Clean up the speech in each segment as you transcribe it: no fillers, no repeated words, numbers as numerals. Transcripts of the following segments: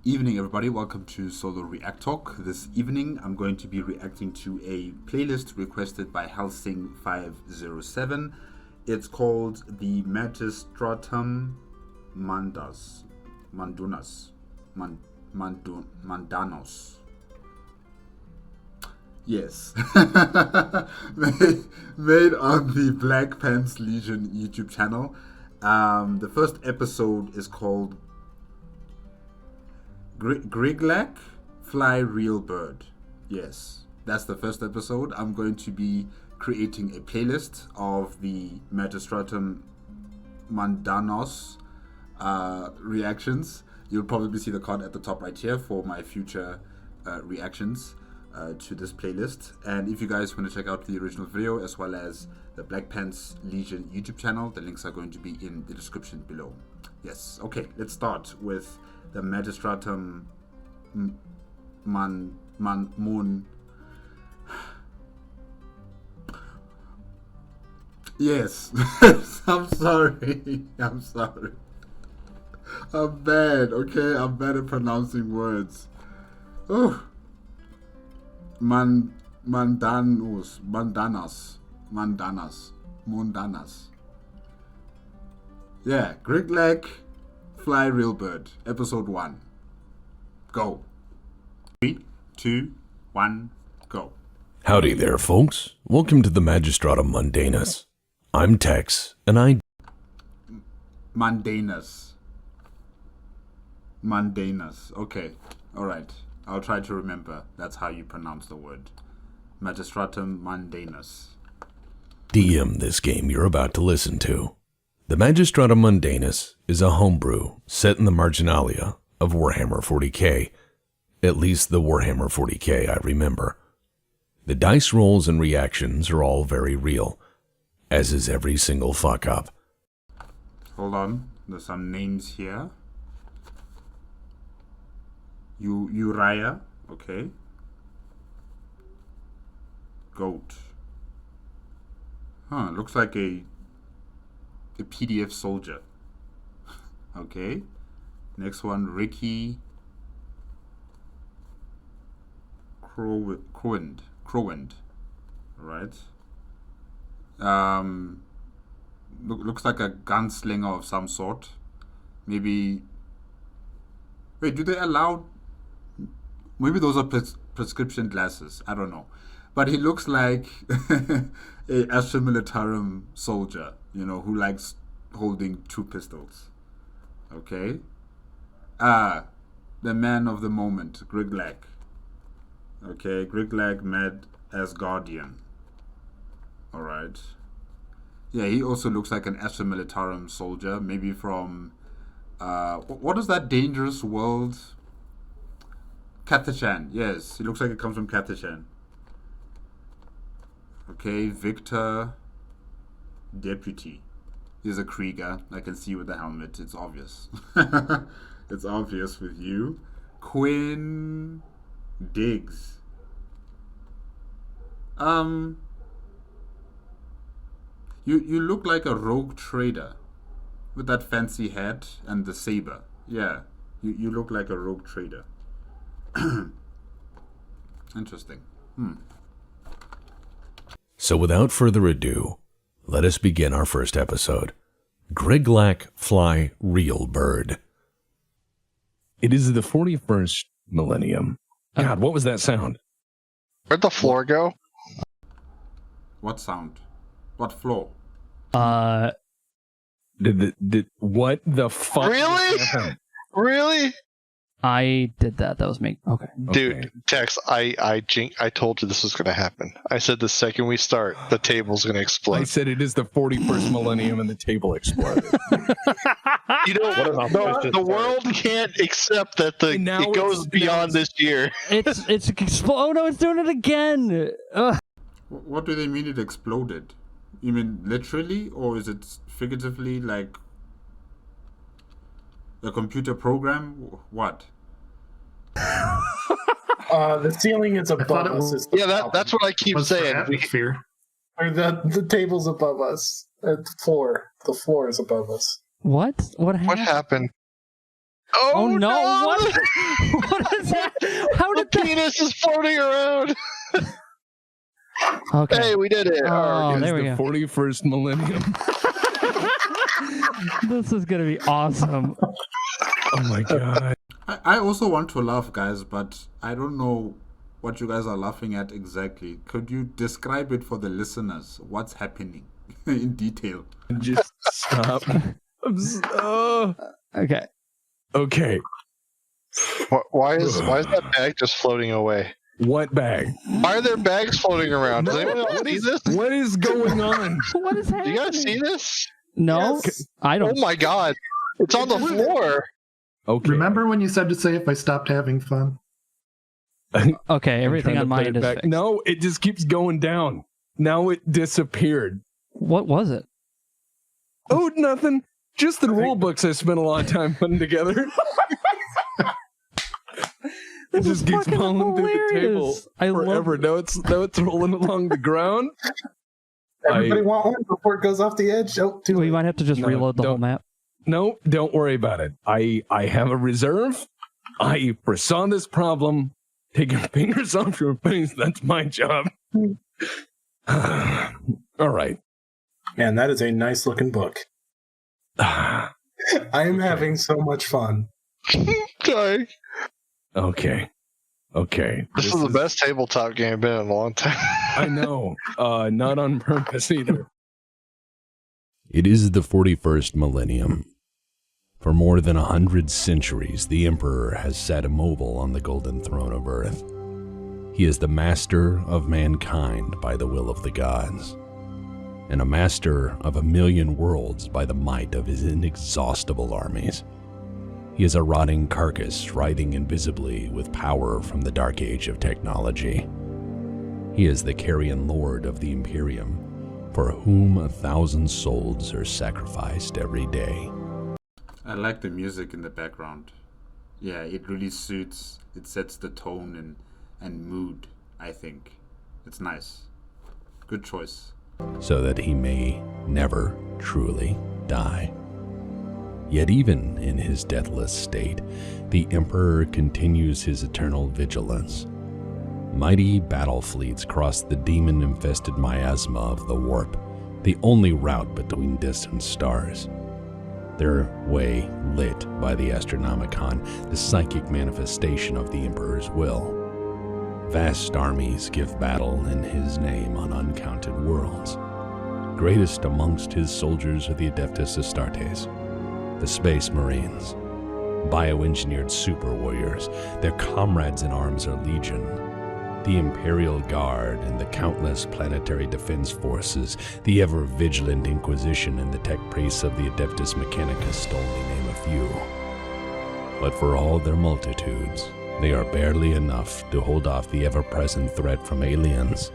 Evening, everybody. Welcome to Solo ReacTalk. This evening, I'm going to be reacting to a playlist requested by Helsing507. It's called the Magistratum Mundanus. Mundanus. Yes. made on the Black Pants Legion YouTube channel. The first episode is called Grigglak, Fly Real Bird. Yes, that's the first episode. I'm going to be creating a playlist of the Magistratum Mundanus reactions. You'll probably see the card at the top right here for my future reactions to this playlist. And if you guys want to check out the original video as well as the Black Pants Legion YouTube channel, the links are going to be in the description below. Yes, okay, let's start with the Magistratum Mun. Yes, I'm sorry. I'm sorry. I'm bad. Okay, I'm bad at pronouncing words. Oh, Mundanus. Yeah, Grigglak, Fly Real Bird, episode 1. Go. 3, 2, 1, go. Howdy there, folks. Welcome to the Magistratum Mundanus. I'm Tex, and Mundanus. Okay, alright. I'll try to remember. That's how you pronounce the word. Magistratum Mundanus. DM this game you're about to listen to. The Magistratum Mundanus is a homebrew set in the marginalia of Warhammer 40k. At least the Warhammer 40k I remember. The dice rolls and reactions are all very real, as is every single fuck up. Hold on, there's some names here. Uriah, okay. Goat. Huh, looks like a PDF soldier. Okay. Next one, Ricky Quinn. Right. Looks like a gunslinger of some sort. Maybe. Wait, do they allow? Maybe those are prescription glasses. I don't know. But he looks like a Astra Militarum soldier, you know, who likes holding 2 pistols. Okay. The man of the moment, Grigglak. Okay, Grigglak mad as Guardian. Alright. Yeah, he also looks like an Astra Militarum soldier, maybe from what is that dangerous world? Kathachan. Yes, he looks like it comes from Kathachan. Okay, Viktor, Deputy. He's a Krieger. I can see with the helmet. It's obvious. It's obvious with you. Quinn Diggs. You look like a rogue trader with that fancy hat and the saber. Yeah, you look like a rogue trader. Interesting. So without further ado, let us begin our first episode. Grigglak, Fly Real Bird. It is the 41st millennium. God, what was that sound? Where'd the floor go? What sound? What floor? What the fuck? Really? Really? I did that. That was me. Okay. Dude, Tex, I told you this was going to happen. I said the second we start, the table's going to explode. I said it is the 41st millennium and the table exploded. You know, the world can't accept that it goes beyond this year. Oh no, it's doing it again. What do they mean it exploded? You mean literally, or is it figuratively, like a computer program? What? The ceiling is above us. Yeah, that's what I keep saying. Or the table's above us. The floor is above us. What? What happened? What happened? Oh no! What? What is that? How did the penis is floating around? Okay. Hey, we did it. Oh, It is there we the go. 41st millennium. This is gonna be awesome. Oh my god. I also want to laugh, guys, but I don't know what you guys are laughing at exactly. Could you describe it for the listeners? What's happening in detail? Just stop. Okay. Okay. Why is that bag just floating away? What bag? Why are there bags floating around? Does anyone else see this? What is going on? What is Do happening? you guys see this? No, Yes. I don't. Oh my god. It's on the floor. Okay. Remember when you said to say if I stopped having fun? Okay, everything I'm on trying to mine put it is back. fixed. No, it just keeps going down. Now it disappeared. What was it? Oh, nothing. Just the rule books I spent a lot of time putting together. It This is just keeps fucking falling through the table hilarious. I forever. love. Now it's rolling along the ground. Everybody want one before it goes off the edge? Oh, too We late. might have to just No, reload the whole don't. map. No, don't worry about it. I have a reserve. I foresaw this problem. Take your fingers off your face. That's my job. All right. Man, that is a nice looking book. I am having so much fun. Sorry. Okay. This is the best tabletop game I've been in a long time. I know. Not on purpose either. It is the 41st millennium. For more than 100 centuries, the Emperor has sat immobile on the golden throne of Earth. He is the master of mankind by the will of the gods, and a master of 1,000,000 worlds by the might of his inexhaustible armies. He is a rotting carcass writhing invisibly with power from the dark age of technology. He is the carrion lord of the Imperium, for whom 1,000 souls are sacrificed every day. I like the music in the background. Yeah, it really suits. It sets the tone and mood, I think. It's nice. Good choice. So that he may never truly die. Yet even in his deathless state, the Emperor continues his eternal vigilance. Mighty battle fleets cross the demon-infested miasma of the warp, the only route between distant stars. Their way lit by the Astronomicon, the psychic manifestation of the Emperor's will. Vast armies give battle in his name on uncounted worlds. Greatest amongst his soldiers are the Adeptus Astartes, the Space Marines, bioengineered super warriors. Their comrades in arms are Legion, the Imperial Guard, and the countless planetary defense forces, the ever-vigilant Inquisition, and the tech priests of the Adeptus Mechanicus, to only name a few. But for all their multitudes, they are barely enough to hold off the ever-present threat from aliens,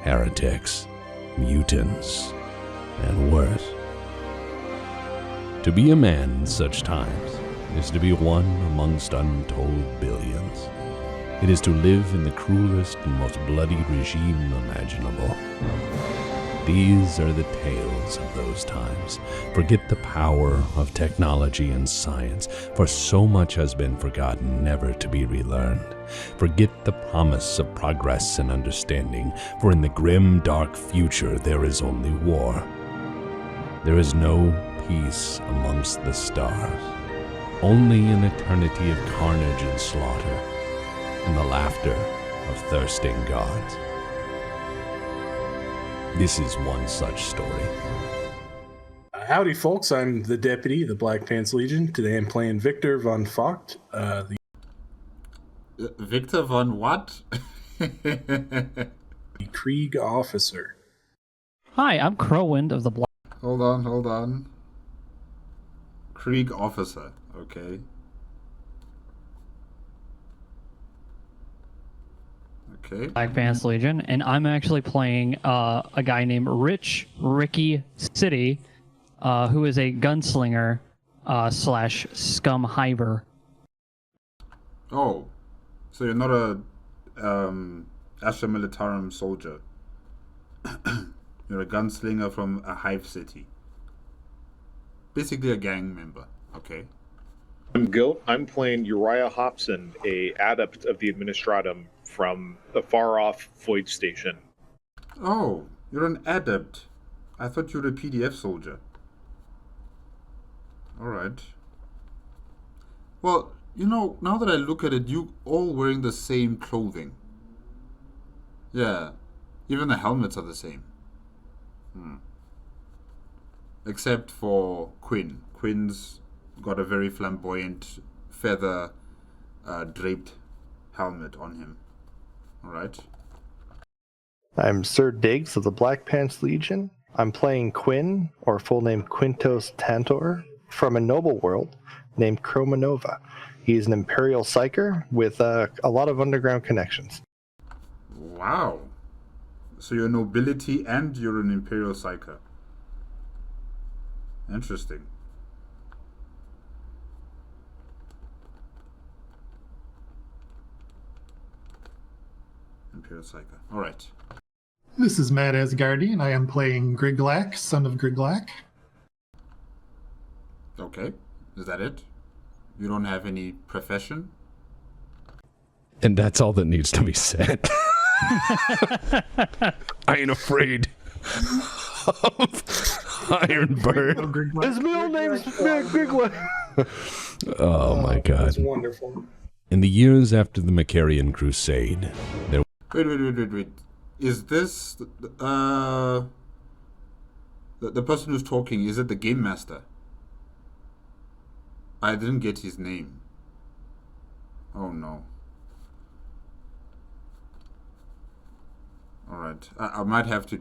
heretics, mutants, and worse. To be a man in such times is to be one amongst untold billions. It is to live in the cruelest and most bloody regime imaginable. These are the tales of those times. Forget the power of technology and science, for so much has been forgotten, never to be relearned. Forget the promise of progress and understanding, for in the grim, dark future there is only war. There is no peace amongst the stars, only an eternity of carnage and slaughter, and the laughter of thirsting gods. This is one such story. Howdy, folks. I'm the deputy of the Black Pants Legion. Today I'm playing Viktor von Vogt, the Victor von what? Krieg officer. Hi, I'm Crowwind of the Black. Hold on. Krieg officer, okay. Okay. Black Pants Legion, and I'm actually playing a guy named Ricky City, who is a gunslinger slash scum hiver. Oh, so you're not a Astra Militarum soldier. You're a gunslinger from a hive city. Basically a gang member, okay. I'm playing Uriah Hobson, a adept of the Administratum from the far-off Void Station. Oh, you're an adept. I thought you were a PDF soldier. Alright. Well, now that I look at it, you all wearing the same clothing. Yeah. Even the helmets are the same. Except for Quinn. Quinn's got a very flamboyant feather draped helmet on him. Alright. I'm Sir Diggs of the Black Pants Legion. I'm playing Quinn, or full name Quintos Tantor, from a noble world named Chromanova. He's an Imperial Psyker with a lot of underground connections. Wow. So you're nobility and you're an Imperial Psyker. Interesting. Imperial Psyker. Alright. This is Matt Asgardy, and I am playing Grigglak, son of Grigglak. Okay. Is that it? You don't have any profession? And that's all that needs to be said. I ain't afraid of Ironbird. His middle name's Grigglak. Oh my god. That's wonderful. In the years after the Macarian Crusade, there Wait. Is this the person who's talking, is it the game master? I didn't get his name. Oh no. Alright. I might have to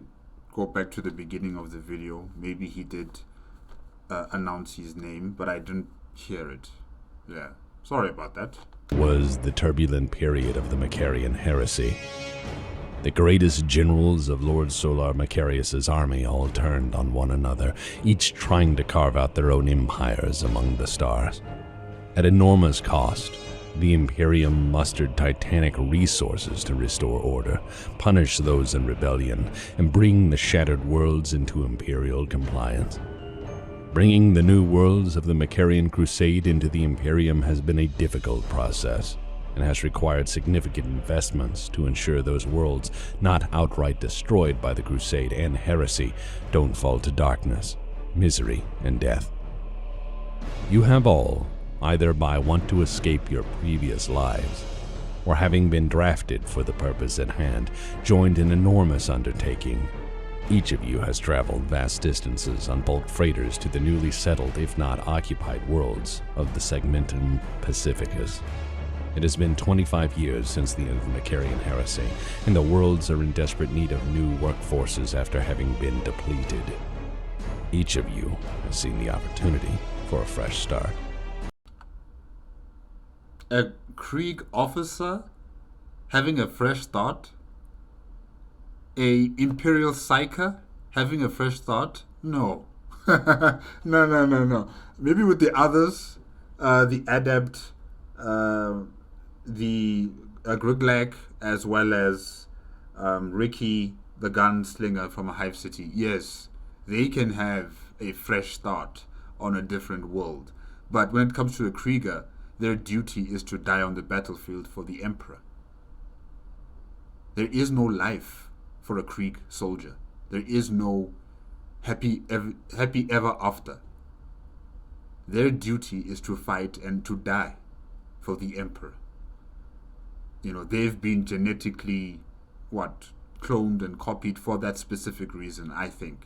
go back to the beginning of the video. Maybe he did announce his name, but I didn't hear it. Yeah. Sorry about that. was the turbulent period of the Macarian heresy. The greatest generals of Lord Solar Macarius's army all turned on one another, each trying to carve out their own empires among the stars. At enormous cost, the Imperium mustered titanic resources to restore order, punish those in rebellion, and bring the shattered worlds into imperial compliance. Bringing the new worlds of the Macarian Crusade into the Imperium has been a difficult process, and has required significant investments to ensure those worlds, not outright destroyed by the Crusade and heresy, don't fall to darkness, misery, and death. You have all, either by want to escape your previous lives, or having been drafted for the purpose at hand, joined an enormous undertaking. Each of you has traveled vast distances on bulk freighters to the newly settled, if not occupied, worlds of the Segmentum Pacificus. It has been 25 years since the end of the Macarian heresy, and the worlds are in desperate need of new workforces after having been depleted. Each of you has seen the opportunity for a fresh start. A Krieg officer having a fresh start? A Imperial Psyker having a fresh start? No. No. Maybe with the others, the Adept, the Grigglak, as well as Ricky, the gunslinger from a Hive City. Yes, they can have a fresh start on a different world. But when it comes to a Krieger, their duty is to die on the battlefield for the Emperor. There is no life for a Krieg soldier. There is no happy ever after. Their duty is to fight and to die for the Emperor. You know, they've been genetically, cloned and copied for that specific reason, I think.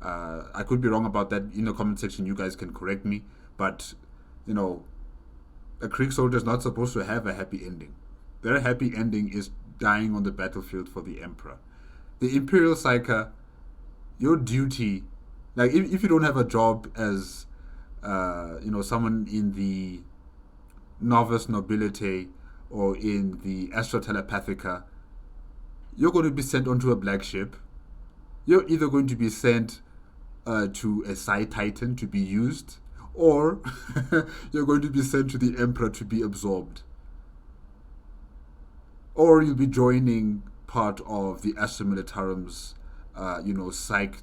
I could be wrong about that. In the comment section, you guys can correct me. But, you know, a Krieg soldier is not supposed to have a happy ending. Their happy ending is dying on the battlefield for the Emperor. The Imperial Psyker, your duty, like if you don't have a job as, someone in the Novus Nobility or in the Astra Telepathica, you're going to be sent onto a black ship. You're either going to be sent to a Psi Titan to be used, or you're going to be sent to the Emperor to be absorbed. Or you'll be joining part of the Astra Militarum's, Psyker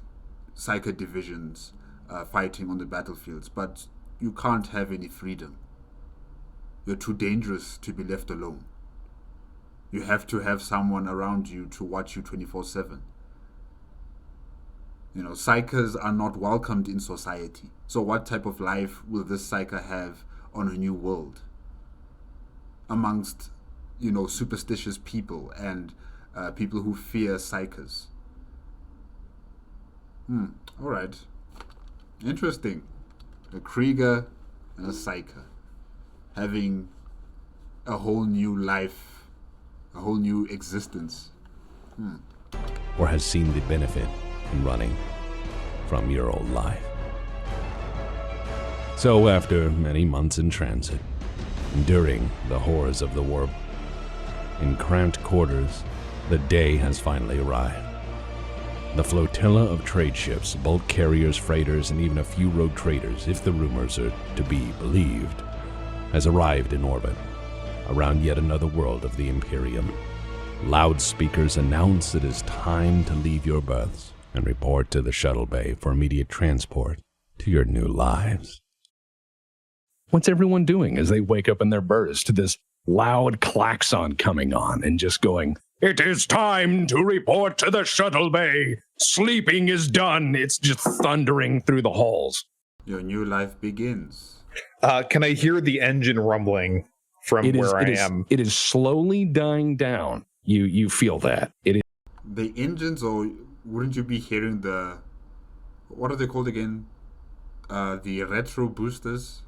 divisions fighting on the battlefields. But you can't have any freedom. You're too dangerous to be left alone. You have to have someone around you to watch you 24/7. You know, psychers are not welcomed in society. So what type of life will this psyker have on a new world? Amongst, you know, superstitious people and people who fear psychers. All right. Interesting. A Krieger and a psyker having a whole new life, a whole new existence. Or has seen the benefit in running from your old life. So after many months in transit, enduring the horrors of the war, in cramped quarters, the day has finally arrived. The flotilla of trade ships, bulk carriers, freighters, and even a few rogue traders, if the rumors are to be believed, has arrived in orbit around yet another world of the Imperium. Loudspeakers announce it is time to leave your berths and report to the shuttle bay for immediate transport to your new lives. What's everyone doing as they wake up in their berths to this loud klaxon coming on and just going, "It is time to report to the shuttle bay. Sleeping is done." It's just thundering through the halls. Your new life begins. Can I hear the engine rumbling from where I am? It is slowly dying down. You feel that. It is. The engines, or wouldn't you be hearing the, what are they called again? The retro boosters.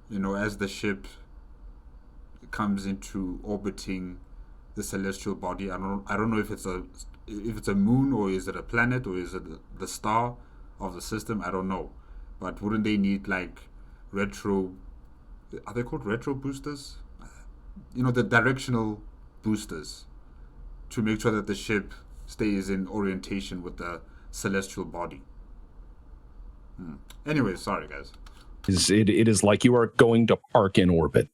You know, as the ship comes into orbiting the celestial body. I don't know if it's a moon, or is it a planet, or is it the star of the system. I don't know, but wouldn't they need like retro? Are they called retro boosters? You know, the directional boosters to make sure that the ship stays in orientation with the celestial body. Anyway, sorry guys. It is like you are going to park in orbit.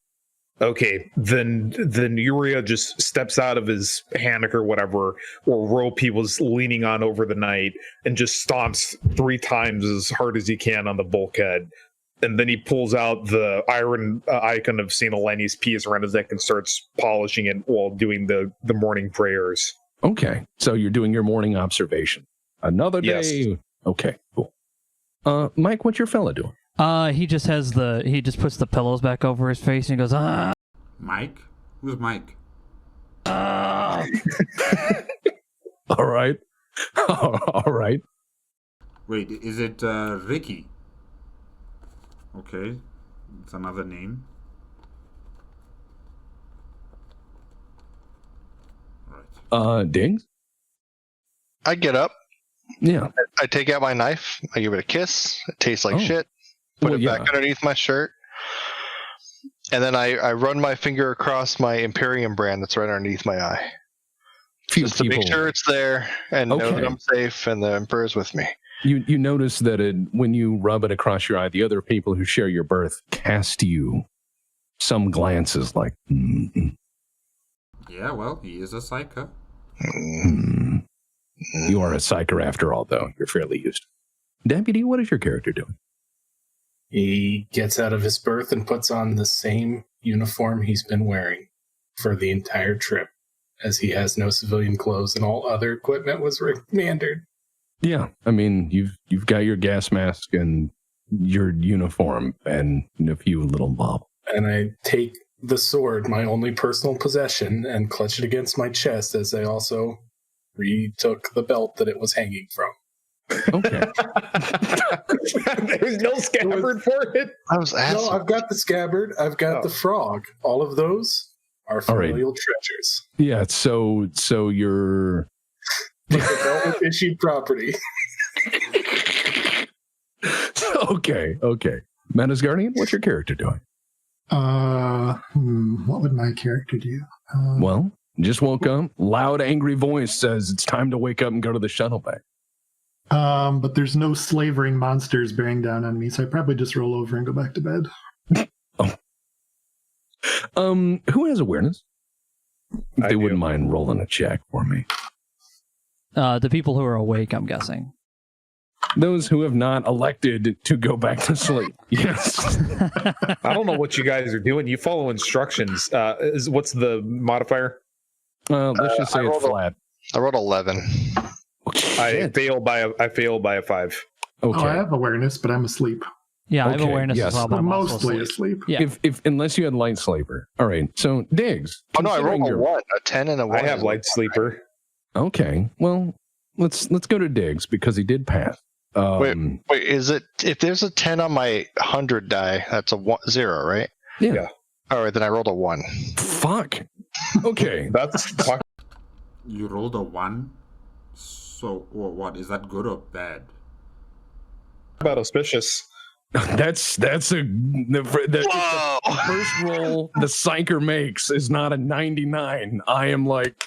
Okay, then Uriah just steps out of his hammock or whatever, or rope he was leaning on over the night, and just stomps 3 times as hard as he can on the bulkhead. And then he pulls out the iron icon of St. Eleni's piece around his neck and starts polishing it while doing the morning prayers. Okay, so you're doing your morning observation. Another day. Yes. Okay, cool. Mike, what's your fella doing? He just puts the pillows back over his face and he goes, ah. Mike? Who's Mike? All right. All right. Wait, is it Ricky? Okay, it's another name. Right. Dings? I get up. Yeah. I take out my knife. I give it a kiss. It tastes like shit. Put it back underneath my shirt. And then I run my finger across my Imperium brand that's right underneath my eye. Just to make sure it's there and know that I'm safe and the Emperor's with me. You notice that when you rub it across your eye, the other people who share your berth cast you some glances like, Yeah, well, he is a psyker. You are a psyker after all, though. You're fairly used. Deputy, what is your character doing? He gets out of his berth and puts on the same uniform he's been wearing for the entire trip, as he has no civilian clothes and all other equipment was mandered. Yeah, I mean, you've got your gas mask and your uniform and a few little bob. And I take the sword, my only personal possession, and clutch it against my chest as I also retook the belt that it was hanging from. Okay. There's no scabbard for it. No, I've got the scabbard. I've got the frog. All of those are familial treasures. Yeah, so you're... But the belt with issued property. Okay. Manus Guardian, what's your character doing? What would my character do? Well, just woke up. Loud, angry voice says it's time to wake up and go to the shuttle bay. But there's no slavering monsters bearing down on me, so I probably just roll over and go back to bed. Who has awareness? If they wouldn't mind rolling a check for me. The people who are awake, I'm guessing. those who have not elected to go back to sleep. Yes. I don't know what you guys are doing. You follow instructions. What's the modifier? Let's just say it's flat. I rolled 11. I fail by a 5. Okay. Oh, I have awareness, but I'm asleep. Yeah, I have Okay, awareness yes. as well, but I'm also Mostly asleep. asleep. Yeah. If unless you had light sleeper. All right. So Diggs. Oh no, I rolled considering a 1, a 10 and a 1. I have light sleeper. Okay. Well, let's go to Diggs because he did pass. Wait, is it, if there's a 10 on my 100 die, that's a 0, right? Yeah. All right, then I rolled a 1. Fuck. Okay. That's You rolled a 1? So, or what? Is that good or bad? about auspicious. That's the first roll the psyker makes is not a 99. I am like,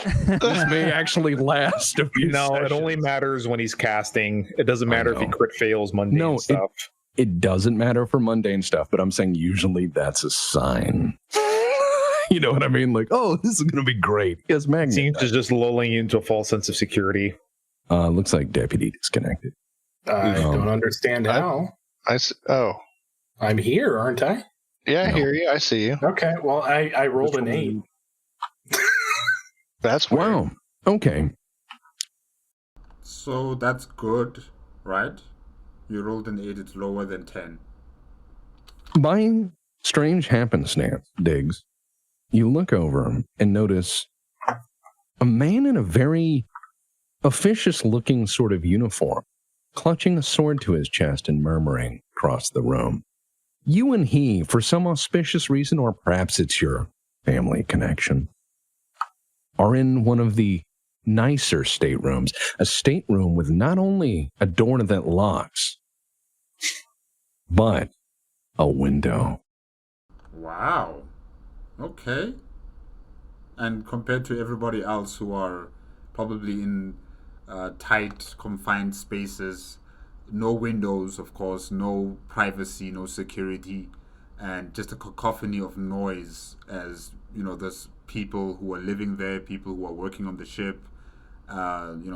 this may actually last a few No, sessions. it only matters when he's casting. It doesn't matter if he crit fails mundane stuff. It doesn't matter for mundane stuff, but I'm saying usually that's a sign. You know what I mean? Like, oh, this is going to be great. Yes, Magnet. Seems to just lulling you into a false sense of security. Looks like deputy disconnected. I don't understand how. I'm here, aren't I? Yeah, I hear you. I see you. Okay, well, I rolled an 8. That's weird. Wow. Okay. So that's good, right? You rolled an 8, it's lower than 10. By strange happenstance, Diggs, you look over and notice a man in a very officious-looking sort of uniform, clutching a sword to his chest and murmuring across the room. You and he, for some auspicious reason, or perhaps it's your family connection, are in one of the nicer staterooms, a stateroom with not only a door that locks, but a window. Wow. Okay. And compared to everybody else who are probably in tight, confined spaces, no windows, of course, no privacy, no security, and just a cacophony of noise as, you know, there's people who are living there, people who are working on the ship,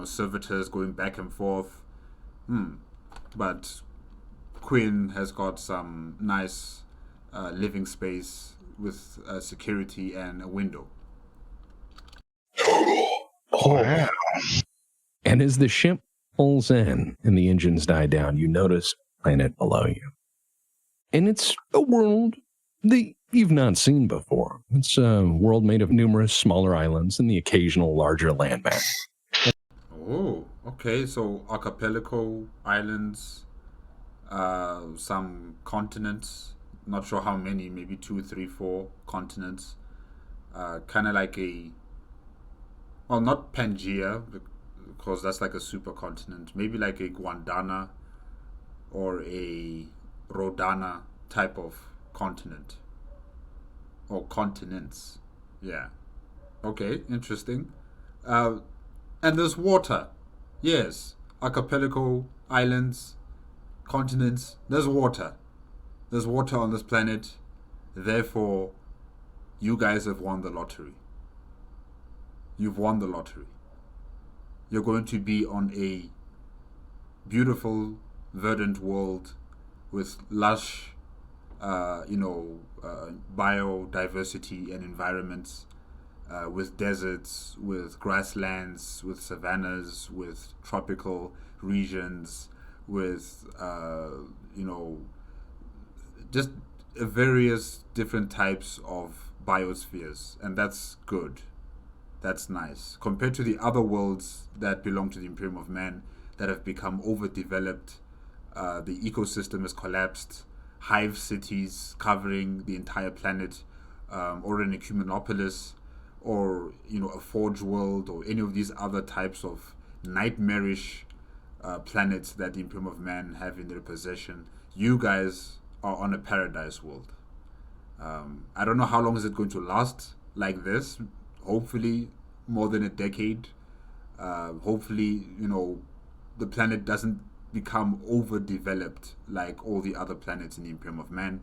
servitors going back and forth. But Quinn has got some nice living space with security and a window. Wow. And as the ship pulls in and the engines die down, you notice a planet below you. And it's a world that you've not seen before. It's a world made of numerous smaller islands and the occasional larger landmass. Oh, okay. So archipelago islands, some continents. Not sure how many. Maybe 2, 3, 4 continents. Kind of like not Pangea, because that's like a supercontinent. Maybe like a Gondwana or a Rodana type of continent. Or continents. Yeah. Okay, interesting. And there's water. Yes. Archipelago, islands, continents. There's water. There's water on this planet. Therefore, you guys have won the lottery. You've won the lottery. You're going to be on a beautiful, verdant world with lush, biodiversity and environments, with deserts, with grasslands, with savannas, with tropical regions, with, just various different types of biospheres. And that's good. That's nice. Compared to the other worlds that belong to the Imperium of Man that have become overdeveloped, the ecosystem has collapsed, hive cities covering the entire planet, or an ecumenopolis, or a forge world, or any of these other types of nightmarish planets that the Imperium of Man have in their possession. You guys are on a paradise world. I don't know how long is it going to last like this. Hopefully more than a decade. Hopefully, the planet doesn't become overdeveloped like all the other planets in the Imperium of Man.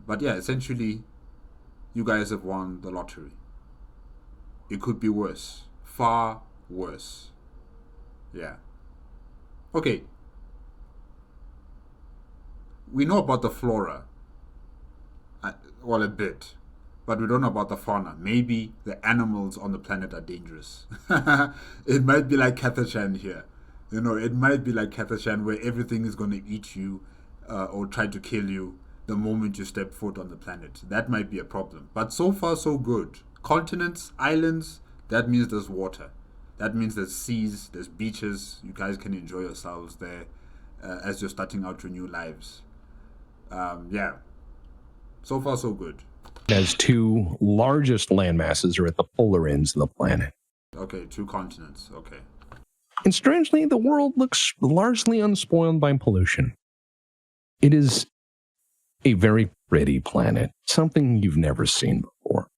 But yeah, essentially, you guys have won the lottery. It could be worse. Far worse. Yeah. Okay. We know about the flora. Well, a bit. But we don't know about the fauna. Maybe the animals on the planet are dangerous. It might be like Kathachan here. You know, it might be like Kathachan where everything is going to eat you or try to kill you the moment you step foot on the planet. That might be a problem. But so far, so good. Continents, islands, that means there's water. That means there's seas, there's beaches. You guys can enjoy yourselves there as you're starting out your new lives. Yeah. So far, so good. As two largest landmasses are at the polar ends of the planet. Okay, 2 continents. Okay. And strangely, the world looks largely unspoiled by pollution. It is a very pretty planet, something you've never seen before.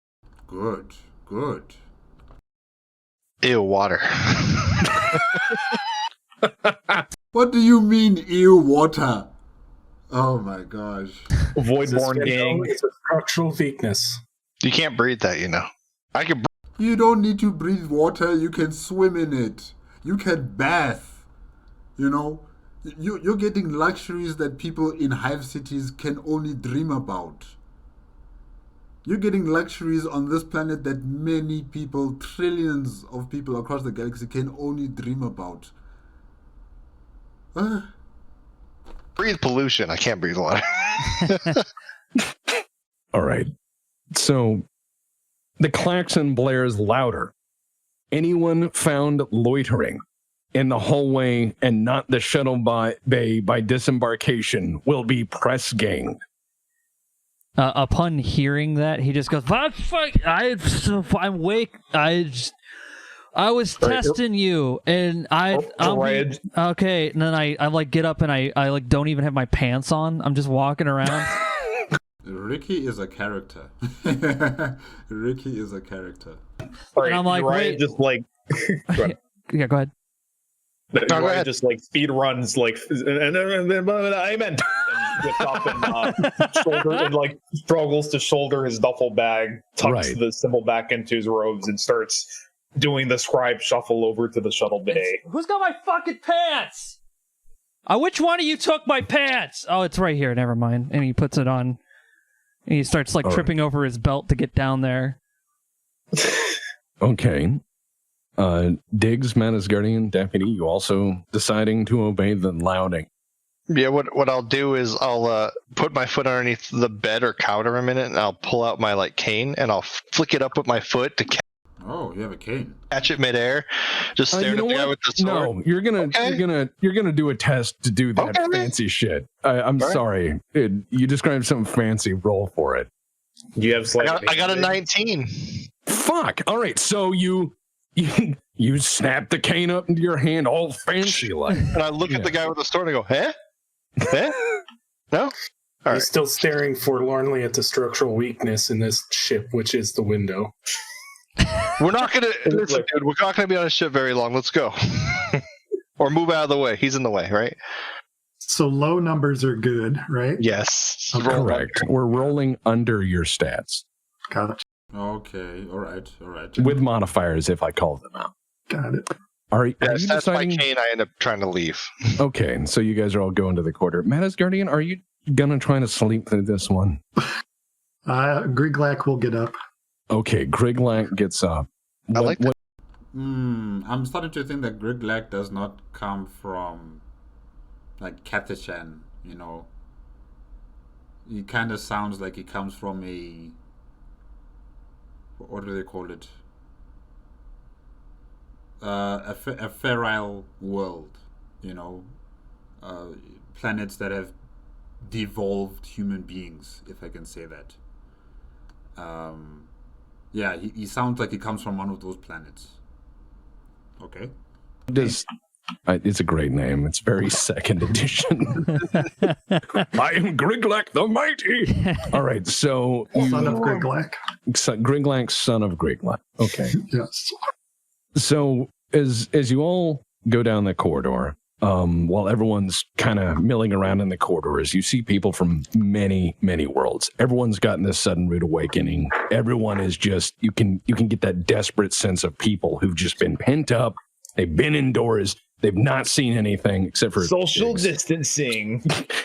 Good, good. Ew, water. What do you mean, ew, water? Oh my gosh. Voidborn gang. It's a structural weakness. You can't breathe that, you know. I can. You don't need to breathe water. You can swim in it. You can bath. You know, you're getting luxuries that people in hive cities can only dream about. You're getting luxuries on this planet that many people, trillions of people across the galaxy can only dream about. Breathe pollution. I can't breathe water. All right. So the klaxon blares louder. Anyone found loitering in the hallway and not the shuttle bay by disembarkation will be press ganged. Upon hearing that, he just goes, "What fuck? I'm wake. I was testing you, and okay." And then I like get up and I like don't even have my pants on. I'm just walking around. Ricky is a character. Ricky is a character. Right, and I'm like, Uriah wait, just like, go ahead. Yeah, go ahead. Uriah just like speed runs like, and amen. And gets up and shoulder and like struggles to shoulder his duffel bag, tucks the symbol back into his robes, and starts doing the scribe shuffle over to the shuttle bay. Who's got my fucking pants? Which one of you took my pants? Oh, it's right here. Never mind. And he puts it on. And he starts like tripping over his belt to get down there. Okay. Diggs, Manus Guardian, Deputy, you also deciding to obey the louding. Yeah, what I'll do is I'll put my foot underneath the bed or counter a minute, and I'll pull out my like cane, and I'll flick it up with my foot to Oh, you have a cane. Catch it midair. Just stare at the guy with the sword. No, you're gonna do a test to do that fancy shit. I'm sorry. You described something fancy. Roll for it. You have I got a 19. Fuck. All right. So you snap the cane up into your hand, all fancy like. And I look at the guy with the sword and I go, "Huh? Huh? No." All He's still staring forlornly at the structural weakness in this ship, which is the window. We're not gonna listen, dude. We're not gonna be on a ship very long. Let's go, or move out of the way. He's in the way, right? So low numbers are good, right? Yes, correct. We're rolling under your stats. Got it. Okay, all right. With modifiers, if I call them out. Got it. Are you that's deciding? my cane. I end up trying to leave. Okay, so you guys are all going to the quarter. Manus Guardian, are you gonna try to sleep through this one? Grigglak will get up. Okay, Grigglak gets up. I'm starting to think that Grigglak does not come from like Kathachan, you know. He kind of sounds like he comes from a, what do they call it? A feral world, you know. Planets that have devolved human beings, if I can say that. Yeah, he sounds like he comes from one of those planets. Okay. It's a great name. It's very second edition. I am Grigglak the Mighty. All right, so son of Grigglak. Grigglak, son of Grigglak. Okay. Yes. So as you all go down the corridor, while everyone's kind of milling around in the corridors, you see people from many, many worlds. Everyone's gotten this sudden rude awakening. Everyone is just, you can get that desperate sense of people who've just been pent up. They've been indoors. They've not seen anything except for social Diggs. distancing.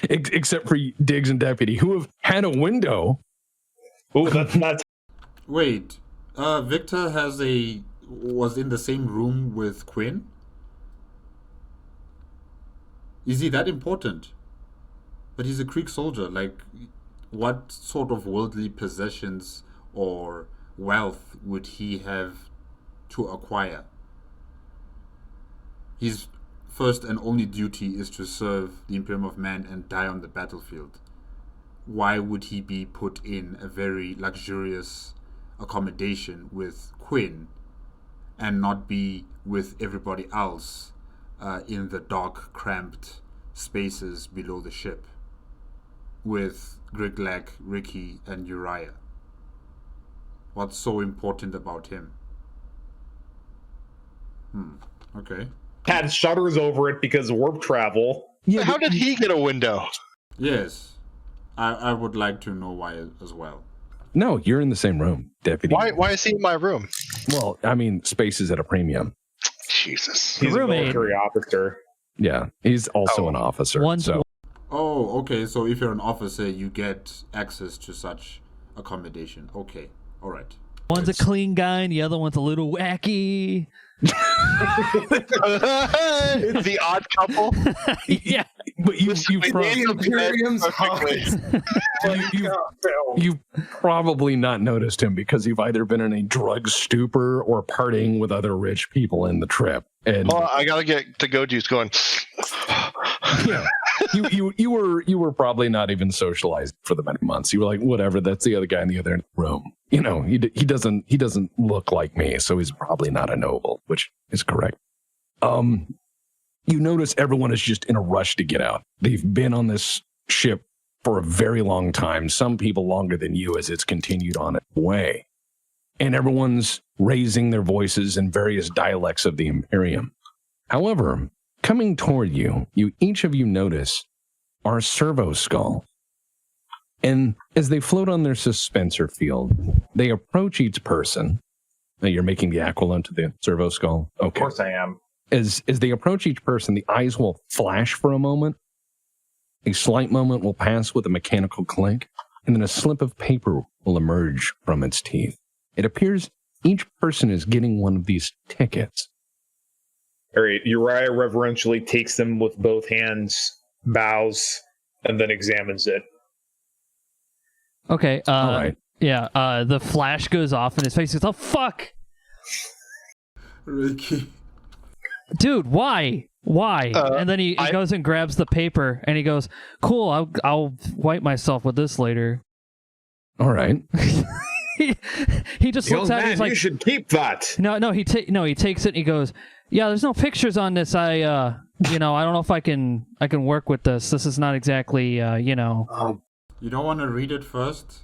Except for Diggs and Deputy, who have had a window. Oh, that's Wait, Viktor was in the same room with Quinn? Is he that important? But he's a Greek soldier. Like, what sort of worldly possessions or wealth would he have to acquire? His first and only duty is to serve the Imperium of Man and die on the battlefield. Why would he be put in a very luxurious accommodation with Quinn and not be with everybody else in the dark, cramped spaces below the ship with Grigglak, Ricky, and Uriah? What's so important about him? Okay. had shutters over it because of warp travel. Yeah, how did he get a window? Yes. I would like to know why as well. No, you're in the same room, Deputy. Why is he in my room? Well, I mean, space is at a premium. Jesus. He's a Roommate. military officer. Yeah, he's also an officer. So Oh, okay. So if you're an officer, you get access to such accommodation. Okay. All right. One's a clean guy and the other one's a little wacky. It's the odd couple. Yeah. but you've probably not noticed him because you've either been in a drug stupor or partying with other rich people in the trip. And Oh, I gotta get the go juice going. yeah, you were probably not even socialized for the many months. You were like, whatever, that's the other guy in the other room. You know, he doesn't look like me, so he's probably not a noble, which is correct. You notice everyone is just in a rush to get out. They've been on this ship for a very long time, some people longer than you as it's continued on its way. And everyone's raising their voices in various dialects of the Imperium. However, coming toward you, each of you notice our servo skull. And as they float on their suspensor field, they approach each person. Now you're making the aquilon to the servo skull? Okay. Of course I am. As they approach each person, the eyes will flash for a moment. A slight moment will pass with a mechanical clink, and then a slip of paper will emerge from its teeth. It appears each person is getting one of these tickets. All right, Uriah reverentially takes them with both hands, bows, and then examines it. Okay. All right. Yeah. The flash goes off in his face. He goes, "Oh fuck, Ricky. dude! Why? Why?" And then he goes and grabs the paper and he goes, "Cool. I'll wipe myself with this later." All right. he just looks at it. He's like, "You should keep that." No. He takes it and he goes, "Yeah, there's no pictures on this. I don't know if I can work with this. This is not exactly, You don't want to read it first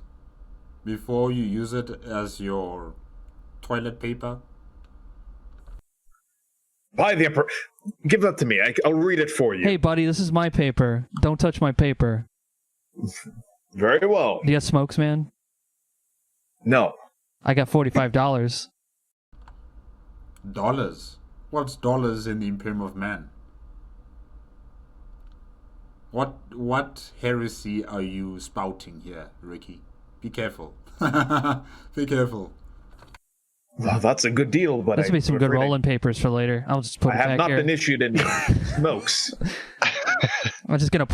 before you use it as your toilet paper? By the Emperor, give that to me. I'll read it for you. Hey, buddy, this is my paper. Don't touch my paper." Very well. Do you have smokes, man? No. I got $45. Dollars? What's dollars in the Imperium of Man? What heresy are you spouting here, Ricky? Be careful. Be careful. Well, that's a good deal, but This will be some good rolling papers for later. I'll just put I it have back not here. been issued any smokes. I'm just gonna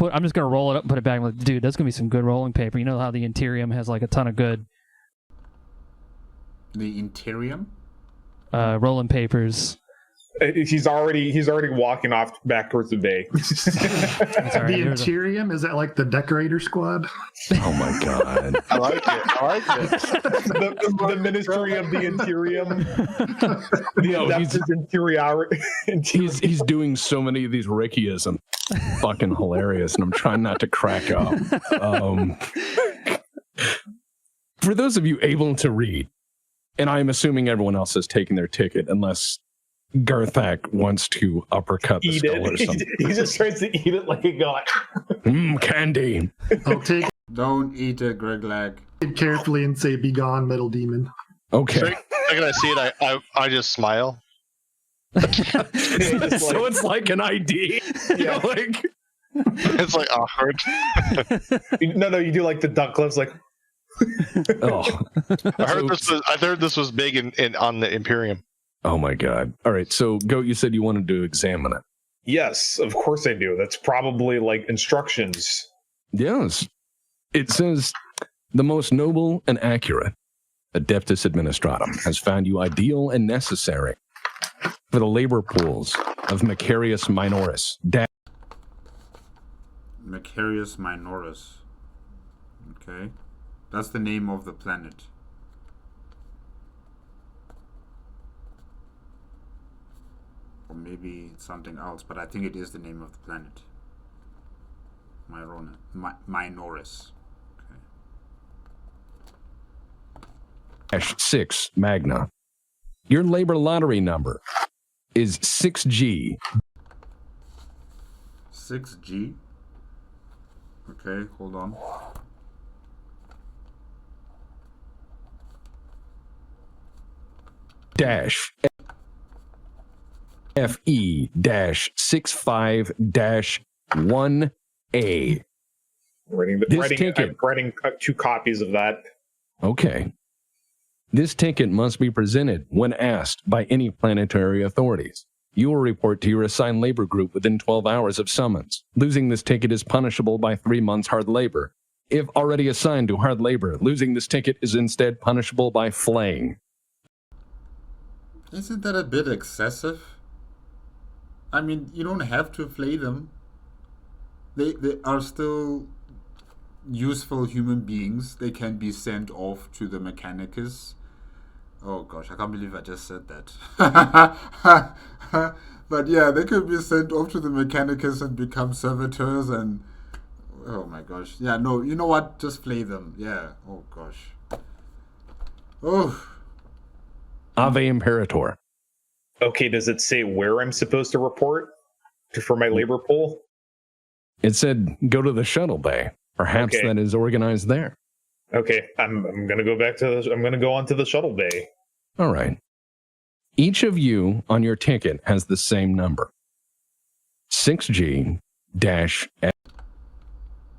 roll it up and put it back. I'm like, dude, that's gonna be some good rolling paper. You know how the Interium has like a ton of good The Interium? rolling papers. He's already walking off back towards the bay. That's all right. The Interium, is that like the decorator squad? Oh my God. I like it. the Ministry of the Interium. He's doing so many of these Rickyisms. Fucking hilarious, and I'm trying not to crack up. For those of you able to read, and I'm assuming everyone else has taken their ticket, unless Garthak wants to uppercut the Eat skull or it. something. He just tries to eat it like a god. Candy. I'll take Don't eat it, Grigglak. it carefully and say, "Begone, metal demon." Okay. Second I see it, I just smile. So it's like an ID. Yeah. Like It's like awkward. No, you do like the duck clips, like. oh. I heard this was big in on the Imperium. Oh my god. All right, so Goat, you said you wanted to examine it. Yes, of course I do. That's probably like instructions. Yes. It says, the most noble and accurate Adeptus Administratum has found you ideal and necessary for the labor pools of Macarius Minoris. Macarius Minoris. Okay. That's the name of the planet. Or maybe it's something else, but I think it is the name of the planet. Minoris. Okay. -6 Magna. Your labor lottery number is 6G. 6G. Okay, hold on. Dash FE dash 65-1A. I'm writing 2 copies of that. Okay. This ticket must be presented when asked by any planetary authorities. You will report to your assigned labor group within 12 hours of summons. Losing this ticket is punishable by 3 months hard labor. If already assigned to hard labor, losing this ticket is instead punishable by flaying. Isn't that a bit excessive? I mean, you don't have to flay them. They are still useful human beings. They can be sent off to the Mechanicus. Oh gosh, I can't believe I just said that. But yeah, they could be sent off to the Mechanicus and become servitors and... Oh my gosh. Yeah, no, you know what? Just flay them. Yeah. Oh gosh. Oh. Ave Imperator. Okay, does it say where I'm supposed to report for my labor pool? It said go to the shuttle bay. Perhaps Okay. that is organized there. Okay, I'm gonna go back to I'm gonna go onto the shuttle bay. All right. Each of you on your ticket has the same number. 6G dash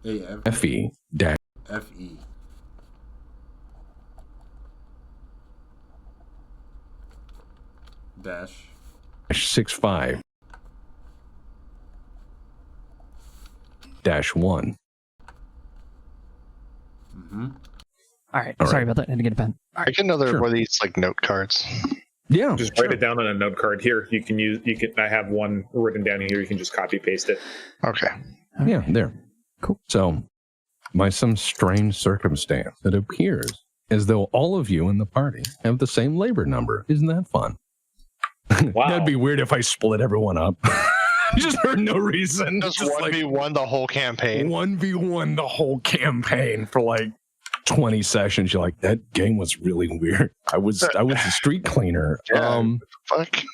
FE dash FE. Dash 65 dash 1. All right. Sorry about that. I had to get a pen. I get another one of these like note cards. Yeah. Just write it down on a note card here. I have one written down here. You can just copy paste it. Okay. Yeah, there. Cool. So, by some strange circumstance, it appears as though all of you in the party have the same labor number. Isn't that fun? Wow. That'd be weird if I split everyone up. Just for no reason. Just 1v1 the whole campaign. 1v1 the whole campaign for like 20 sessions. You're like, that game was really weird. I was a street cleaner. Yeah, fuck.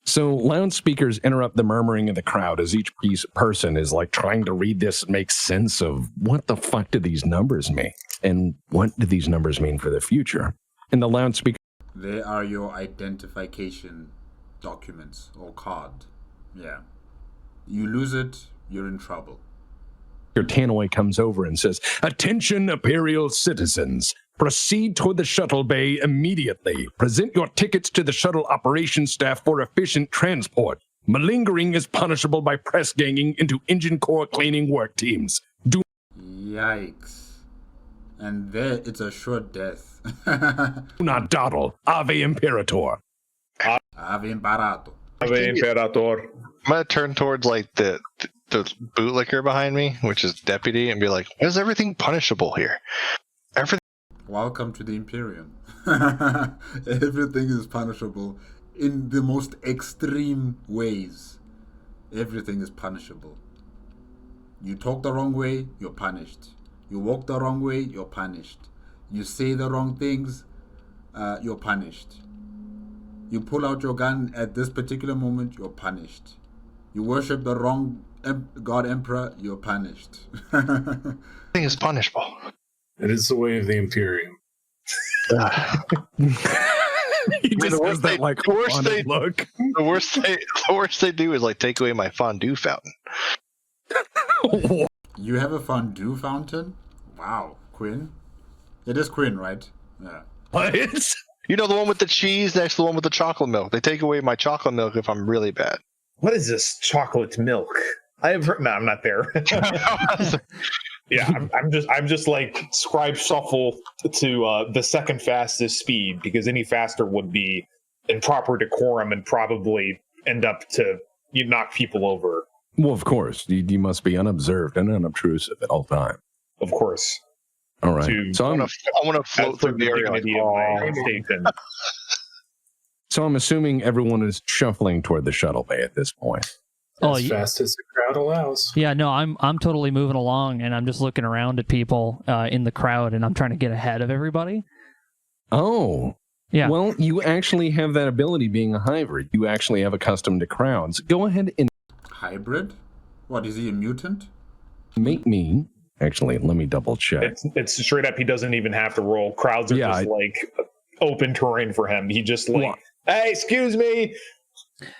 So loudspeakers interrupt the murmuring of the crowd as each person is like trying to read this and make sense of what the fuck do these numbers mean? And what do these numbers mean for the future? And the loudspeaker. They are your identification documents or card. Yeah. You lose it, you're in trouble. Your Tannoy comes over and says, "Attention, Imperial citizens. Proceed toward the shuttle bay immediately. Present your tickets to the shuttle operations staff for efficient transport. Malingering is punishable by press ganging into engine core cleaning work teams. Do Yikes. And there, it's a sure death. not dawdle. Ave Imperator." Ave Imperator. Ave Imperator. I'm gonna turn towards like the bootlicker behind me, which is deputy, and be like, "Why is everything punishable here? Everything." Welcome to the Imperium. Everything is punishable in the most extreme ways. Everything is punishable. You talk the wrong way, you're punished. You walk the wrong way, you're punished. You say the wrong things, you're punished. You pull out your gun at this particular moment, you're punished. You worship the wrong God Emperor, you're punished. Everything is punishable. It is the way of the Imperium. He just has that like the look. The worst they do is like take away my fondue fountain. You have a fondue fountain? Wow, Quinn. It is Quinn, right? Yeah. What? You know, the one with the cheese next to the one with the chocolate milk. They take away my chocolate milk if I'm really bad. What is this chocolate milk? I have heard. No, I'm not there. Yeah, I'm just like scribe shuffle to the second fastest speed, because any faster would be improper decorum and probably end up to you knock people over. Well, of course, you must be unobserved and unobtrusive at all times. Of course. All right. So I want to float through the area like, So I'm assuming everyone is shuffling toward the shuttle bay at this point. As fast as the crowd allows. Yeah, no, I'm totally moving along, and I'm just looking around at people in the crowd, and I'm trying to get ahead of everybody. Oh. Yeah. Well, you actually have that ability being a hybrid. You actually have accustomed to crowds. Go ahead and... Hybrid? What, is he a mutant? Make me... Actually, let me double check. It's straight up, he doesn't even have to roll. Crowds are just like open terrain for him. He just like, hey, excuse me.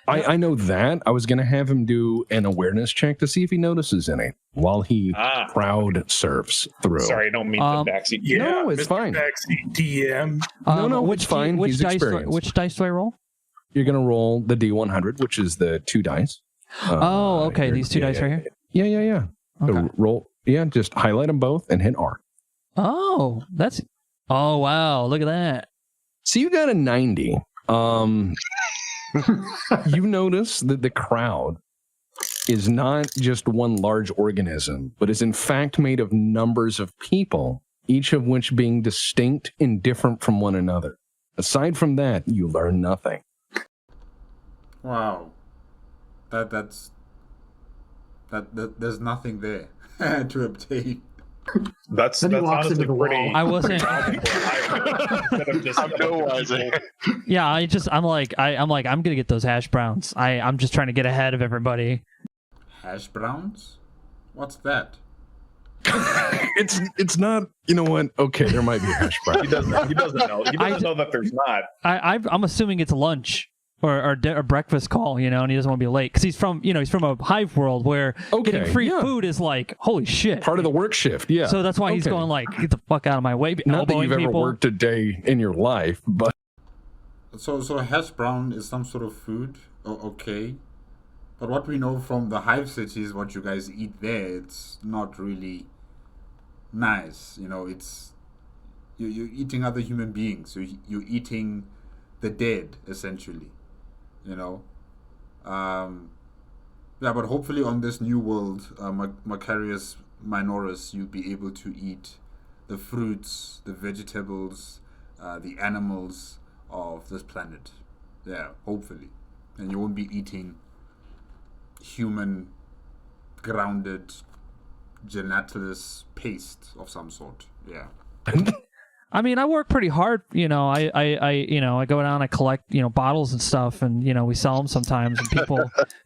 I know that. I was going to have him do an awareness check to see if he notices any while he crowd surfs through. Sorry, I don't mean the backseat. Yeah, no, it's Mr. fine. Backseat DM. No, it's fine. He's experienced. Which dice do I roll? You're going to roll the D100, which is the 2 dice. Okay. These 2 dice right here? Yeah. Okay. So roll. Yeah, just highlight them both and hit R. Oh, wow. Look at that. So you got a 90. You notice that the crowd is not just one large organism, but is in fact made of numbers of people, each of which being distinct and different from one another. Aside from that, you learn nothing. Wow. There's nothing there to obtain. That's honestly pretty. I wasn't. I'm no wiser. Yeah, I'm like I'm gonna get those hash browns. I'm just trying to get ahead of everybody. Hash browns? What's that? It's not. You know what? Okay, there might be hash browns. He doesn't know. He doesn't know that there's not. I'm assuming it's lunch. Or breakfast call, and he doesn't want to be late because he's from a hive world where getting free food is like holy shit, part of the work shift. Yeah, so that's why he's going like, get the fuck out of my way. Not that you've ever worked a day in your life, but so hash brown is some sort of food. Okay, but what we know from the hive cities, what you guys eat there, it's not really nice. It's you're eating other human beings. You're eating the dead essentially. But hopefully on this new world, Macarius Minoris, you'll be able to eat the fruits, the vegetables, the animals of this planet. Yeah, hopefully. And you won't be eating human grounded gelatinous paste of some sort. Yeah. I mean, I work pretty hard. I go down, I collect, bottles and stuff, and we sell them sometimes, and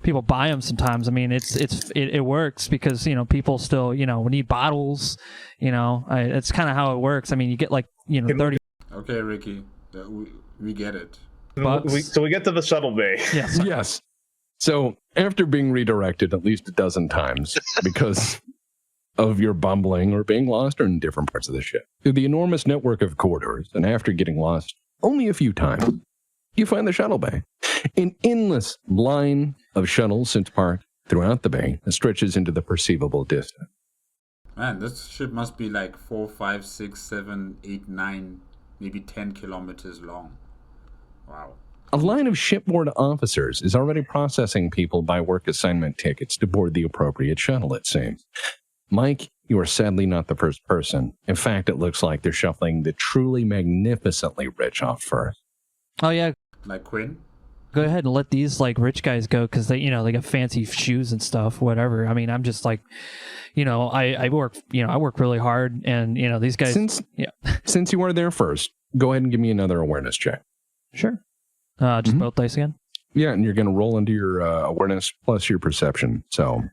people buy them sometimes. I mean, it works because people still need bottles. It's kind of how it works. I mean, you get like 30. Okay, Ricky, we get it. So we get to the shuttle bay. Yes. Yes. So after being redirected at least a dozen times because of your bumbling or being lost or in different parts of the ship, through the enormous network of corridors, and after getting lost only a few times, you find the shuttle bay. An endless line of shuttles sits parked throughout the bay that stretches into the perceivable distance. Man, this ship must be like 4, 5, 6, 7, 8, 9, maybe 10 kilometers long. Wow. A line of shipboard officers is already processing people by work assignment tickets to board the appropriate shuttle, it seems. Mike, you are sadly not the first person. In fact, it looks like they're shuffling the truly magnificently rich off first. Oh, yeah. Like Quinn? Go ahead and let these like rich guys go because they got fancy shoes and stuff, whatever. I mean, I'm just like, I work really hard, and these guys. Since you are there first, go ahead and give me another awareness check. Sure. Just both dice again. Yeah, and you're going to roll into your awareness plus your perception. So.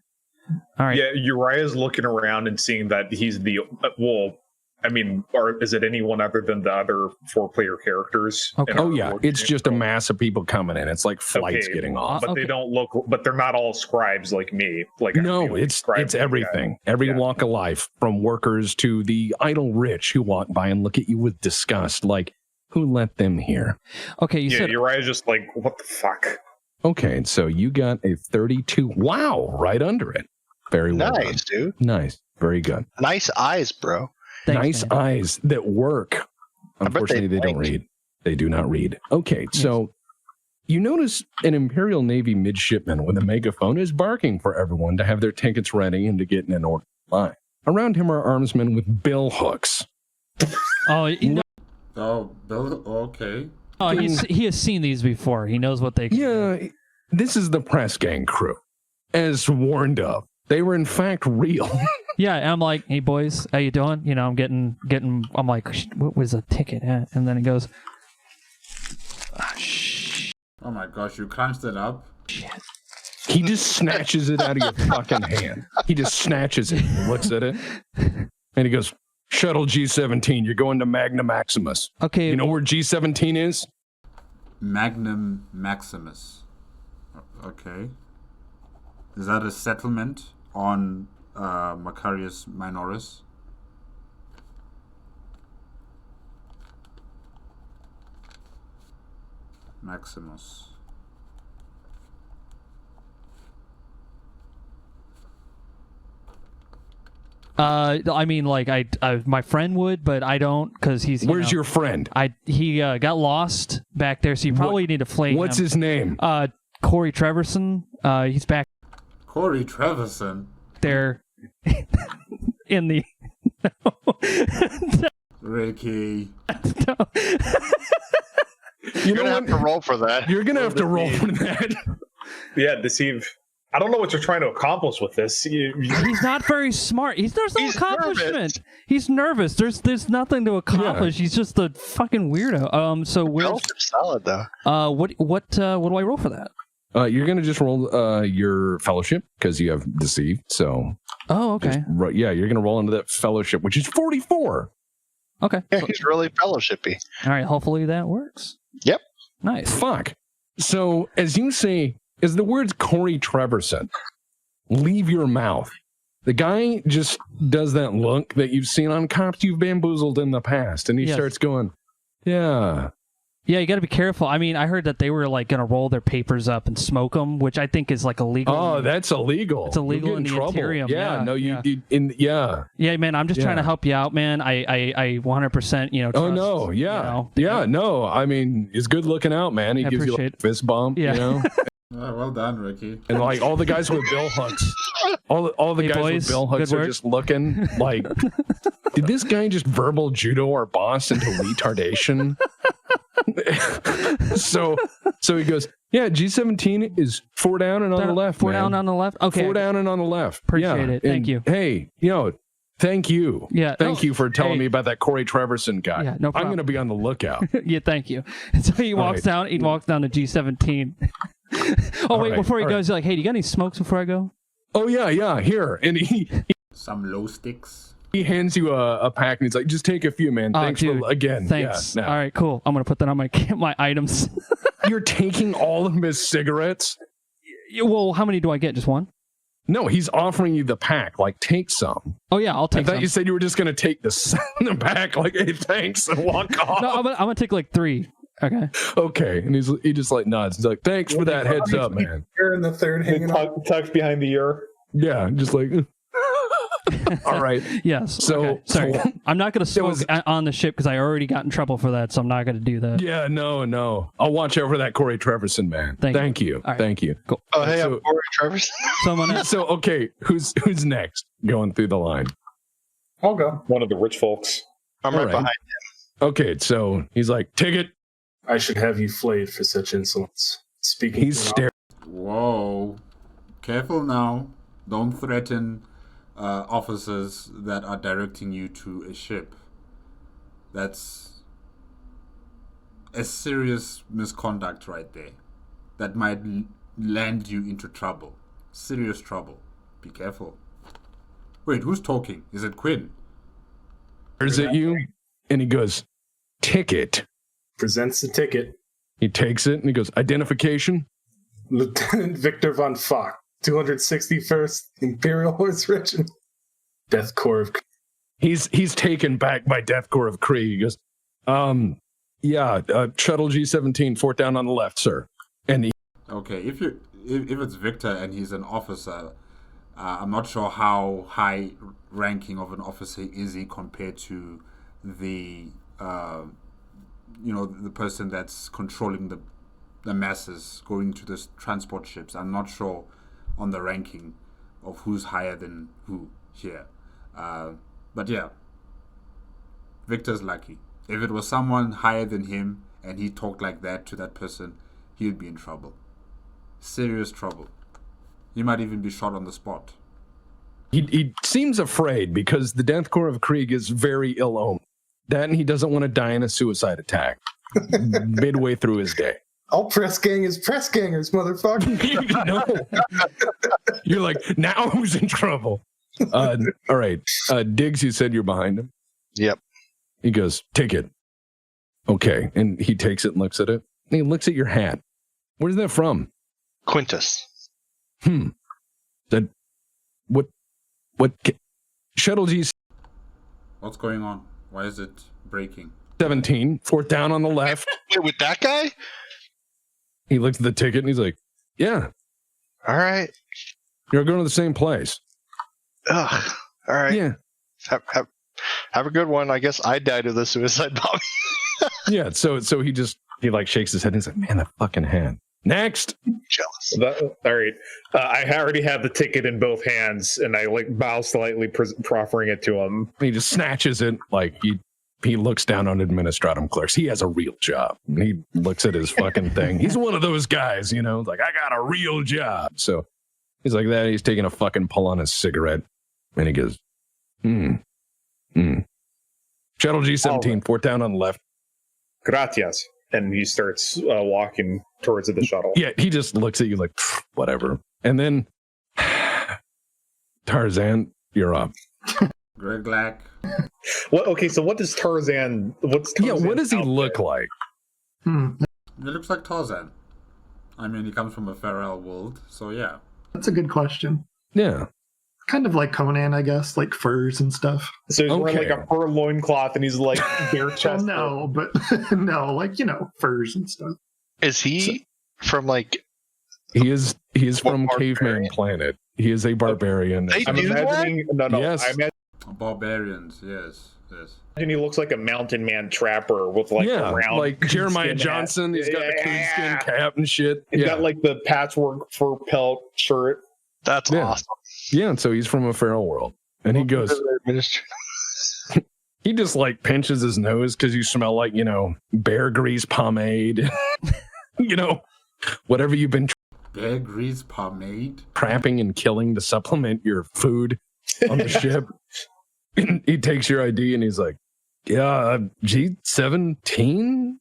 All right. Yeah, Uriah's looking around and seeing that he's I mean, or is it anyone other than the other 4-player characters? Okay. Oh yeah, it's just a mass of people coming in. It's like flights getting off. But they don't look. But they're not all scribes like me. Like No, it's everything. Every walk of life, from workers to the idle rich who walk by and look at you with disgust, like, who let them here? Okay, you said Uriah's just like, what the fuck? Okay, so you got a 32. Wow, right under it. Very well done. Nice, dude. Nice, very good. Nice eyes, bro. Thanks, Nice man. eyes that work. Unfortunately, they don't read. They do not read. Okay, so you notice an Imperial Navy midshipman with a megaphone is barking for everyone to have their tickets ready and to get in an orderly line. Around him are armsmen with bill hooks. Oh, Oh, Bill. Okay. oh, he has seen these before. He knows what they. Yeah, this is the press gang crew. As warned of, they were in fact real. Yeah, and I'm like, hey boys, how you doing? You know, I'm getting. I'm like, what was a ticket at? And then he goes, Oh my gosh, you crunched it up. He just snatches it out of your fucking hand. He just snatches it, looks at it, and he goes, Shuttle G-17, you're going to Magnum Maximus. okay, You know where G-17 is? Magnum Maximus. Okay. Is that a settlement on Macarius Minoris? Maximus. I mean, like, I my friend would, but I don't, because he's. Where's your friend? He got lost back there, so you probably need to flay What's him. his name? Corey Treverson. He's back Corey Treverson. there in the. Ricky. You're gonna have to roll for that. You're going to have to roll for that. Yeah, deceive. I don't know what you're trying to accomplish with this. He's not very smart. There's no He's accomplishment. nervous. He's nervous. There's nothing to accomplish. He's just a fucking weirdo. So where's Fellowship's solid though. what do I roll for that? You're going to just roll your fellowship because you have deceived. So, Oh, okay. yeah, you're going to roll into that fellowship, which is 44. Okay. Yeah, he's really fellowshipy. All right. Hopefully that works. Yep. Nice. Fuck. So, as you say, as the words Corey Treverson leave your mouth, the guy just does that look that you've seen on cops you've bamboozled in the past, and he Yes. starts going, yeah. Yeah, you got to be careful. I mean, I heard that they were like going to roll their papers up and smoke them, which I think is like illegal. Oh, that's illegal. It's illegal You'll in get the trouble. Imperium. Yeah, no, yeah. yeah. Man, I'm just trying to help you out, man. I 100%, trust, Oh no, yeah, no. I mean, he's good looking out, man. He I gives you like appreciate a fist bump, Yeah. you know. Well done, Ricky. And like all the guys with bill hooks, all the Hey, guys boys, with bill hooks good are work. just looking like, did this guy just verbal judo our boss into retardation? so he goes, yeah, G-17 is 4 down and on the left. Four man. down on the left. Okay. 4 down and on the left. Appreciate it. Thank And, you. Hey, thank you. Yeah. Thank you for telling hey. me about that Corey Treverson guy. Yeah, no I'm problem. going to be on the lookout. Yeah, thank you. And so he walks down. He walks down to G17. Oh wait, right, before he all goes, he's like, "Hey, do you got any smokes before I go?" Oh yeah, here. And Some low sticks. he hands you a pack and he's like, just take a few, man. Oh, Thanks dude, for again. Thanks. Yeah, no. All right, cool. I'm gonna put that on my items. You're taking all of his cigarettes? Well, how many do I get? Just one? No, he's offering you the pack. Like, take some. Oh yeah, I'll I take thought some. you said you were just going to take the pack, like, hey, thanks, and walk off. No, I'm gonna take like 3. Okay. Okay. And he just like nods. He's like, thanks for that heads up, man. You're in the third hanging out. Tucked behind the ear. Yeah, just like, all right. Yes. So- okay. Sorry, so- I'm not gonna smoke was- on the ship because I already got in trouble for that, so I'm not gonna do that. Yeah, no. I'll watch out for that Corey Treverson, man. Thank you. you. All right. Thank you. Cool. Oh, hey, So- I'm Corey Treverson. Someone else. So, okay, who's next going through the line? I'll go. One of the rich folks. I'm All right right. behind Okay, so he's like, ticket. I should have you flayed for such insolence. Speaking He's to an staring. Whoa. Careful now. Don't threaten officers that are directing you to a ship. That's a serious misconduct right there. That might land you into trouble. Serious trouble. Be careful. Wait, who's talking? Is it Quinn? There's at you, and he goes, ticket. Presents the ticket. He takes it, and he goes, identification? Lieutenant Viktor von Fock, 261st Imperial Horse Regiment. Death Corps of... He's taken back by Death Corps of Krieg. He goes, shuttle G-17, fort down on the left, sir. And he... Okay, if it's Victor and he's an officer, I'm not sure how high ranking of an officer is he compared to the the person that's controlling the masses going to the transport ships. I'm not sure on the ranking of who's higher than who here. But yeah, Victor's lucky. If it was someone higher than him and he talked like that to that person, he'd be in trouble. Serious trouble. He might even be shot on the spot. He seems afraid because the Death Corps of Krieg is very ill-omened. That and he doesn't want to die in a suicide attack midway through his day. All press gang is press gangers, motherfucker. No. You're like, now who's in trouble? All right. Diggs, you said you're behind him? Yep. He goes, ticket. Okay. And he takes it and looks at it. And he looks at your hat. Where's that from? Quintus. That what shuttle G What's going on? Why is it breaking? 17, fourth down on the left. Wait, with that guy? He looks at the ticket and he's like, yeah. All right. You're going to the same place. Ugh. All right. Yeah. Have a good one. I guess I died of the suicide bomb. Yeah. So he like shakes his head and he's like, man, that fucking hand. Next. Jealous. All right. I already have the ticket in both hands, and I like bow slightly, proffering it to him. He just snatches it. Like he looks down on administratum clerks. He has a real job. He looks at his fucking thing. He's one of those guys, like, I got a real job. So he's like that. He's taking a fucking pull on his cigarette, and he goes, Shuttle G-17, fort down on the left. Gracias. And he starts walking towards the shuttle. Yeah, he just looks at you like, whatever. And then, Tarzan, you're up. Grigglak. What? Okay, so what does Tarzan? What does he look like? He looks like Tarzan. I mean, he comes from a feral world, so yeah. That's a good question. Yeah. Kind of like Conan, I guess, like furs and stuff. So he's wearing like a fur loincloth and he's like bare chest. No, but no, like, furs and stuff. Is he from like... He is from Caveman Planet. He is a barbarian. I'm imagining... No. Yes. Barbarians, yes. And he looks like a mountain man trapper with like a round... like Jeremiah Johnson. Hat. He's got the coonskin cap and shit. He's got like the patchwork fur pelt shirt. That's awesome. Yeah, and so he's from a feral world. And he goes... He just like pinches his nose because you smell like, bear grease pomade. Whatever you've been... Bear grease pomade? Trapping and killing to supplement your food on the ship. He takes your ID and he's like, yeah, G-17?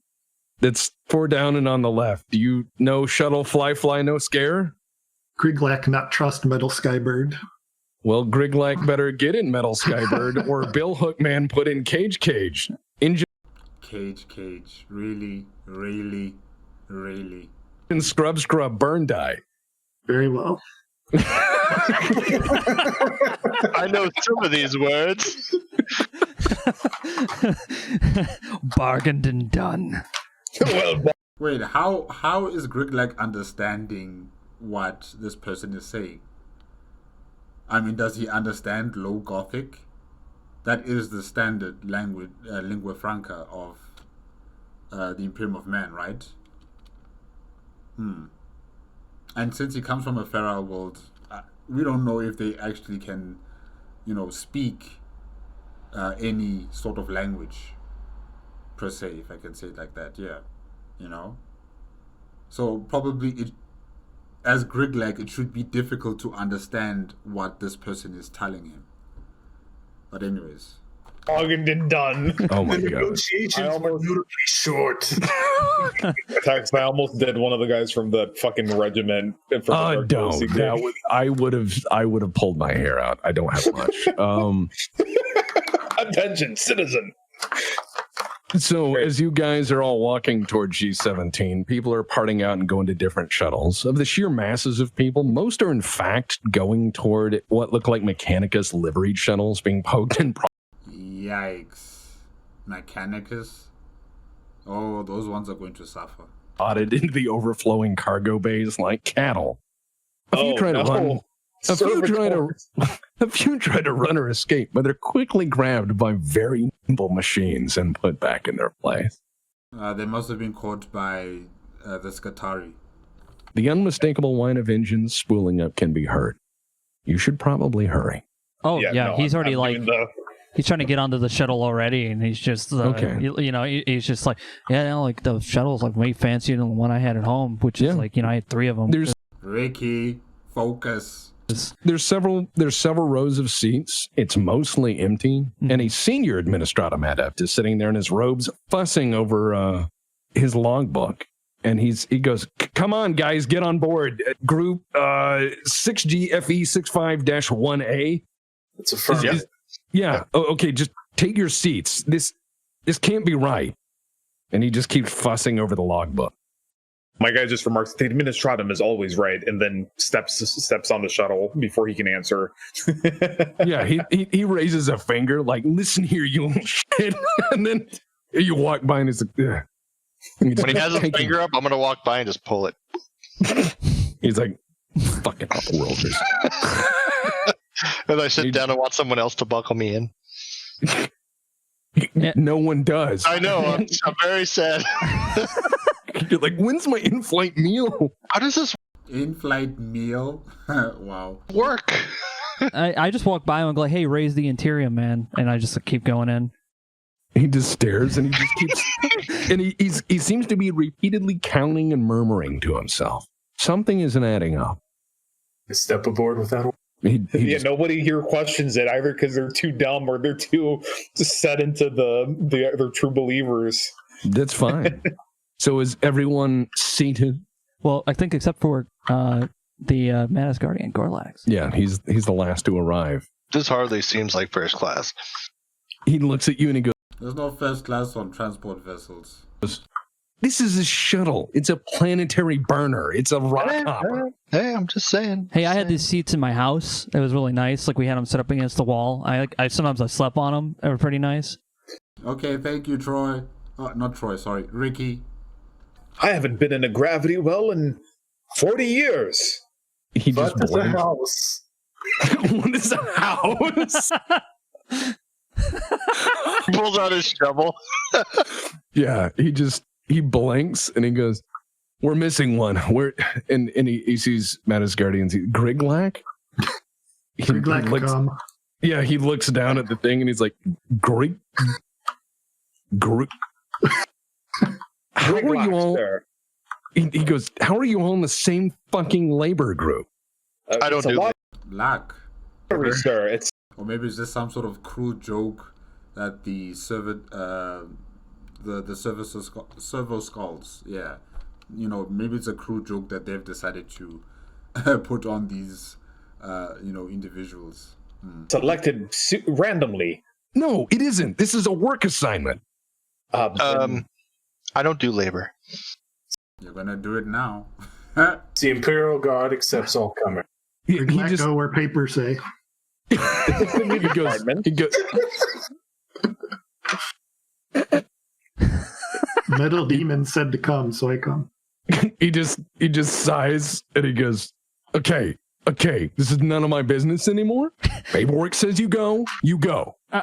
That's 4 down and on the left. Do you know shuttle fly, no scare? Grigglak not trust Metal Skybird. Well, Grigglak better get in Metal Skybird or Bill Hookman put in Cage. Cage. Really? And Scrub, burn die. Very well. I know some of these words. Bargained and done. Wait, how is Grigglak understanding what this person is saying? I mean, does he understand Low Gothic? That is the standard language, lingua franca of the Imperium of Man, right? And since he comes from a feral world, we don't know if they actually can, speak any sort of language, per se, if I can say it like that, yeah. So probably as Grigglak, it should be difficult to understand what this person is telling him. But anyways. Bargained and done. Oh my god. Negotiations were notably short. I almost did one of the guys from the fucking regiment. I would have pulled my hair out. I don't have much. Attention, citizen. So as you guys are all walking toward G17, people are parting out and going to different shuttles. Of the sheer masses of people, most are in fact going toward what look like Mechanicus liveried shuttles being poked and Yikes. Mechanicus? Oh, those ones are going to suffer. prodded into the overflowing cargo bays like cattle. A few try to run. A few try to run or escape, but they're quickly grabbed by very nimble machines and put back in their place. They must have been caught by the Skatari. The unmistakable whine of engines spooling up can be heard. You should probably hurry. Oh, yeah, he's already he's trying to get onto the shuttle already, and he's just, he's just like, yeah, like the shuttle's like way fancier than the one I had at home, which is like, I had 3 of them. Ricky, focus. There's several rows of seats. It's mostly empty, and a senior Administratum adept is sitting there in his robes, fussing over his logbook. And he goes, "Come on, guys, get on board. Group 6GFE65-1A." It's a firm. Yeah. Oh, okay, just take your seats. This can't be right. And he just keeps fussing over the logbook. My guy just remarks, "The Administratum is always right," and then steps on the shuttle before he can answer. Yeah, he raises a finger like, "Listen here, you little shit." And then you walk by and it's like, ugh. When he has his finger up, I'm going to walk by and just pull it. He's like, "Fucking upworlders." And I sit down and want someone else to buckle me in. No one does. I know. I'm very sad. You're like, "When's my in-flight meal?" How does this in-flight meal? Wow. Work? I just walk by him and go, "Hey, raise the interior, man," and I just keep going in. He just stares and he just keeps, and he seems to be repeatedly counting and murmuring to himself. Something isn't adding up. Step aboard without. Nobody here questions it either because they're too dumb or they're too set into the true believers. That's fine. So is everyone seated? Well, I think except for the Manus Guardian, Grigglak. Yeah, he's the last to arrive. This hardly seems like first class. He looks at you and he goes, "There's no first class on transport vessels." "This is a shuttle. It's a planetary burner. It's a rock hopper." Hey, I'm just saying. Hey, I had these seats in my house. It was really nice. Like, we had them set up against the wall. I sometimes I slept on them. They were pretty nice. Okay, thank you, Troy. Not Troy, sorry. Ricky. I haven't been in a gravity well in 40 years. He just What is a house? What is a house? He pulls out his shovel. Yeah, he blinks and he goes, "We're missing one. And he sees Manus Guardians. Grigglak? Grigglak come. Yeah, he looks down at the thing and he's like, Grig. How are you all? He goes, "How are you all in the same fucking labor group?" I don't do that. Lack. Sir, it's Or maybe it's just some sort of crude joke that the servo skulls, yeah. Maybe it's a crude joke that they've decided to put on these, individuals. selected randomly. No, it isn't. This is a work assignment. I don't do labor. You're gonna do it now. The Imperial Guard accepts all comers. He Just go where papers say. he goes. Metal Demon said to come, so I come. He just sighs and he goes, okay, this is none of my business anymore. Paperwork says you go,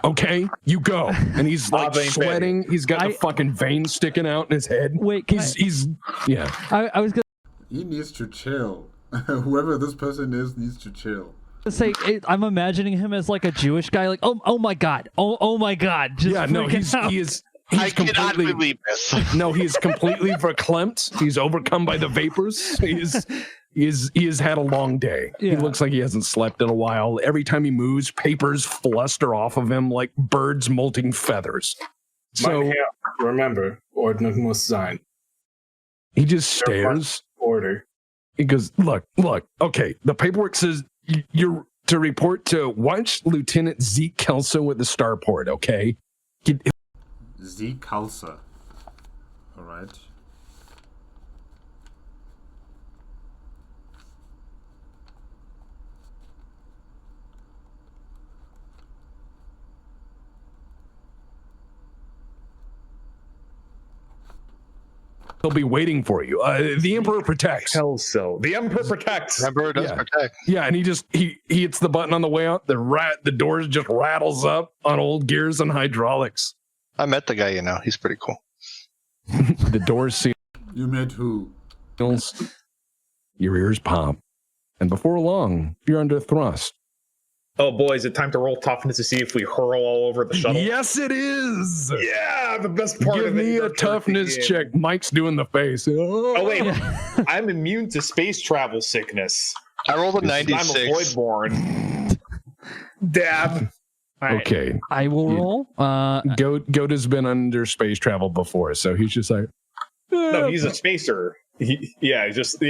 okay, you go. And he's like sweating. He's got the fucking veins sticking out in his head. Wait, he's yeah. I was gonna He needs to chill. Whoever this person is needs to chill. say, I'm imagining him as like a Jewish guy, like, oh my god, oh my god. Just yeah, no, out. He's I cannot believe this. No, he's completely verklempt. He's overcome by the vapors. He has had a long day. Yeah. He looks like he hasn't slept in a while. Every time he moves, papers fluster off of him like birds molting feathers. So remember, Ordnung muss sein. he just stares. Order. He goes, look, okay, the paperwork says you're to report to Watch Lieutenant Zeke Kelso with the starport, okay? Zeke Kelso. All right. He'll be waiting for you. The Emperor protects. Kelso. The Emperor protects. Emperor does protect. Yeah, and he hits the button on the way out. The doors just rattles up on old gears and hydraulics. I met the guy, he's pretty cool. The doors seal. You met who? Your ears pop, and before long, you're under thrust. Oh boy, is it time to roll toughness to see if we hurl all over the shuttle? Yes, it is. Yeah, the best part Give of it. me a toughness check. Mike's doing the face. Oh wait, I'm immune to space travel sickness. I rolled a 96. I'm a voidborn. Dab. Right. Okay. I will roll. Goda's been under space travel before, so he's just like. No, he's a spacer. He just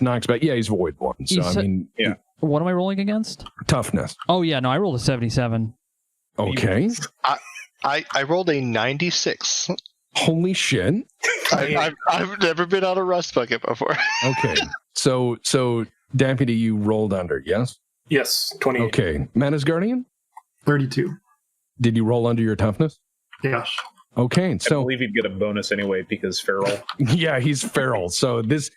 knocks back. Yeah, he's voidborn. So What am I rolling against? Toughness. Oh yeah, no, I rolled a 77. Okay. I rolled a 96. Holy shit! I've never been on a rust bucket before. Okay, so Deputy, you rolled under, yes? Yes, 28. Okay, Manus Guardian, 32. Did you roll under your toughness? Yes. Okay, so I believe he'd get a bonus anyway because feral. Yeah, he's feral. So this,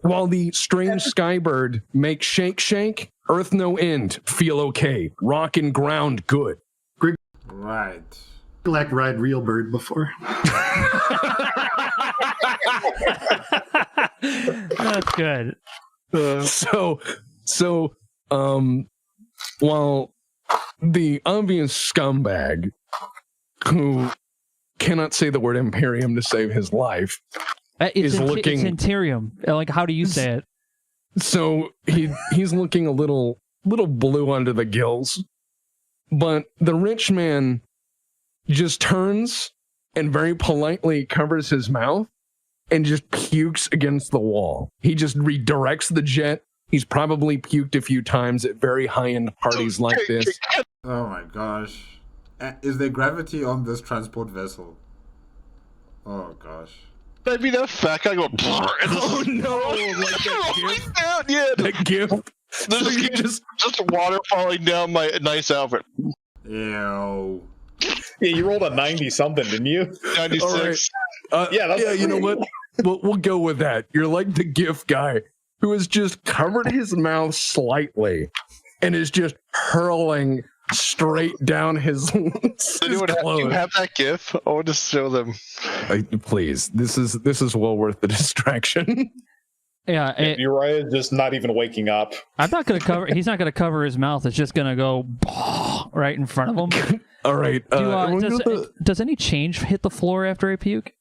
while the strange skybird makes shake, earth no end, feel okay, rock and ground good. Right. Grigglak ride real bird before. That's good. While the obvious scumbag who cannot say the word Imperium to save his life It's Interium. Like, how do you say it? So he's looking a little blue under the gills, but the rich man just turns and very politely covers his mouth and just pukes against the wall. He just redirects the jet. He's probably puked a few times at very high-end parties like this. Oh my gosh. Is there gravity on this transport vessel? Oh gosh. I mean, that fat guy go. Oh no! Like that gift. That gift. There's just water falling down my nice outfit. Ew. Yeah, you rolled a 90 something, didn't you? 96. Right. You know what? We'll go with that. You're like the gift guy who has just covered his mouth slightly and is just hurling straight down his clothes. Do you have that GIF? I want to show them. Please, this is well worth the distraction. Yeah, Uriah is just not even waking up. I'm not going to cover. He's not going to cover his mouth. It's just going to go right in front of him. All right. Does any change hit the floor after I puke?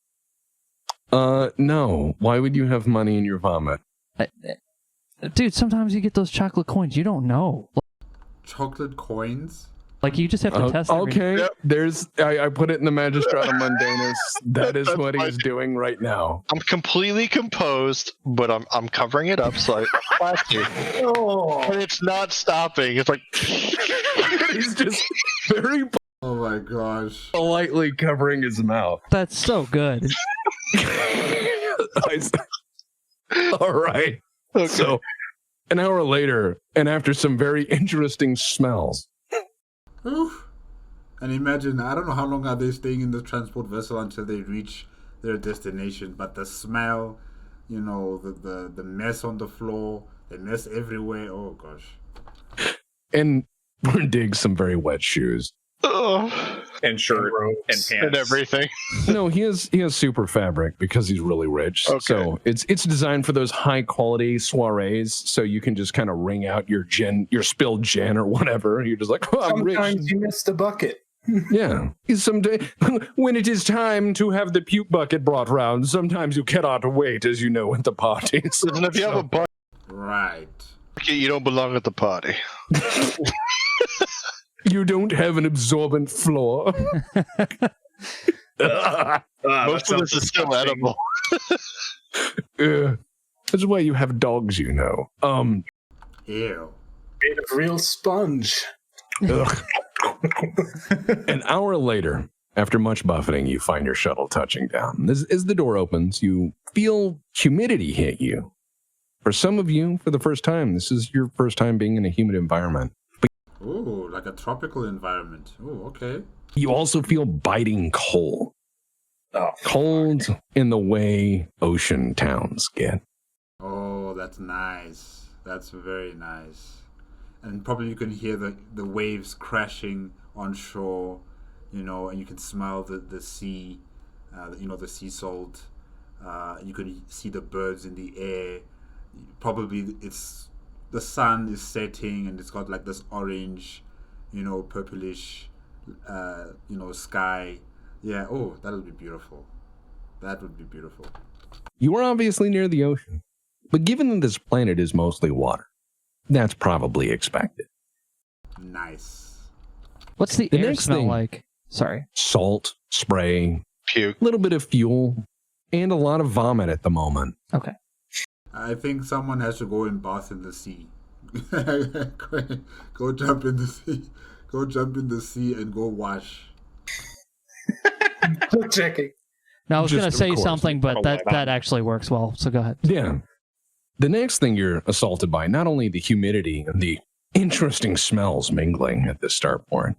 No. Why would you have money in your vomit? Dude, sometimes you get those chocolate coins. You don't know. Chocolate coins? Like, you just have to test okay, yep. I put it in the Magistratum Mundanus. That is what he's doing right now. I'm completely composed, but I'm covering it up so I flash you. And it's not stopping. It's like he's just very oh my gosh. Politely covering his mouth. That's so good. All right. Okay. So an hour later, and after some very interesting smells. Oof. And imagine, I don't know how long are they staying in the transport vessel until they reach their destination, but the smell, the mess on the floor, the mess everywhere, oh gosh. And dig some very wet shoes. And shirt and pants and everything. No, he has super fabric because he's really rich. Okay. So it's designed for those high quality soirees. So you can just kind of wring out your spilled gin or whatever. You're just like, oh, I'm rich. Sometimes you missed a bucket. Yeah. Someday, when it is time to have the puke bucket brought round, sometimes you cannot wait, as you know, at the parties. And if you have a bucket, right, you don't belong at the party. You don't have an absorbent floor. Most of this is still edible. That's why you have dogs, Ew. Made of real sponge. Ugh. An hour later, after much buffeting, you find your shuttle touching down. As the door opens, you feel humidity hit you. For some of you, for the first time, this is your first time being in a humid environment. Ooh, like a tropical environment. Ooh, okay. You also feel biting cold. Oh, Cold in the way ocean towns get. Oh, that's nice. That's very nice. And probably you can hear the waves crashing on shore, you know, and you can smell the sea, the sea salt. You can see the birds in the air. Probably the sun is setting and it's got like this orange, purplish, sky. Yeah, oh, that'll be beautiful. That would be beautiful. You are obviously near the ocean, but given that this planet is mostly water, that's probably expected. Nice. What's the air next smell thing- like? Sorry. Salt, spray, Puke. a little bit of fuel, and a lot of vomit at the moment. Okay. I think someone has to go and bath in the sea. Go jump in the sea. Go jump in the sea and go wash. Just checking. Now, I was Just, going to of say course, something, but I'll that let on. actually works well, so go ahead. Yeah. The next thing you're assaulted by, not only the humidity and the interesting smells mingling at the starport,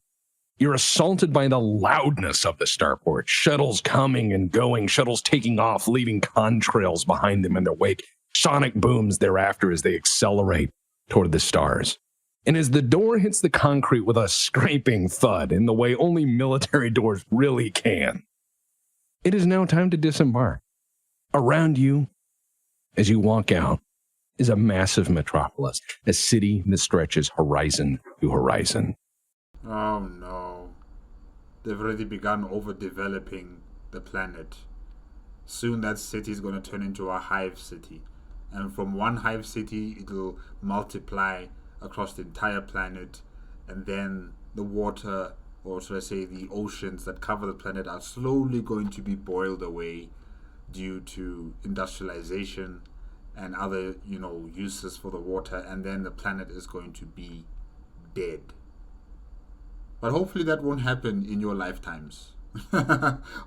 you're assaulted by the loudness of the starport. Shuttles coming and going, shuttles taking off, leaving contrails behind them in their wake. Sonic booms thereafter as they accelerate toward the stars. And as the door hits the concrete with a scraping thud in the way only military doors really can, it is now time to disembark. Around you, as you walk out, is a massive metropolis, a city that stretches horizon to horizon. Oh no. They've already begun overdeveloping the planet. Soon that city is going to turn into a hive city. And from one hive city, it'll multiply across the entire planet. And then the water, or should I say the oceans that cover the planet, are slowly going to be boiled away due to industrialization and other, uses for the water. And then the planet is going to be dead. But hopefully that won't happen in your lifetimes.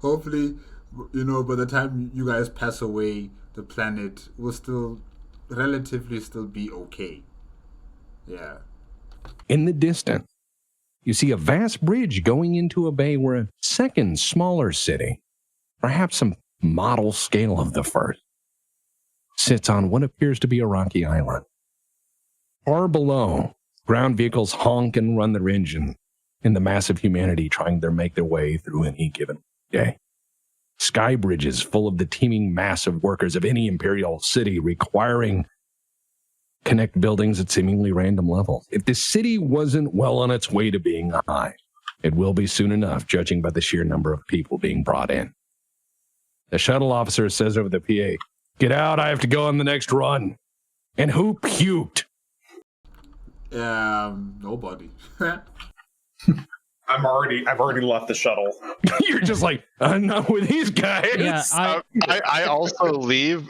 Hopefully, by the time you guys pass away, the planet will still relatively still be okay. Yeah. In the distance, you see a vast bridge going into a bay where a second, smaller city, perhaps some model scale of the first, sits on what appears to be a rocky island. Far below, ground vehicles honk and run their engine in the mass of humanity trying to make their way through any given day. Sky bridges full of the teeming mass of workers of any imperial city requiring connect buildings at seemingly random levels. If the city wasn't well on its way to being a hive, it will be soon enough, judging by the sheer number of people being brought in. The shuttle officer says over the PA, "Get out, I have to go on the next run." And who puked? Nobody. I've already left the shuttle. You're just like, I'm not with these guys. Yeah, I also leave.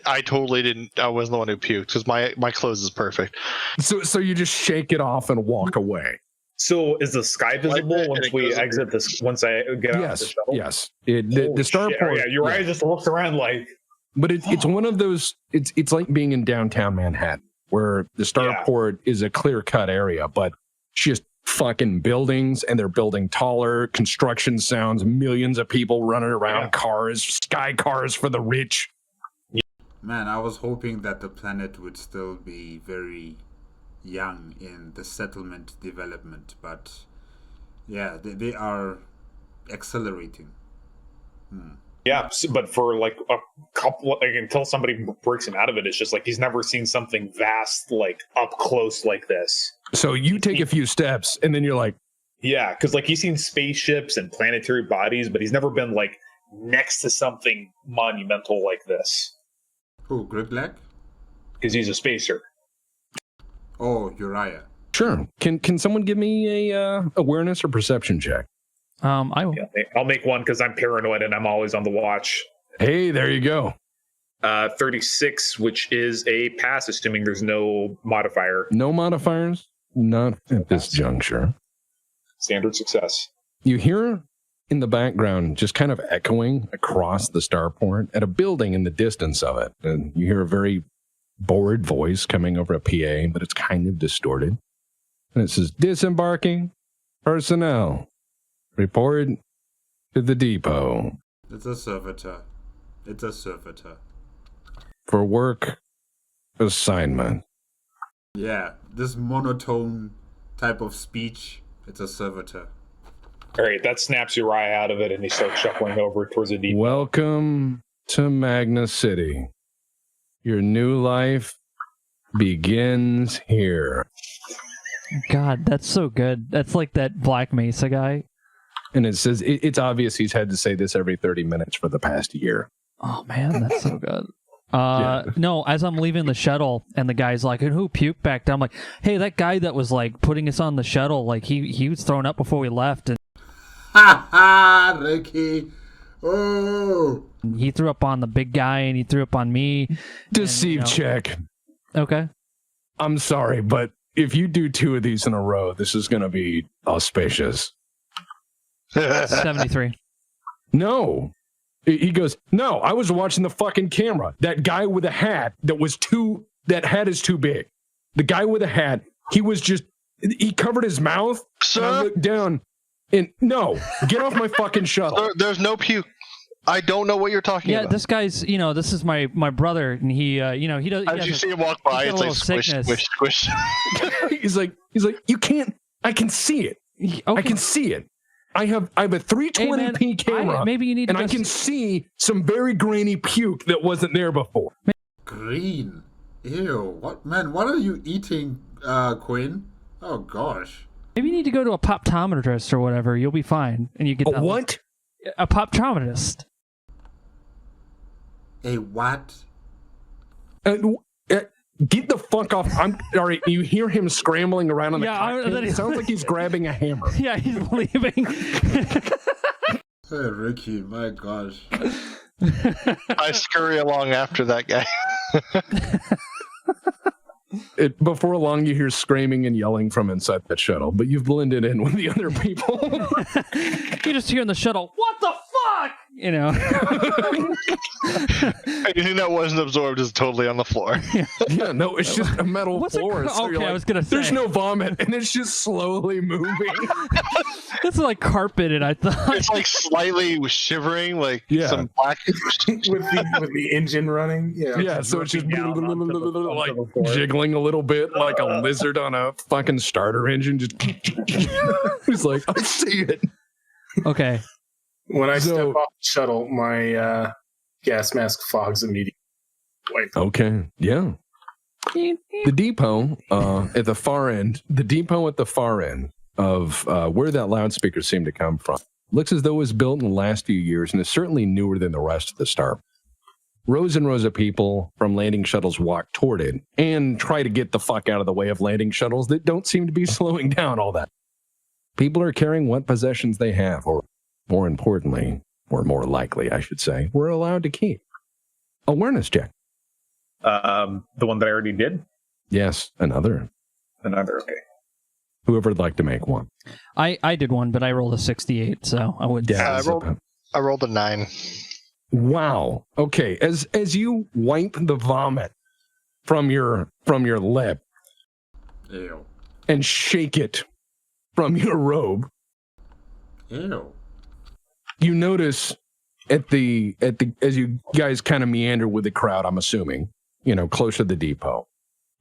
I totally didn't. I wasn't the one who puked because my clothes is perfect. So you just shake it off and walk away. So is the sky visible Like that, once and it we goes exit this? Once I get out of the Yes, shuttle? yes. The starport. Yeah, Uriah just looks around like. But it's one of those. It's like being in downtown Manhattan, where the starport is a clear-cut area, but just fucking buildings, and they're building taller, construction sounds, millions of people running around, cars, sky cars for the rich. Man, I was hoping that the planet would still be very young in the settlement development, but yeah, they are accelerating. Yeah, but for like a couple, like, until somebody breaks him out of it, it's just like he's never seen something vast, like up close like this. So you take a few steps, and then you're like, yeah, because like he's seen spaceships and planetary bodies, but he's never been like next to something monumental like this. Who, Grigglak? Because he's a spacer. Oh, Uriah. sure. Can someone give me a awareness or perception check? I will. Yeah, I'll make one because I'm paranoid and I'm always on the watch. Hey, there you go. 36, which is a pass, assuming there's no modifier. No modifiers? Not at this juncture. Standard success. You hear in the background, just kind of echoing across the starport at a building in the distance of it. And you hear a very bored voice coming over a PA, but it's kind of distorted. And it says, disembarking personnel, report to the depot. It's a servitor. It's a servitor. For work assignment. Yeah, this monotone type of speech, it's a servitor. All right, that snaps Uriah out of it, and he starts shuffling over towards the depot. Welcome to Magna City. Your new life begins here. God, that's so good. That's like that Black Mesa guy. And it says, it's obvious he's had to say this every 30 minutes for the past year. Oh, man, that's so good. Yeah. No, as I'm leaving the shuttle and the guy's like, and who puked back down? I'm like, hey, that guy that was like putting us on the shuttle, like he was thrown up before we left, and Ha ha, Ricky. Oh. he threw up on the big guy and he threw up on me. Deceive check. Okay. I'm sorry, but if you do 2 of these in a row, this is going to be auspicious. 73. No. He goes, no, I was watching the fucking camera. That guy with a hat that hat is too big. The guy with a hat, he covered his mouth. Sir? And I looked down and, no, get off my fucking shuttle. There's no puke. I don't know what you're talking about. Yeah, this guy's, this is my brother, and he, he does. As you see him walk by, it's like squish, squish, squish. He's like, you can't, I can see it. Okay. I can see it. I have a 320p camera, maybe you need and to I can see some very grainy puke that wasn't there before. Green. Ew. What are you eating, Quinn? Oh, gosh. Maybe you need to go to a poptometrist or whatever. You'll be fine. And you get A what? A poptometrist. A what? Get the fuck off. All right, you hear him scrambling around on the cockpit. It sounds like he's grabbing a hammer. Yeah, he's leaving. Hey, Ricky, my gosh. I scurry along after that guy. Before long, you hear screaming and yelling from inside that shuttle, but you've blended in with the other people. You just hear in the shuttle, what the fuck? Anything that wasn't absorbed is totally on the floor. Yeah, no, it's just a metal floor. So okay, I was gonna say there's no vomit, and it's just slowly moving. This is like carpeted, I thought. It's like slightly shivering, like some black with the engine running. Yeah, so it's just like jiggling a little bit, like a lizard on a fucking starter engine. Just he's like, I see it. Okay. When I step off the shuttle, my gas mask fogs immediately. Okay, yeah. The depot at the far end, of where that loudspeaker seemed to come from, looks as though it was built in the last few years and is certainly newer than the rest of the star. Rows and rows of people from landing shuttles walk toward it and try to get the fuck out of the way of landing shuttles that don't seem to be slowing down all that. People are carrying what possessions they have, or more importantly, or more likely, I should say, we're allowed to keep. Awareness check. The one that I already did? Yes, another. Okay. Whoever'd like to make one. I did one, but I rolled a 68, so I wouldn't. Yeah, I rolled a 9. Wow. Okay. As you wipe the vomit from your lip, Ew. and shake it from your robe, Ew. you notice at the as you guys kind of meander with the crowd, I'm assuming, close to the depot,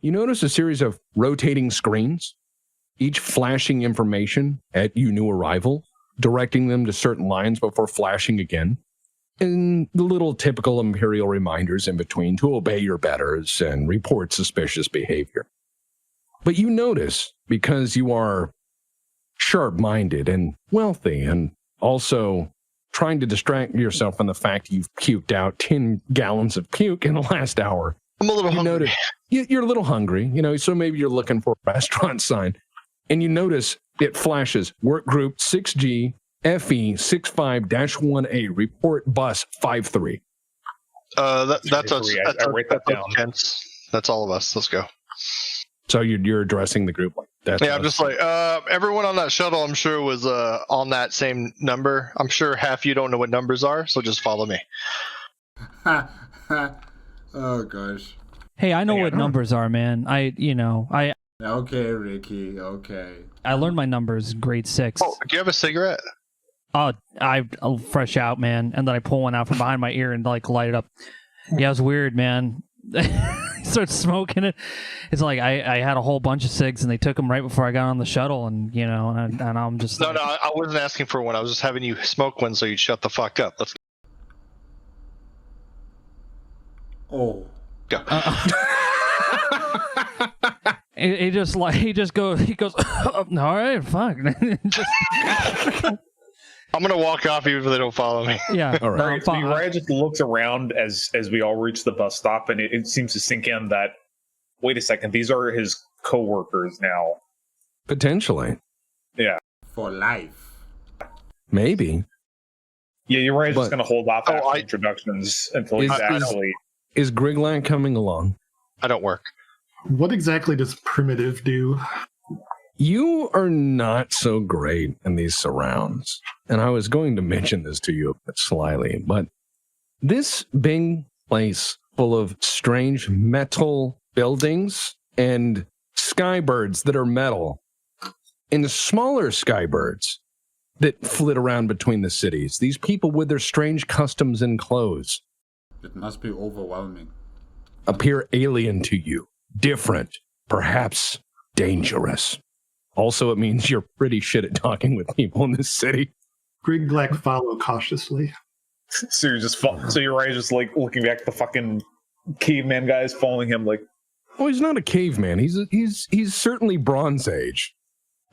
you notice a series of rotating screens, each flashing information at you new arrival, directing them to certain lines before flashing again, and the little typical Imperial reminders in between to obey your betters and report suspicious behavior. But you notice, because you are sharp-minded and wealthy, and also trying to distract yourself from the fact you've puked out 10 gallons of puke in the last hour. I'm a little hungry. You're a little hungry, so maybe you're looking for a restaurant sign, and you notice it flashes work group 6G FE 65-1A report bus 53. That's us. I write that down. That's all of us. Let's go. So you're addressing the group like that. Yeah, I'm just like everyone on that shuttle. I'm sure was on that same number. I'm sure half you don't know what numbers are, so just follow me. Oh gosh. Hey, I know what numbers are, man. Okay, Ricky. Okay. I learned my numbers in grade 6. Oh, do you have a cigarette? I'll fresh out, man, and then I pull one out from behind my ear and like light it up. Yeah, it was weird, man. Start smoking it. It's like I had a whole bunch of cigs and they took them right before I got on the shuttle, and and I'm just no, I wasn't asking for one. I was just having you smoke one so you'd shut the fuck up. Let's Oh. go. He goes, all right, fuck. I'm gonna walk off even if they don't follow me. Yeah. All right. So Uriah just looks around as we all reach the bus stop, and it seems to sink in that, wait a second, these are his co-workers now. Potentially. Yeah. For life. Maybe. Yeah, Uriah's just But- going to hold off after introductions until he's actually... Is Grigglak coming along? I don't work. What exactly does primitive do? You are not so great in these surrounds. And I was going to mention this to you a bit slyly, but this big place full of strange metal buildings and skybirds that are metal and smaller skybirds that flit around between the cities. These people with their strange customs and clothes It must be overwhelming. appear alien to you, different, perhaps dangerous. Also, it means you're pretty shit at talking with people in this city. Grigglak follow cautiously. So Uriah's just like looking back at the fucking caveman guys following him like, Oh, he's not a caveman. He's certainly Bronze Age.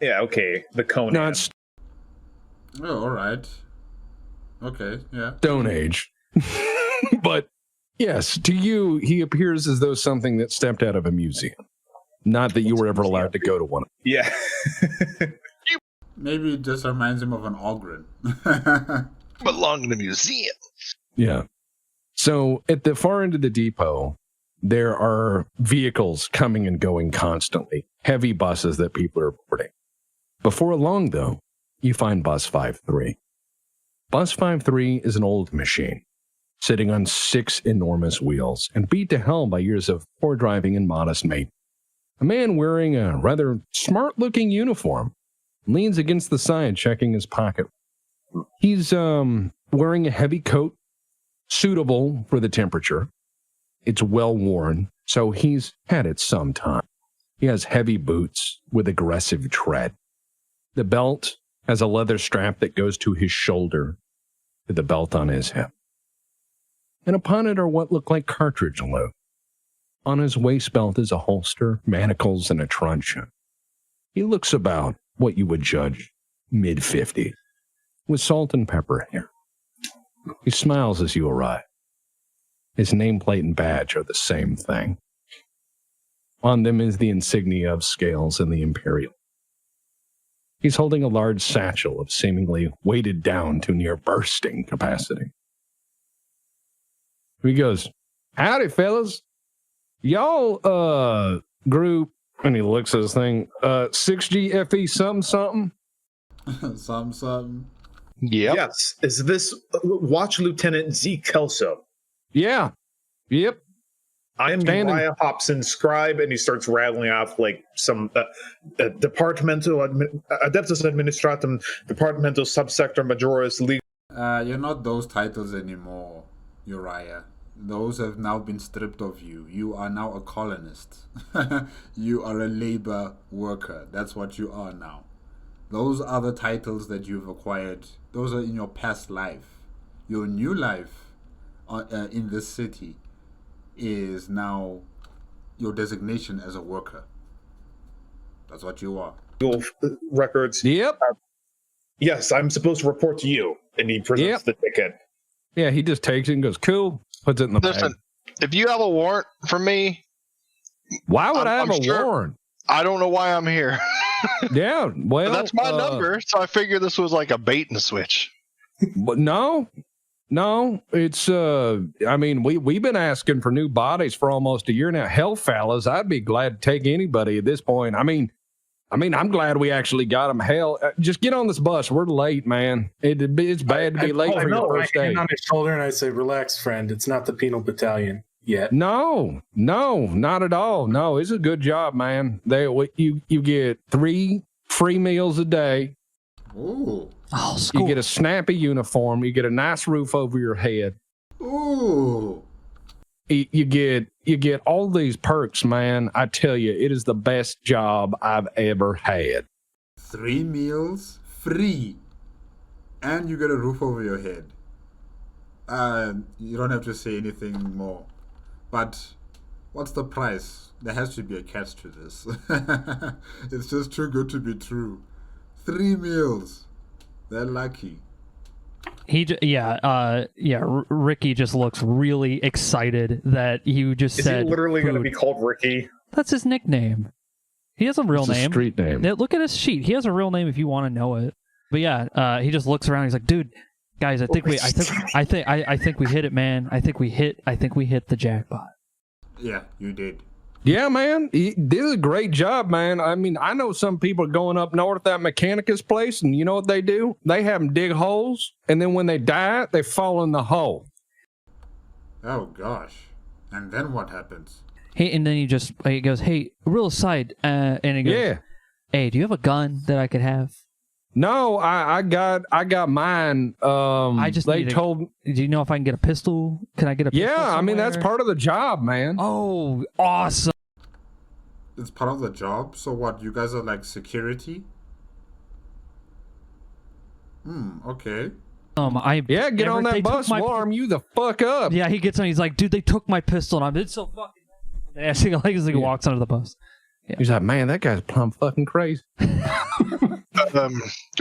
yeah, okay, the Conan. Not Oh, all right. Okay, yeah. Stone Age. But yes, to you, he appears as though something that stepped out of a museum. Not that you were ever allowed to go to one. Yeah. Maybe it just reminds him of an Ogren. Belong in a museum. Yeah. So at the far end of the depot, there are vehicles coming and going constantly, heavy buses that people are boarding. Before long, though, you find Bus 53. Bus 53 is an old machine, sitting on 6 enormous wheels and beat to hell by years of poor driving and modest maintenance. A man wearing a rather smart-looking uniform leans against the side, checking his pocket. He's wearing a heavy coat, suitable for the temperature. It's well worn, so he's had it some time. He has heavy boots with aggressive tread. The belt has a leather strap that goes to his shoulder, with the belt on his hip. And upon it are what look like cartridge loads. On his waist belt is a holster, manacles, and a truncheon. He looks about what you would judge mid-50s, with salt and pepper hair. He smiles as you arrive. His nameplate and badge are the same thing. On them is the insignia of Scales and the Imperial. He's holding a large satchel of seemingly weighted down to near bursting capacity. He goes, "Howdy, fellas. Y'all, group," and he looks at his thing, 6GFE something? Something. Yep. Yes. Is this Watch Lieutenant Z. Kelso? Yeah. Yep. I am Uriah Hobson, scribe, and he starts rattling off like some departmental adeptus administratum, departmental subsector majoris legal. You're not those titles anymore, Uriah. Those have now been stripped of you. You are now a colonist. You are a labor worker. That's what you are now. Those are the titles that you've acquired. Those are in your past life. Your new life in this city is now your designation as a worker. That's what you are. Records. Yep. Yes, I'm supposed to report to you. And he presents the ticket. Yeah, he just takes it and goes, cool, puts it in the bag. If you have a warrant for me... Why would I have a warrant? I don't know why I'm here. Yeah, well... But that's my number, so I figured this was like a bait and switch. But no, No, it's I mean, we've been asking for new bodies for almost a year now. Hell, fellas, I'd be glad to take anybody at this point. I mean, I'm glad we actually got them. Hell, just get on this bus. We're late, man. It's bad to be late for your first day. I hand on his shoulder and I say, "Relax, friend. It's not the penal battalion yet." No, not at all. No, it's a good job, man. You get 3 free meals a day. Ooh. Oh, school. You get a snappy uniform. You get a nice roof over your head. Ooh. You get all these perks, man. I tell you, it is the best job I've ever had. 3 meals free, and you get a roof over your head. You don't have to say anything more. But what's the price? There has to be a catch to this. It's just too good to be true. 3 meals. They're lucky. Ricky just looks really excited that you just said. Is he literally going to food. be called Ricky? That's his nickname. He has a real name. Street name. Now, look at his sheet. He has a real name if you want to know it. But yeah, he just looks around. He's like, dude, guys, I think we hit it, man. I think we hit the jackpot. Yeah, you did. Yeah, man, he did a great job, man. I mean, I know some people going up north at Mechanicus place, and you know what they do? They have them dig holes, and then when they die, they fall in the hole. Oh gosh! And then what happens? Hey, and then he goes, hey, real aside, and he goes, Yeah. Hey, do you have a gun that I could have? No, I got mine. Do you know if I can get a pistol? Can I get a pistol? Yeah, I mean, that's somewhere? part of the job, man. Oh, awesome. It's part of the job. So what? You guys are like security? Okay. Yeah, get on that bus. We'll arm you the fuck up. Yeah, he gets on. He's like, dude, they took my pistol, and it's so fucking. And he walks under the bus. Yeah. He's like, man, that guy's plumb fucking crazy. Do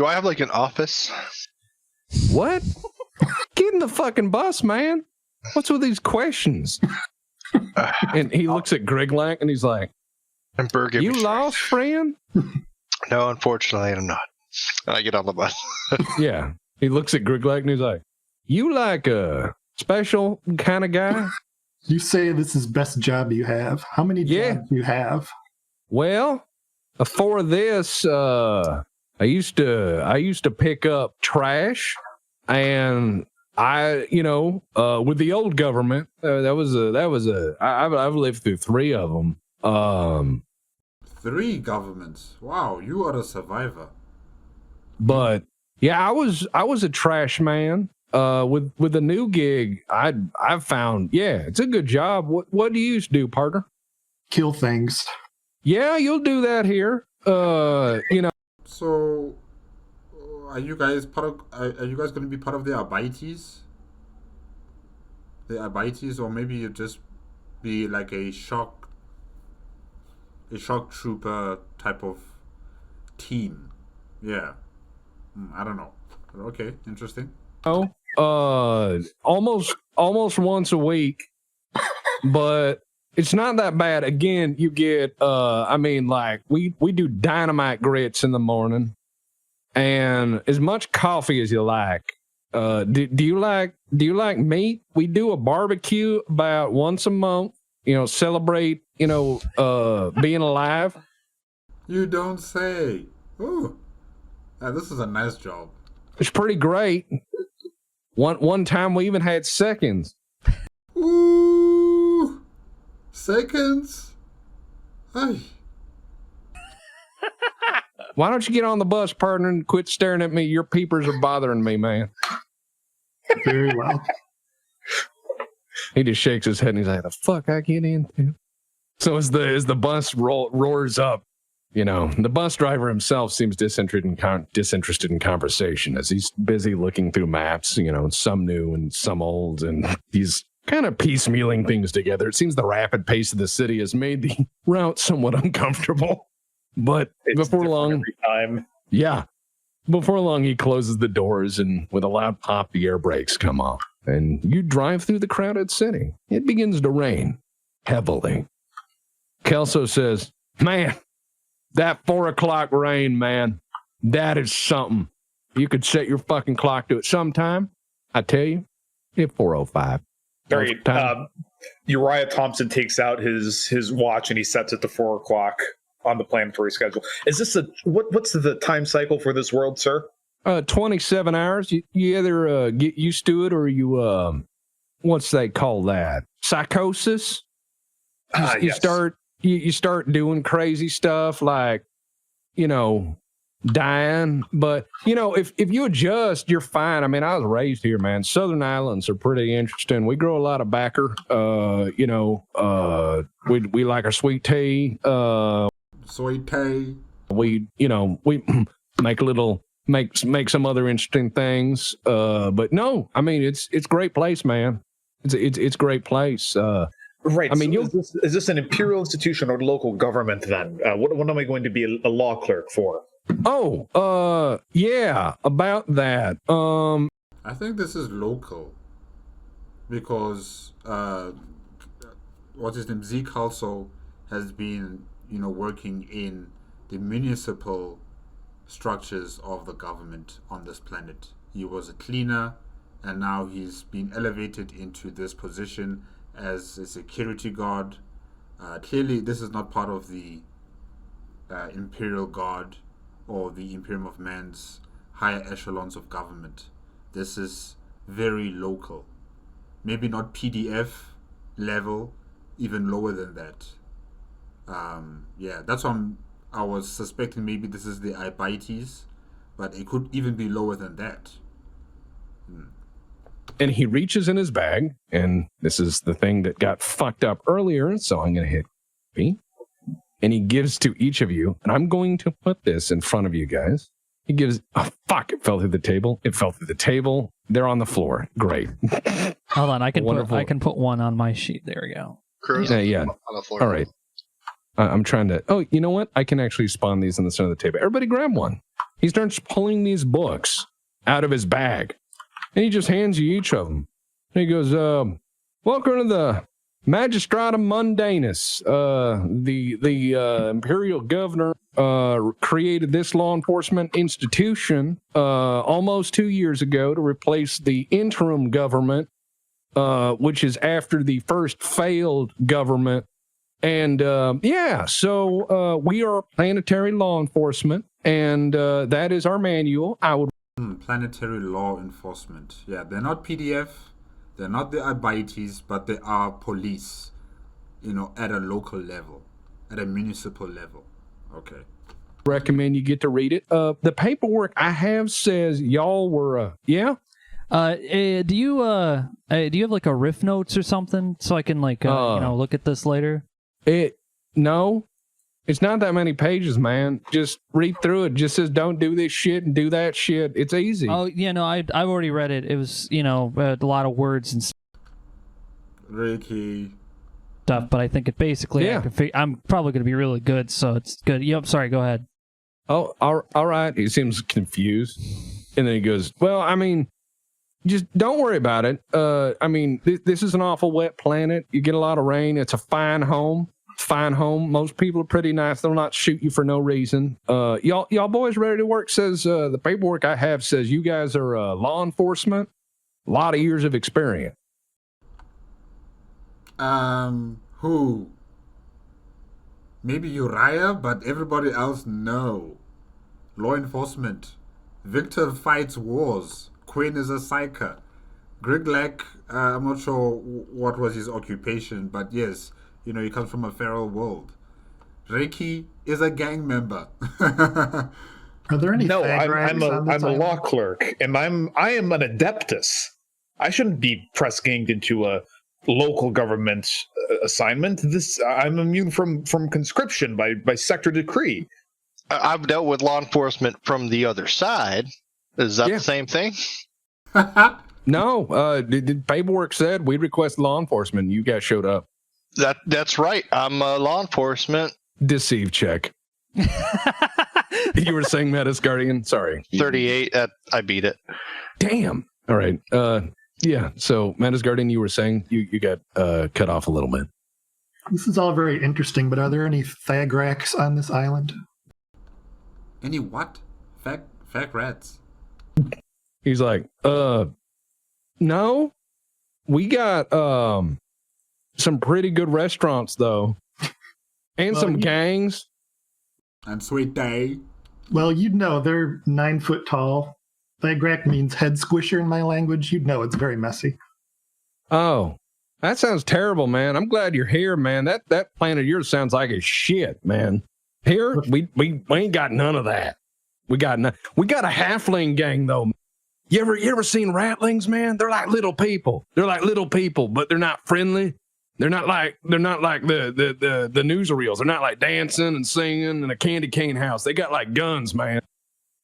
I have like an office? What? Get in the fucking bus, man. What's with these questions? And he looks at Grigglak and he's like, you lost, friend? No, unfortunately, I'm not. And I get on the bus. Yeah. He looks at Grigglak and he's like, you like a special kind of guy? You say this is best job you have. How many jobs do you have? Well, before this, I used to pick up trash, and I've with the old government, I've lived through 3 of them. 3 governments. Wow, you are a survivor. But yeah, I was a trash man. With the new gig, I've found, it's a good job. What do you used to do, partner? Kill things. Yeah, you'll do that here. So, are you guys going to be part of the Abites? The Abites, or maybe you just be like a shock trooper type of team? Yeah. I don't know. Okay, interesting. Oh, almost once a week, but it's not that bad. Again, you get, we do dynamite grits in the morning and as much coffee as you like. Do you like meat? We do a barbecue about once a month, celebrate, being alive. You don't say. Ooh. This is a nice job. It's pretty great. One time we even had seconds. Ooh. Seconds? Hey. Why don't you get on the bus, partner, and quit staring at me? Your peepers are bothering me, man. Very well. He just shakes his head and he's like, the fuck I get into? So as the bus roars up, the bus driver himself seems disinterested in conversation as he's busy looking through maps, some new and some old, and he's kind of piecemealing things together. It seems the rapid pace of the city has made the route somewhat uncomfortable. But before long, before long, he closes the doors, and with a loud pop, the air brakes come off, and you drive through the crowded city. It begins to rain heavily. Kelso says, man, that 4 o'clock rain, man, that is something. You could set your fucking clock to it sometime, I tell you. Yeah, 4:05. All right. Uriah Thompson takes out his watch and he sets it to 4:00 on the planetary schedule. Is this what's the time cycle for this world, sir? 27 hours. You either get used to it or you what's they call that? Psychosis. You Yes. start doing crazy stuff like, dying. But if you adjust, you're fine. I mean, I was raised here, man. Southern Islands are pretty interesting. We grow a lot of backer. We like our sweet tea. Sweet tea. We make some other interesting things. But no, I mean it's a great place, man. It's a great place. Right. I mean, so is this an imperial institution or local government then? What am I going to be a law clerk for? Oh, yeah, about that. I think this is local because what's his name? Zeke also has been, working in the municipal structures of the government on this planet. He was a cleaner, and now he's been elevated into this position as a security guard. Clearly, this is not part of the Imperial Guard or the Imperium of Man's higher echelons of government. This is very local. Maybe not PDF level, even lower than that. That's why I was suspecting maybe this is the Ibites, but it could even be lower than that. And he reaches in his bag, and this is the thing that got fucked up earlier, so I'm going to hit B. And he gives to each of you, and I'm going to put this in front of you guys. He gives, it fell through the table. It fell through the table. They're on the floor. Great. Hold on, I can put one on my sheet. There we go. Yeah. On the floor. All right. I'm trying to, you know what? I can actually spawn these on the center of the table. Everybody grab one. He starts pulling these books out of his bag. And he just hands you each of them. And he goes, welcome to the Magistratum Mundanus. The imperial governor created this law enforcement institution almost 2 years ago to replace the interim government, which is after the first failed government. And so we are planetary law enforcement, and that is our manual. Planetary law enforcement. Yeah, they're not PDF, they're not the Ibites, but they are police, at a local level, at a municipal level. Okay. Recommend you get to read it. The paperwork I have says y'all were, yeah? Do you have like a riff notes or something so I can look at this later? No. It's not that many pages, man. Just read through it. Just says don't do this shit and do that shit. It's easy. Oh, yeah, no, I've already read it. It was, a lot of words and Ricky stuff, but I think it basically, yeah. I'm probably going to be really good, so it's good. Yep, sorry, go ahead. Oh, all right. He seems confused. And then he goes, well, I mean, just don't worry about it. This is an awful wet planet. You get a lot of rain. It's a fine home. Most people are pretty nice. They'll not shoot you for no reason. Y'all boys ready to work? Says the paperwork I have says you guys are law enforcement. A lot of years of experience. Who? Maybe Uriah, but everybody else, no. Law enforcement. Viktor fights wars. Quinn is a psyker. Grigglak, I'm not sure what was his occupation, but yes, he comes from a feral world. Ricky is a gang member. Are there any? No, I'm a law clerk, and I am an adeptus. I shouldn't be press ganged into a local government assignment. I'm immune from conscription by sector decree. I've dealt with law enforcement from the other side. Is that the same thing? No, the paperwork said we request law enforcement. You guys showed up. That's right. I'm law enforcement. Deceive check. You were saying Metis Guardian? Sorry. 38. I beat it. Damn. All right. Yeah. So Metis Guardian, you were saying you got cut off a little bit. This is all very interesting, but are there any fagracks on this island? Any what? Fag rats. He's like, no. We got some pretty good restaurants though, and some gangs. And Sweet Day. Well, you'd know they're 9 foot tall. Grigglak means head squisher in my language. You'd know it's very messy. Oh, that sounds terrible, man. I'm glad you're here, man. That plan of yours sounds like a shit, man. Here, we ain't got none of that. We got a halfling gang though. You ever seen ratlings, man? They're like little people. But they're not friendly. They're not like the newsreels. They're not like dancing and singing in a candy cane house. They got like guns, man.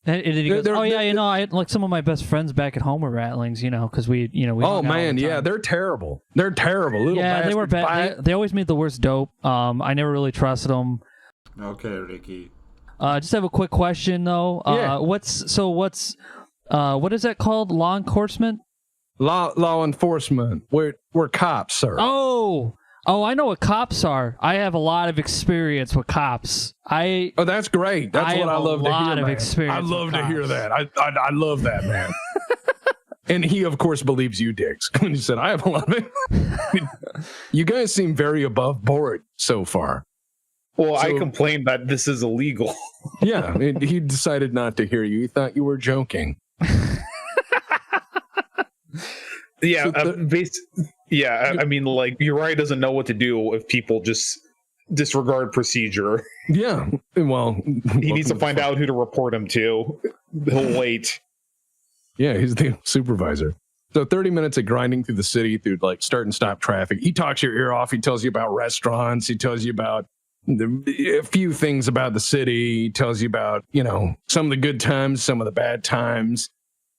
And he goes, I like some of my best friends back at home were ratlings, because we oh man, yeah, they're terrible. They're terrible. Little they were bad. They always made the worst dope. I never really trusted them. Okay, Ricky. Just have a quick question though. What is that called? Law enforcement? Law enforcement. We're cops, sir. Oh, I know what cops are. I have a lot of experience with cops. Oh, that's great. That's what I love to hear. Of experience. I love to hear that. I love that, man. And he, of course, believes you, Dix, when you said, I have a lot of it. You guys seem very above board so far. Well, I complained that this is illegal. Yeah, he decided not to hear you. He thought you were joking. Yeah, I mean, like, Uriah doesn't know what to do if people just disregard procedure. Yeah, well, he needs to find out who to report him to. He'll wait. Yeah, he's the supervisor. So 30 minutes of grinding through the city through like start and stop traffic. He talks your ear off. He tells you about restaurants. He tells you about a few things about the city. He tells you about, some of the good times, some of the bad times.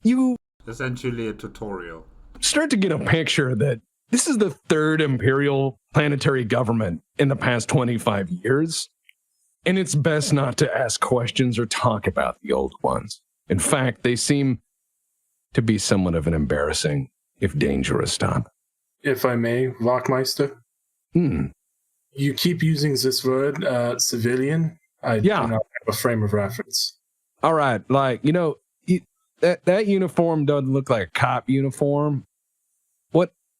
You essentially a tutorial. Start to get a picture that this is the third imperial planetary government in the past 25 years. And it's best not to ask questions or talk about the old ones. In fact, they seem to be somewhat of an embarrassing, if dangerous, topic. If I may, Wachmeister. You keep using this word, civilian. I do not have a frame of reference. All right, that uniform doesn't look like a cop uniform.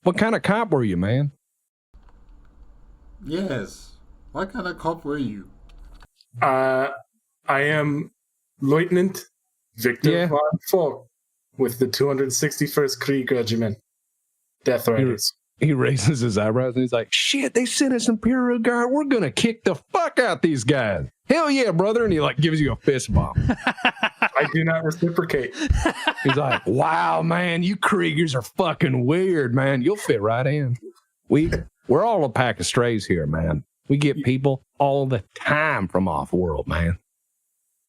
What kind of cop were you, man? Yes. What kind of cop were you? I am Lieutenant Viktor von Falk with the 261st Krieg Regiment. Death Riders. He raises his eyebrows and he's like, shit, they sent us Imperial Guard. We're going to kick the fuck out these guys. Hell yeah, brother. And he gives you a fist bump. I do not reciprocate. He's like, wow, man, you Kriegers are fucking weird, man. You'll fit right in. We're all a pack of strays here, man. We get people all the time from off-world, man.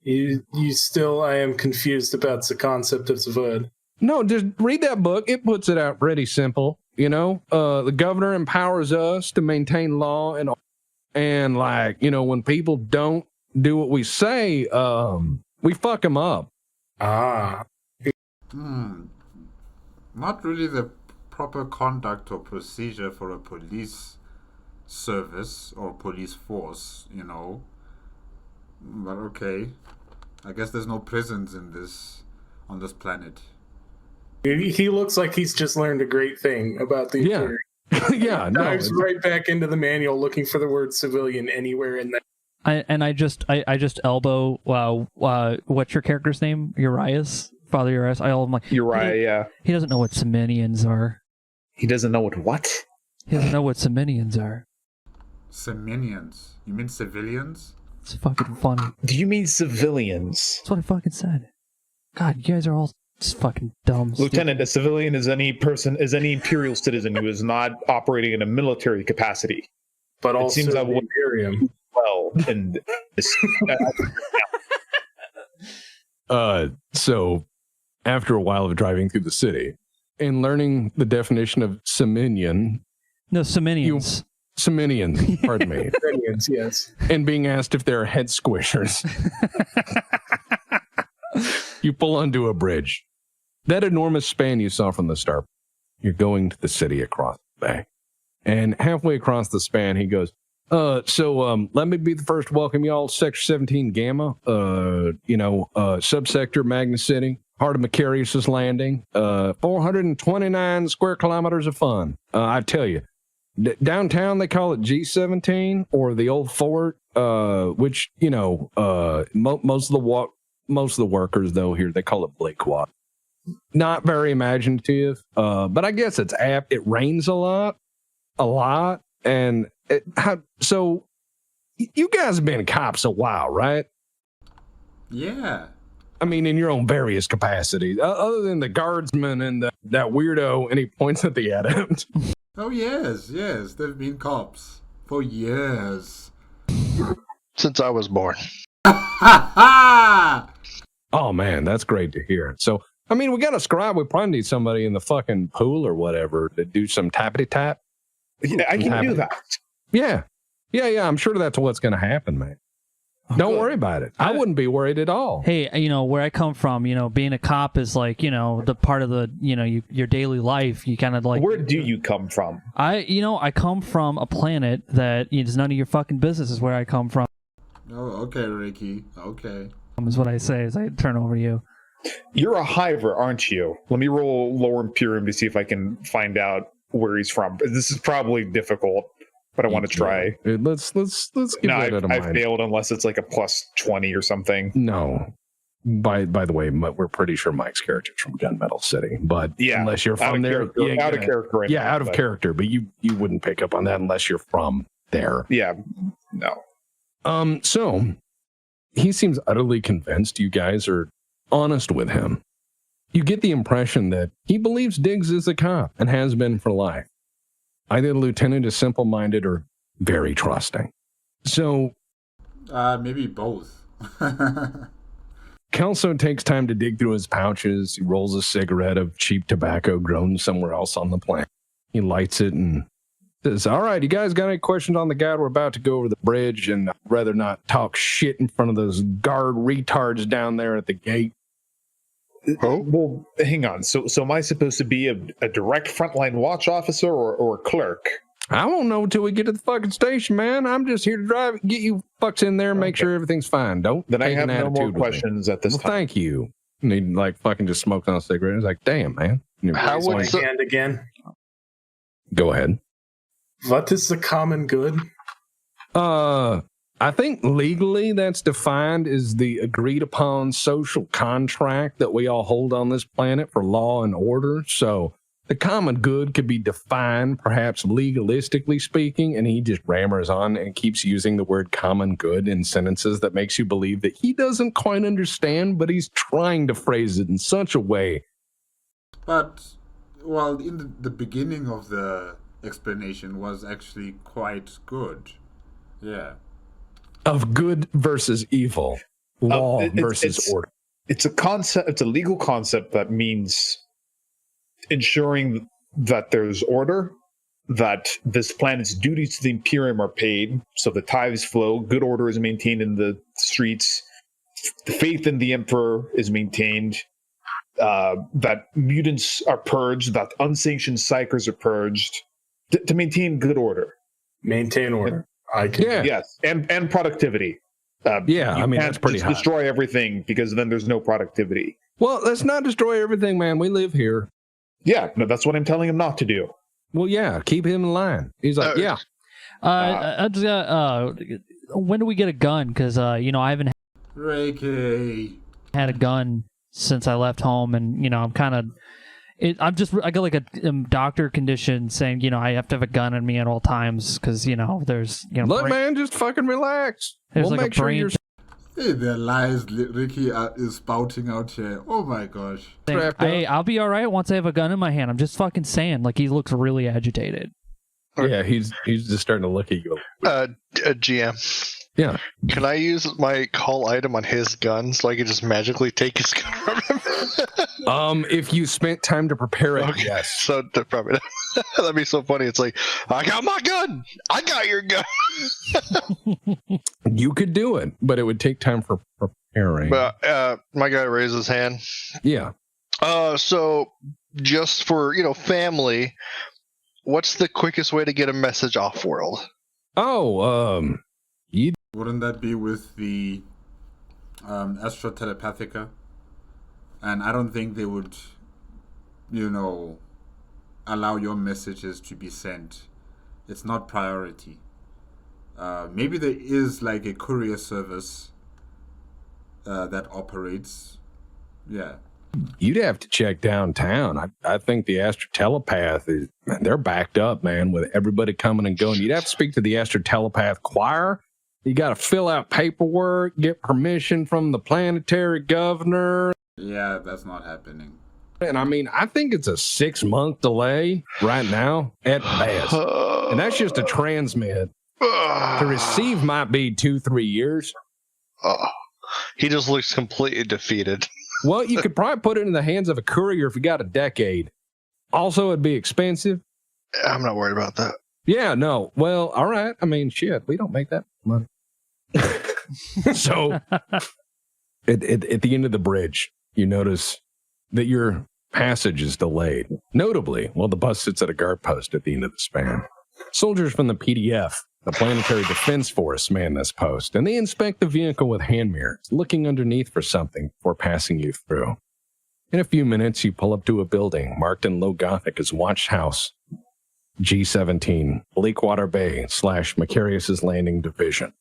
I am confused about the concept of the word. No, just read that book. It puts it out pretty simple. The governor empowers us to maintain law and when people don't do what we say, we fuck them up. Not really the proper conduct or procedure for a police service or police force, But okay. I guess there's no prisons on this planet. He looks like he's just learned a great thing about the Imperium. Yeah, no. Dives right back into the manual looking for the word civilian anywhere in there. I just elbow what's your character's name? Uriah's Father Uriah. I elbow him like Uriah. He doesn't know what Seminians are. He doesn't know what? He doesn't know what Seminians are. Seminians? You mean civilians? It's fucking funny. Do you mean civilians? That's what I fucking said. God, you guys are all just fucking dumb. Lieutenant, a civilian is any imperial citizen who is not operating in a military capacity. But also seems that the Imperium. Well, and so after a while of driving through the city and learning the definition of Seminian. No, Seminians. Seminians, pardon me. Seminians, yes. And being asked if they're head squishers. You pull onto a bridge. That enormous span you saw from the start, you're going to the city across the bay. And halfway across the span, he goes, let me be the first to welcome y'all, Sector 17 Gamma, subsector Magna City, part of Macarius's Landing. 429 square kilometers of fun. I tell you, downtown they call it G17 or the old fort, which most of the workers though here they call it Blakewater. Not very imaginative, but I guess it's apt. It rains a lot, and so you guys have been cops a while, right? Yeah. I mean, in your own various capacities, other than the guardsman and that weirdo, and he points at the adept. Oh, yes, they've been cops for years. Since I was born. Ha! Oh, man, that's great to hear. So, I mean, we got a scribe. We probably need somebody in the fucking pool or whatever to do some tappity-tap. Yeah, I can do that. Yeah, I'm sure that's what's going to happen, man. Don't worry about it. I wouldn't be worried at all. Hey, where I come from, being a cop is like, the part of the, your daily life. You kind of like. Where do you come from? I come from a planet that is none of your fucking business. Is where I come from. Oh, okay, Ricky. Okay. Is what I say as I turn over to you. You're a hiver, aren't you? Let me roll lower Imperium to see if I can find out where he's from. This is probably difficult, but I want to try. Let's give that a mind. I failed unless it's like a plus 20 or something. No. By the way, we're pretty sure Mike's character's from Gunmetal City, but unless you're from there, out of character. Out of character, but you wouldn't pick up on that unless you're from there. Yeah, no. So he seems utterly convinced you guys are honest with him. You get the impression that he believes Diggs is a cop and has been for life. Either the lieutenant is simple-minded or very trusting. So, maybe both. Kelso takes time to dig through his pouches. He rolls a cigarette of cheap tobacco grown somewhere else on the planet. He lights it and says, all right, you guys got any questions on the guy? We're about to go over the bridge, and I'd rather not talk shit in front of those guard retards down there at the gate. Oh, well, hang on. So am I supposed to be a direct frontline watch officer or a clerk? I won't know until we get to the fucking station, man. I'm just here to drive, get you fucks in there, and make sure everything's fine. Don't. Then I have no more questions at this time. Thank you. And he like fucking just smoked on a cigarette. He's like, damn, man. How would hand again? Go ahead. What is the common good? I think legally that's defined as the agreed upon social contract that we all hold on this planet for law and order. So the common good could be defined, perhaps legalistically speaking, and he just rammers on and keeps using the word common good in sentences that makes you believe that he doesn't quite understand, but he's trying to phrase it in such a way. But, well, in the beginning of the explanation was actually quite good. Yeah. Of good versus evil, law versus order. It's a concept. It's a legal concept that means ensuring that there's order, that this planet's duties to the Imperium are paid, so the tithes flow, good order is maintained in the streets, the faith in the Emperor is maintained, that mutants are purged, that unsanctioned psychers are purged, to maintain good order. Maintain order. Yes, and productivity. I mean, that's pretty high. Destroy everything, because then there's no productivity. Well, let's not destroy everything, man. We live here. Yeah, no, that's what I'm telling him not to do. Well, yeah, keep him in line. He's like, I just got, when do we get a gun? Because, I haven't had a gun since I left home, and, I'm kind of... I got like a doctor condition saying, I have to have a gun on me at all times because, there's, look, man, just fucking relax. There's we'll like make sure you're... Hey, the lies Ricky is spouting out here. Oh my gosh. Hey, I'll be all right once I have a gun in my hand. I'm just fucking saying, like, he looks really agitated. Yeah, he's just starting to look at you. GM. Yeah. Can I use my call item on his gun so I can just magically take his gun from him? If you spent time to prepare it, okay. yes. So probably that'd be so funny. It's like, I got my gun. I got your gun. You could do it, but it would take time for preparing. But my guy raised his hand. Yeah. So just for family, what's the quickest way to get a message off world? Wouldn't that be with the Astra Telepathica? And I don't think they would, allow your messages to be sent. It's not priority. Maybe there is like a courier service that operates. Yeah. You'd have to check downtown. I think the Astrotelepath is, man, they're backed up, man, with everybody coming and going. You'd have to speak to the Astrotelepath choir. You got to fill out paperwork, get permission from the planetary governor. Yeah, that's not happening. And I mean, I think it's a 6-month delay right now at best. And that's just a transmit. To receive might be 2-3 years. He just looks completely defeated. Well, you could probably put it in the hands of a courier if you got a decade. Also, it'd be expensive. I'm not worried about that. Yeah, no. Well, all right. I mean, shit, we don't make that money. So, at the end of the bridge, you notice that your passage is delayed. Notably, while the bus sits at a guard post at the end of the span. Soldiers from the PDF, the Planetary Defense Force, man this post, and they inspect the vehicle with hand mirrors, looking underneath for something before passing you through. In a few minutes, you pull up to a building marked in low Gothic as Watch House G17, Bleakwater Bay / Macarius's Landing Division.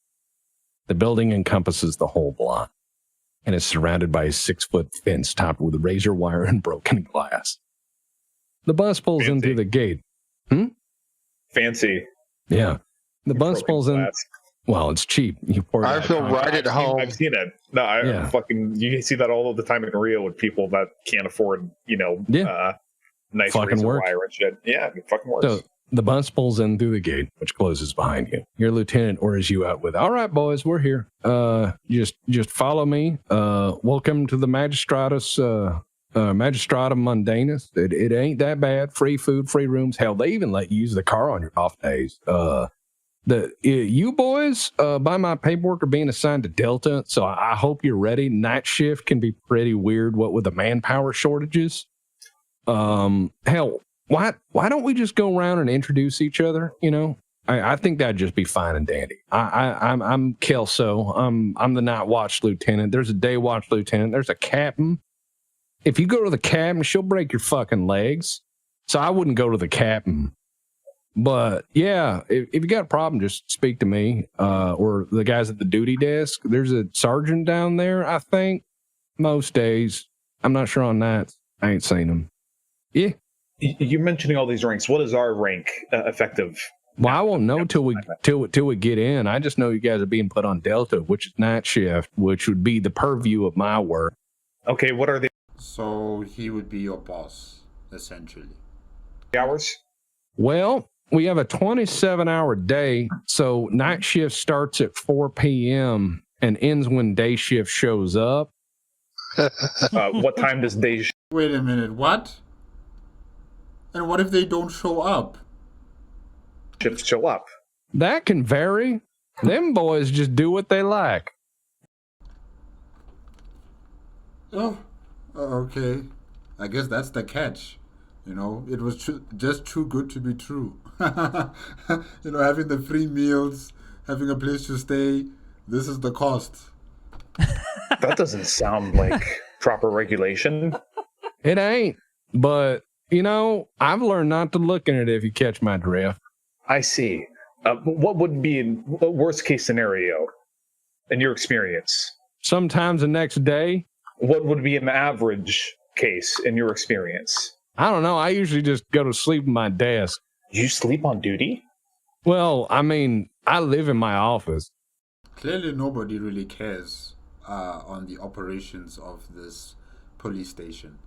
The building encompasses the whole block and is surrounded by a 6-foot fence topped with razor wire and broken glass. The bus pulls in through the gate. Fancy. Yeah. The bus pulls in. Well, it's cheap. You pour I feel right at home. I've seen it. No, you see that all the time in Rio with people that can't afford, nice fucking razor works. wire and shit. Yeah, it fucking works. So the bus pulls in through the gate, which closes behind you. Your lieutenant orders you out with, "All right, boys, we're here. Just follow me. Welcome to the Magistratum Mundanus. It ain't that bad. Free food, free rooms. Hell, they even let you use the car on your off days. You boys, by my paperwork, are being assigned to Delta, so I hope you're ready. Night shift can be pretty weird, what with the manpower shortages. Hell, why don't we just go around and introduce each other? I think that'd just be fine and dandy. I'm Kelso. I'm the night watch lieutenant. There's a day watch lieutenant. There's a captain. If you go to the captain, she'll break your fucking legs. So I wouldn't go to the captain. But yeah, if you got a problem, just speak to me or the guys at the duty desk. There's a sergeant down there, I think, most days. I'm not sure on nights. I ain't seen him. Yeah. You're mentioning all these ranks. What is our rank effective? Well, I won't know till we get in. I just know you guys are being put on Delta, which is night shift, which would be the purview of my work. Okay, what are the So he would be your boss, essentially. hours? Well, we have a 27-hour day, so night shift starts at 4 p.m. and ends when day shift shows up. What time does day Wait a minute, what? And what if they don't show up? shift show up? That can vary. Them boys just do what they like. Oh, okay. I guess that's the catch. It was just too good to be true. Having the free meals, having a place to stay, this is the cost. That doesn't sound like proper regulation. It ain't, but, I've learned not to look at it if you catch my drift. I see. What would be a worst case scenario in your experience? Sometimes the next day. What would be an average case in your experience? I don't know. I usually just go to sleep at my desk. You sleep on duty? Well, I mean, I live in my office. Clearly nobody really cares on the operations of this police station.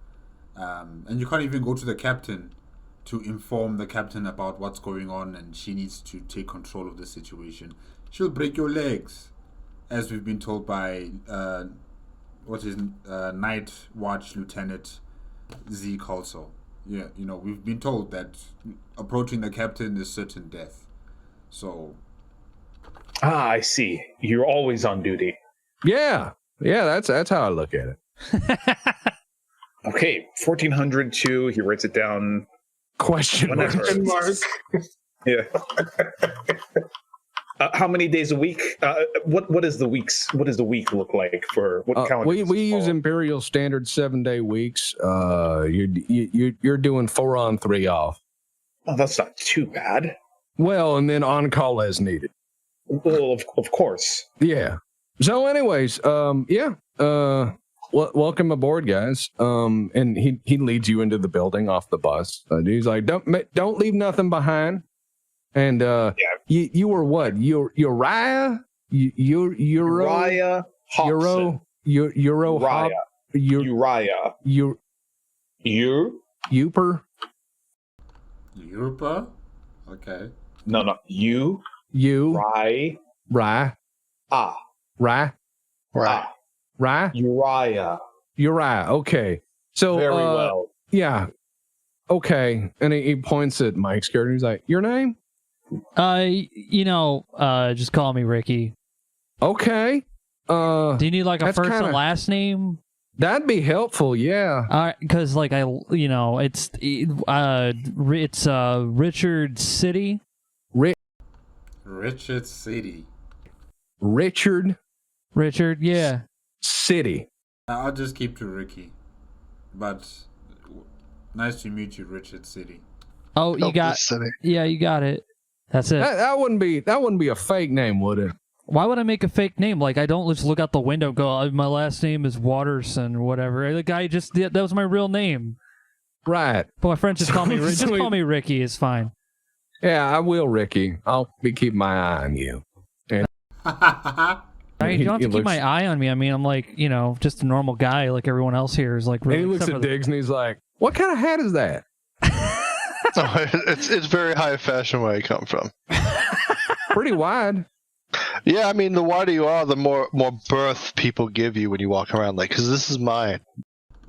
And you can't even go to the captain to inform the captain about what's going on, and she needs to take control of the situation. She'll break your legs, as we've been told by Night Watch Lieutenant Zeke also. Yeah, we've been told that approaching the captain is certain death. So. I see. You're always on duty. Yeah, that's how I look at it. Okay, 1402. He writes it down. Question mark. Yeah. How many days a week? What is the weeks? What does the week look like for what calendar? We use Imperial Standard 7-day weeks. You're doing 4 on 3 off. Oh, that's not too bad. Well, and then on call as needed. Well, of course. Yeah. So, anyways, welcome aboard, guys. And he leads you into the building off the bus. He's like, don't leave nothing behind. And you were what? Uriah? Uriah Hobson. Uriah. Uper. Europa? Okay. No. You. Uriah. Okay. So very well. Yeah. Okay. And he points at Mike's character. He's like, "Your name?" Just call me Ricky. Okay. Do you need like a first and last name? That'd be helpful, yeah. Because it's Richard City. Richard City. Richard, yeah. City. I'll just keep to Ricky. But nice to meet you, Richard City. Oh, you got it. That's it. That wouldn't be a fake name, would it? Why would I make a fake name? Like, I don't just look out the window and go, my last name is Watterson or whatever. The guy that was my real name. Right. But my friends just call me Ricky. It's fine. Yeah, I will, Ricky. I'll be keeping my eye on you. And you don't have to keep my eye on me. I mean, I'm like, just a normal guy like everyone else here is like. Really, and he looks at Diggs and he's like, "What kind of hat is that?" It's very high fashion where I come from. Pretty wide. Yeah, I mean, the wider you are, the more berth people give you when you walk around. Like, because this is mine.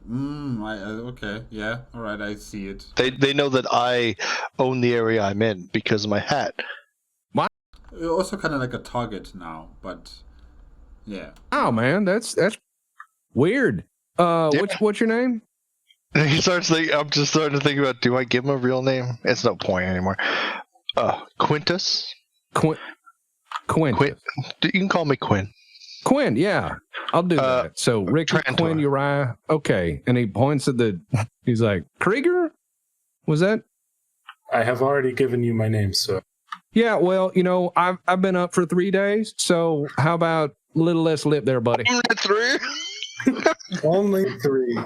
Okay, yeah, all right, I see it. They know that I own the area I'm in because of my hat. What? You're also kind of like a target now, but yeah. Oh man, that's weird. What's your name? And he starts thinking. I'm just starting to think about: do I give him a real name? It's no point anymore. Quintus. Quinn. You can call me Quinn. Quinn, yeah, I'll do that. So Ricky, Quinn, Uriah, okay. And he points at he's like, Krieger? Was that? I have already given you my name, sir. Yeah, well, I've been up for 3 days, so how about a little less lip there, buddy? Only 3.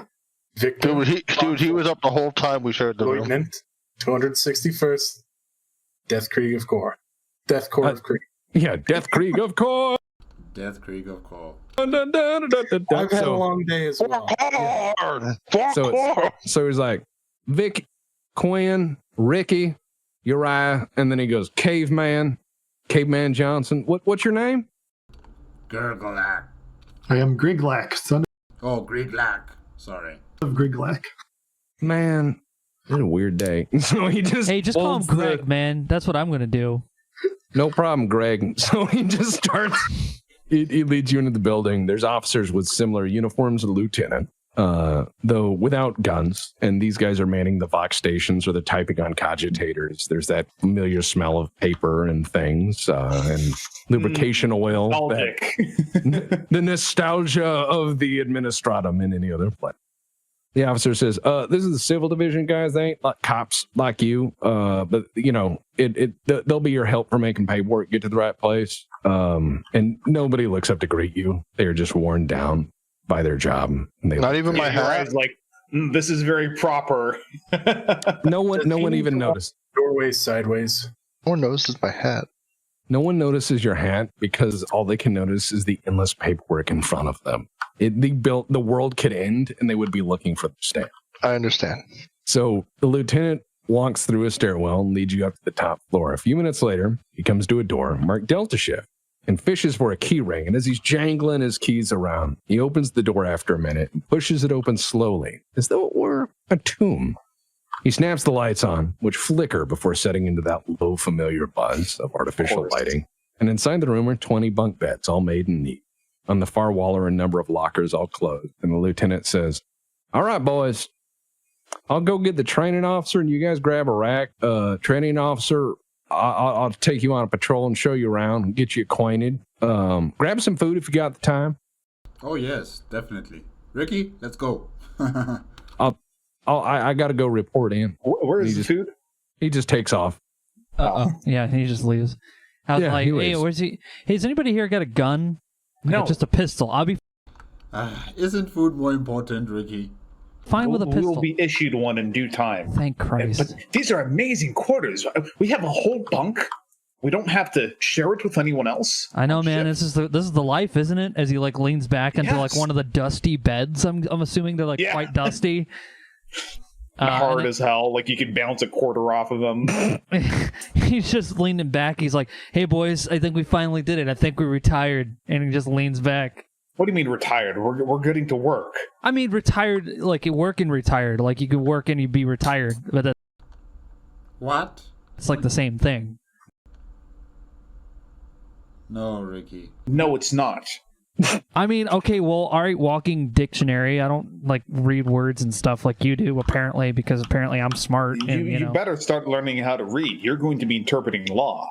Viktor. Dude, he was up the whole time we shared the room. Lieutenant, 261st, Death Krieg of Kor. Death Kor of Krieg. Yeah, Death Krieg of Kor. Death Krieg of Kor. I've had a long day as well. So he's like, Vic, Quinn, Ricky, Uriah, and then he goes, Caveman Johnson. What's your name? Grigglak. I am Grigglak, son Oh, Grigglak. Sorry. of Grigglak. Man, it's a weird day. So just call him Greg, man. That's what I'm gonna do. No problem, Greg. So he just starts. He leads you into the building. There's officers with similar uniforms to the lieutenant, though without guns. And these guys are manning the Vox stations or the typing on cogitators. There's that familiar smell of paper and things and lubrication oil. The nostalgia of the Administratum in any other place. The officer says, this is the civil division, guys. They ain't like cops like you. But, they'll be your help for making paperwork, get to the right place. And nobody looks up to greet you. They're just worn down by their job. Not even my hat. Like, this is very proper. No one even noticed. Doorways sideways. No one notices my hat. No one notices your hat because all they can notice is the endless paperwork in front of them. The world could end and they would be looking for the stamp. I understand. So the lieutenant walks through a stairwell and leads you up to the top floor. A few minutes later, he comes to a door marked Delta Shift and fishes for a key ring. And as he's jangling his keys around, he opens the door after a minute and pushes it open slowly, as though it were a tomb. He snaps the lights on, which flicker before setting into that low familiar buzz of artificial lighting. And inside the room are 20 bunk beds, all made in neat. On the far wall are a number of lockers, all closed. And the lieutenant says, all right, boys, I'll go get the training officer and you guys grab a rack. Training officer, I'll take you on a patrol and show you around, get you acquainted. Grab some food if you got the time. Oh yes, definitely. Ricky, let's go. I got to go report in. Where is the food? He just takes off. Yeah, he just leaves. I was like, hey, where's he? Hey, has anybody here got a gun? No. Just a pistol. I'll be Isn't food more important, Ricky? fine with a pistol. We'll be issued one in due time. Thank Christ. But these are amazing quarters. We have a whole bunk. We don't have to share it with anyone else. I know, man. This is the life, isn't it? As he like leans back into like one of the dusty beds. I'm assuming they're like quite dusty. Hard as hell. Like you could bounce a quarter off of them. He's just leaning back. He's like, "Hey boys, I think we finally did it. I think we retired." And he just leans back. What do you mean retired? We're getting to work. I mean retired, like work and retired. Like you could work and you'd be retired, but What? it's like the same thing. No, Ricky. No, it's not. I mean, okay, well, all right, walking dictionary. I don't like read words and stuff like you do, apparently, because apparently I'm smart. And, You better start learning how to read. You're going to be interpreting law.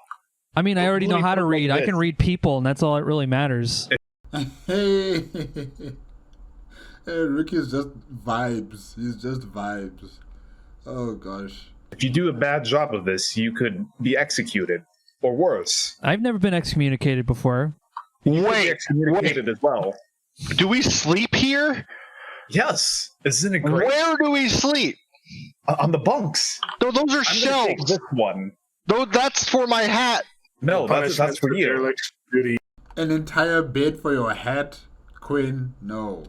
I mean, I already know how to read. I can read people, and that's all that really matters. Hey, Ricky's just vibes. He's just vibes. Oh gosh. If you do a bad job of this, you could be executed, or worse. I've never been excommunicated before. Wait, excommunicated as well. Do we sleep here? Yes. Isn't it great? Where do we sleep? On the bunks. No, those are I'm shelves. take this one. No, that's for my hat. No, that's for you. An entire bed for your hat, Quinn? No.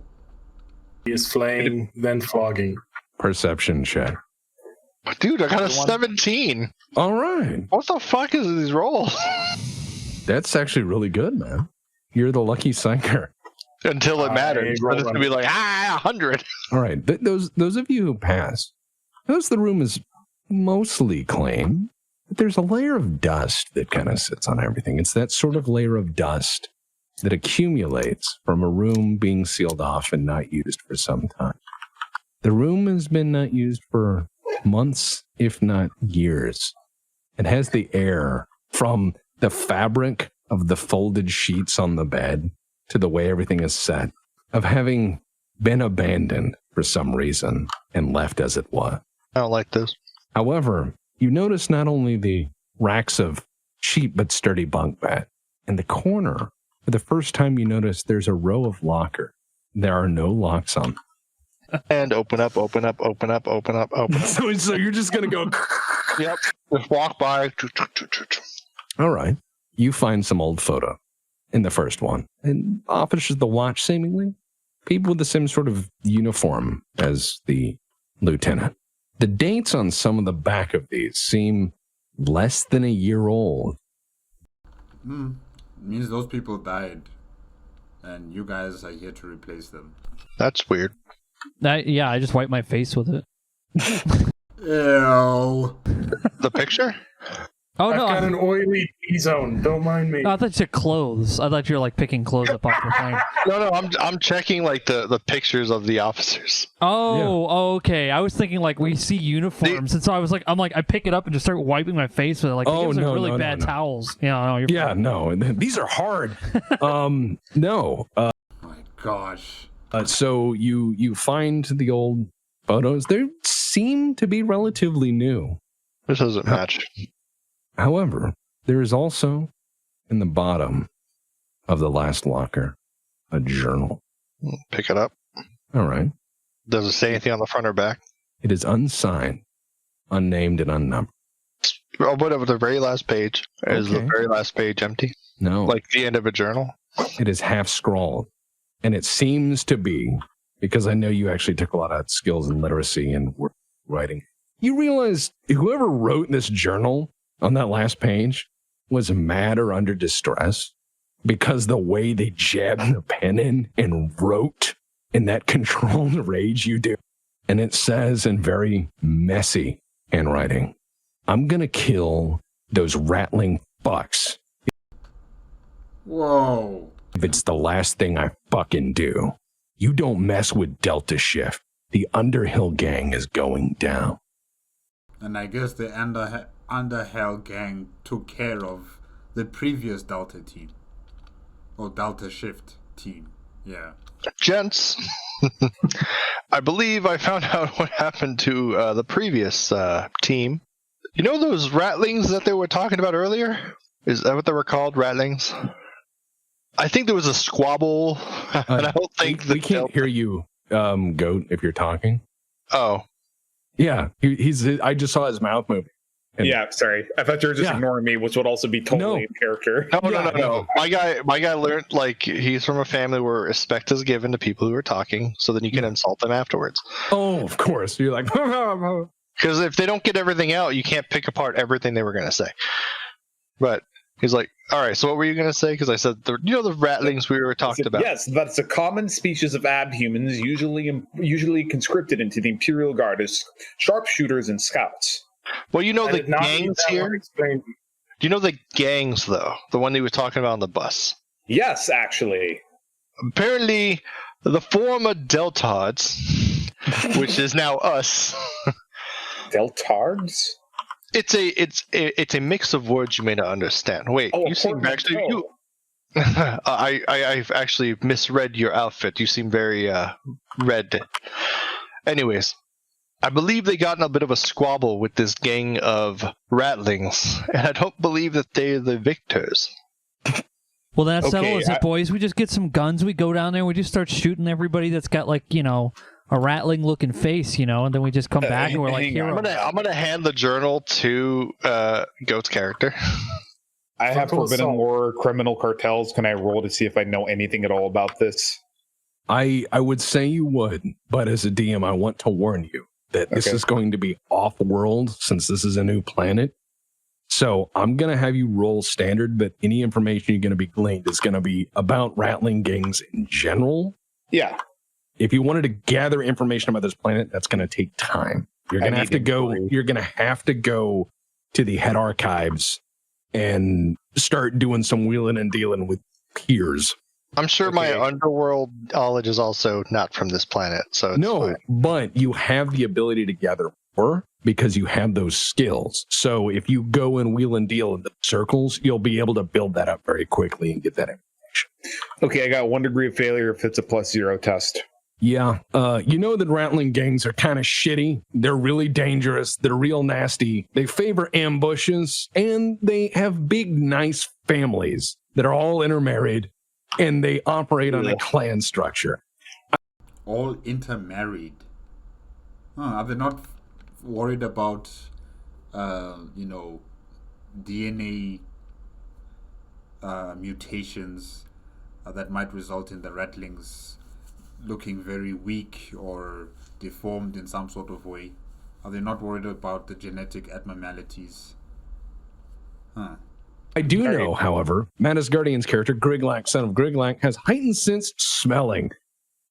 He is flaying, then flogging. Perception check. Dude, I got a 17. All right. What the fuck is these rolls? That's actually really good, man. You're the lucky psyker. Until it matters. But it's going to be like, 100. All right. Those of you who passed, notice the room is mostly clean, but there's a layer of dust that kind of sits on everything. It's that sort of layer of dust that accumulates from a room being sealed off and not used for some time. The room has been not used for months, if not years. It has the air from the fabric of the folded sheets on the bed to the way everything is set, of having been abandoned for some reason and left as it was. I don't like this. However, you notice not only the racks of cheap but sturdy bunk bed, in the corner, for the first time you notice there's a row of lockers. There are no locks on them. And open up. So you're just going to go... Yep. Just walk by. All right. You find some old photo in the first one. And officers of the watch, seemingly. People with the same sort of uniform as the lieutenant. The dates on some of the back of these seem less than a year old. Means those people died. And you guys are here to replace them. That's weird. I just wiped my face with it. Ew. The picture? Oh, no. I've got an oily T-zone. Don't mind me. I thought you said clothes. I thought you were like picking clothes up off the thing. No, I'm checking like the pictures of the officers. Oh, okay. I was thinking like we see uniforms, and so I pick it up and just start wiping my face with it. Like, these are really bad towels. No, these are hard. No. Oh my gosh. So you find the old photos. They seem to be relatively new. This doesn't match. However, there is also in the bottom of the last locker a journal. Pick it up. All right. Does it say anything on the front or back? It is unsigned, unnamed, and unnumbered. Oh, whatever. The very last page. Is the very last page empty? No. Like the end of a journal? It is half scrawled. And it seems to be, because I know you actually took a lot of skills in literacy and writing, you realize whoever wrote this journal on that last page was mad or under distress because the way they jabbed the pen in and wrote in that controlled rage you do. And it says in very messy handwriting, I'm going to kill those rattling fucks. Whoa. If it's the last thing I fucking do. You don't mess with Delta Shift. The Underhill gang is going down. And I guess the Underhell gang took care of the previous Delta team. Or Delta Shift team. Yeah. Gents, I believe I found out what happened to the previous team. You know those ratlings that they were talking about earlier? Is that what they were called, ratlings? I think there was a squabble, and I don't think we can't hear you, Goat, if you're talking. Oh. Yeah, I just saw his mouth moving. Yeah, sorry. I thought you were just ignoring me, which would also be totally in character. No. My guy learned, like, he's from a family where respect is given to people who are talking, so then you can insult them afterwards. Oh, of course. You're like... Because if they don't get everything out, you can't pick apart everything they were going to say. But he's like, all right, so what were you going to say? Because I said, the ratlings we were talking about. Yes, that's a common species of abhumans, usually conscripted into the Imperial Guard as sharpshooters and scouts. Well, you know the gangs here? Do you know the gangs, though? The one they were talking about on the bus? Yes, actually. Apparently, the former Deltards, which is now us... Deltards? It's a mix of words you may not understand. Wait, you seem actually... I've actually misread your outfit. You seem very red. Anyways... I believe they got in a bit of a squabble with this gang of ratlings, and I don't believe that they're the victors. Well, that settles it, boys. We just get some guns, we go down there, we just start shooting everybody that's got, like, a rattling-looking face, and then we just come back and we're like, heroes. I'm gonna hand the journal to Goat's character. I have Forbidden War criminal cartels. Can I roll to see if I know anything at all about this? I would say you would, but as a DM, I want to warn you that this is going to be off-world since this is a new planet. So I'm going to have you roll standard, but any information you're going to be gleaned is going to be about rattling gangs in general. Yeah. If you wanted to gather information about this planet, that's going to take time. You're going to have to go. You're going to have to go to the head archives and start doing some wheeling and dealing with peers. I'm sure my underworld knowledge is also not from this planet, so it's fine. But you have the ability to gather more because you have those skills. So if you go and wheel and deal in the circles, you'll be able to build that up very quickly and get that information. Okay, I got 1 degree of failure if it's a +0 test. Yeah, you know that rattling gangs are kind of shitty. They're really dangerous. They're real nasty. They favor ambushes, and they have big, nice families that are all intermarried. And they operate on a clan structure. All intermarried. Are they not worried about, DNA mutations that might result in the rattlings looking very weak or deformed in some sort of way? Are they not worried about the genetic abnormalities? I do know, however, Manus Guardian's character, Grigglak, son of Grigglak, has heightened sense smelling.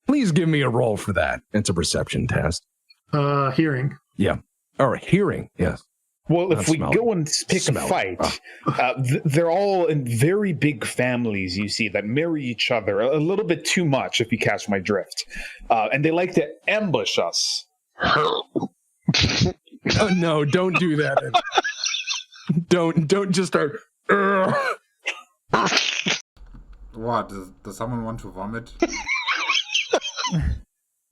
Please give me a roll for that. It's a perception test. Hearing. Yeah. Or hearing, yes. Well, if we go and pick a fight, they're all in very big families, you see, that marry each other a little bit too much, if you catch my drift. And they like to ambush us. Oh, no, don't do that. Don't just start... What? Does someone want to vomit?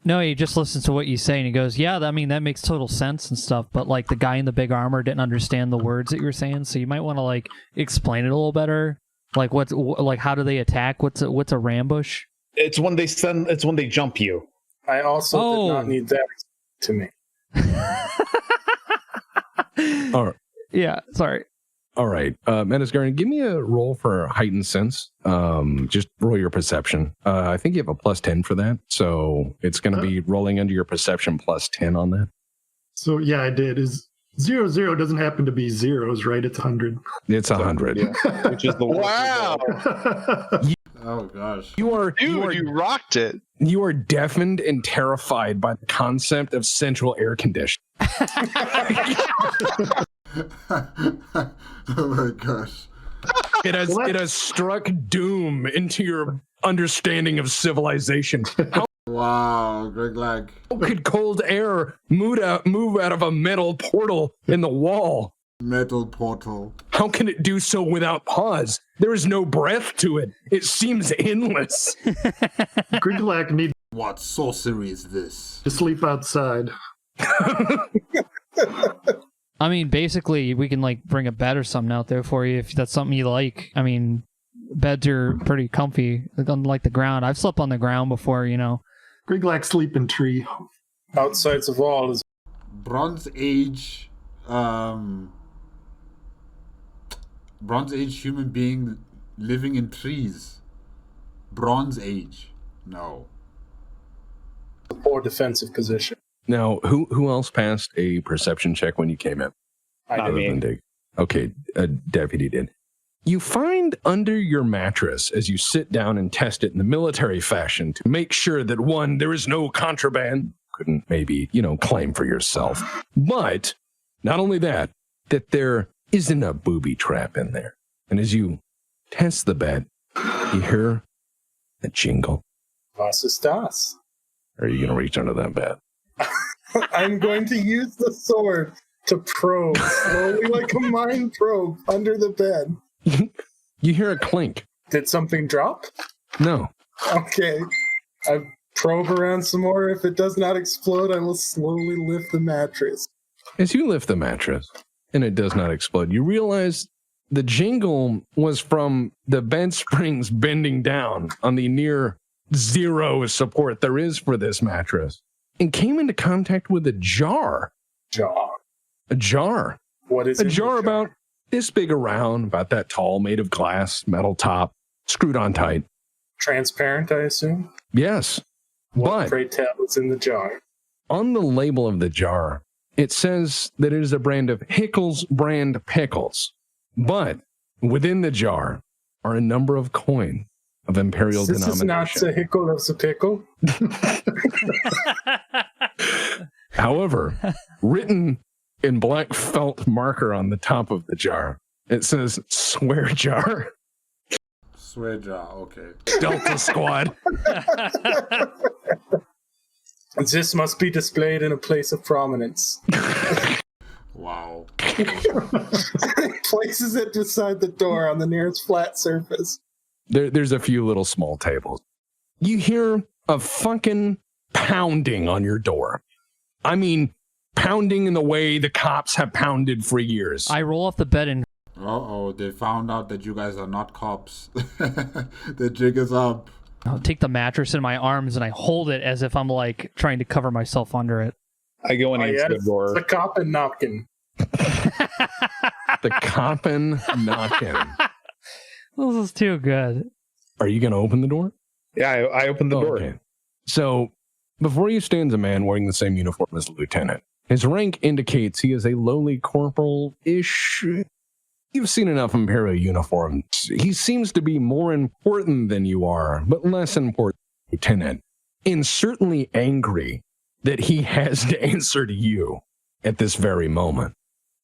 No, he just listens to what you say and he goes, yeah, that makes total sense and stuff, but like the guy in the big armor didn't understand the words that you were saying, so you might want to like explain it a little better. Like how do they attack? What's a rambush? It's when they jump you. I also did not need that to me. All right. Yeah, sorry. All right, Manus Guardian, give me a roll for heightened sense. Just roll your perception. I think you have a +10 for that, so it's going to be rolling under your perception +10 on that. So yeah, I did. Is 0 doesn't happen to be zeros, right? It's 100. It's 100, yeah. Which is the wow. Oh gosh, you rocked it. You are deafened and terrified by the concept of central air conditioning. Oh my gosh. It has struck doom into your understanding of civilization. Wow, Grigglak. How could cold air move out of a metal portal in the wall? Metal portal. How can it do so without pause? There is no breath to it. It seems endless. Grigglak needs What sorcery is this? to sleep outside. I mean, basically, we can like bring a bed or something out there for you if that's something you like. I mean, beds are pretty comfy, unlike the ground. I've slept on the ground before, you know. Grigglak sleep in tree. Outside's of all is Bronze Age, Bronze Age human being living in trees. Bronze Age. No. a poor defensive position. Now, who else passed a perception check when you came in? I Other than Dig. Okay, a deputy did. You find under your mattress as you sit down and test it in the military fashion to make sure that, one, there is no contraband. Couldn't maybe, claim for yourself. But not only that there isn't a booby trap in there. And as you test the bed, you hear a jingle. Was ist das? Are you going to reach under that bed? I'm going to use the sword to probe, slowly like a mine probe, under the bed. You hear a clink. Did something drop? No. Okay. I probe around some more. If it does not explode, I will slowly lift the mattress. As you lift the mattress and it does not explode, you realize the jingle was from the bed springs bending down on the near zero support there is for this mattress and came into contact with a jar. A jar. What is a it? jar about this big around, about that tall, made of glass, metal top, screwed on tight. Transparent, I assume? Yes. What, pray tell, is in the jar? On the label of the jar, it says that it is a brand of Hickles brand pickles. But within the jar are a number of coins of imperial denomination. This is not the hickle of the pickle. However, written in black felt marker on the top of the jar, it says swear jar. Swear jar, okay. Delta Squad. This must be displayed in a place of prominence. Wow. Places it beside the door on the nearest flat surface. There's a few little small tables. You hear a fucking pounding on your door. I mean, pounding in the way the cops have pounded for years. I roll off the bed and... Uh-oh, they found out that you guys are not cops. The jig is up. I'll take the mattress in my arms and I hold it as if I'm like trying to cover myself under it. I go and answer the door. The cop and knocking. The coppin' knocking. This is too good. Are you going to open the door? Yeah, I opened the door. Okay. So, before you stands a man wearing the same uniform as the lieutenant. His rank indicates he is a lowly corporal-ish. You've seen enough Imperial uniforms. He seems to be more important than you are, but less important, Lieutenant. And certainly angry that he has to answer to you at this very moment.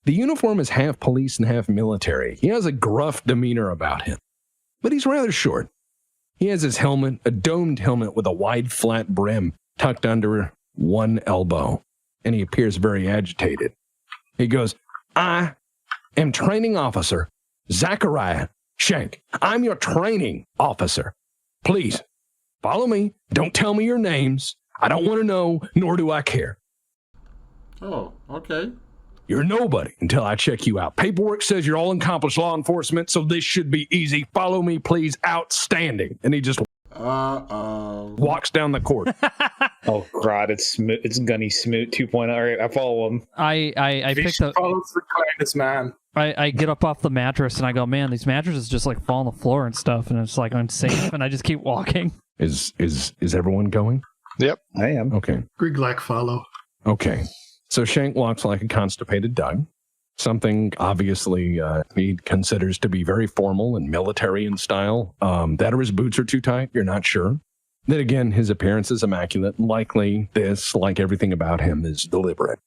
The uniform is half police and half military. He has a gruff demeanor about him, but he's rather short. He has his helmet, a domed helmet with a wide, flat brim tucked under one elbow, and he appears very agitated. He goes, I am training officer Zachariah Shank. I'm your training officer. Please, follow me. Don't tell me your names. I don't want to know, nor do I care. Oh, okay. You're nobody until I check you out. Paperwork says you're all accomplished law enforcement, so this should be easy. Follow me, please. Outstanding. And he just walks down the court. Oh, God, it's Gunny Smoot 2.0. All right, I follow him. I picked up... follows the kindest man. I get up off the mattress and I go, man, these mattresses just like fall on the floor and stuff, and it's like unsafe, and I just keep walking. Is everyone going? Yep. I am. Okay. Grigglak follow. Okay. So Shank walks like a constipated Doug. Something obviously he considers to be very formal and military in style. That or his boots are too tight, you're not sure. Then again, his appearance is immaculate. Likely this, like everything about him, is deliberate.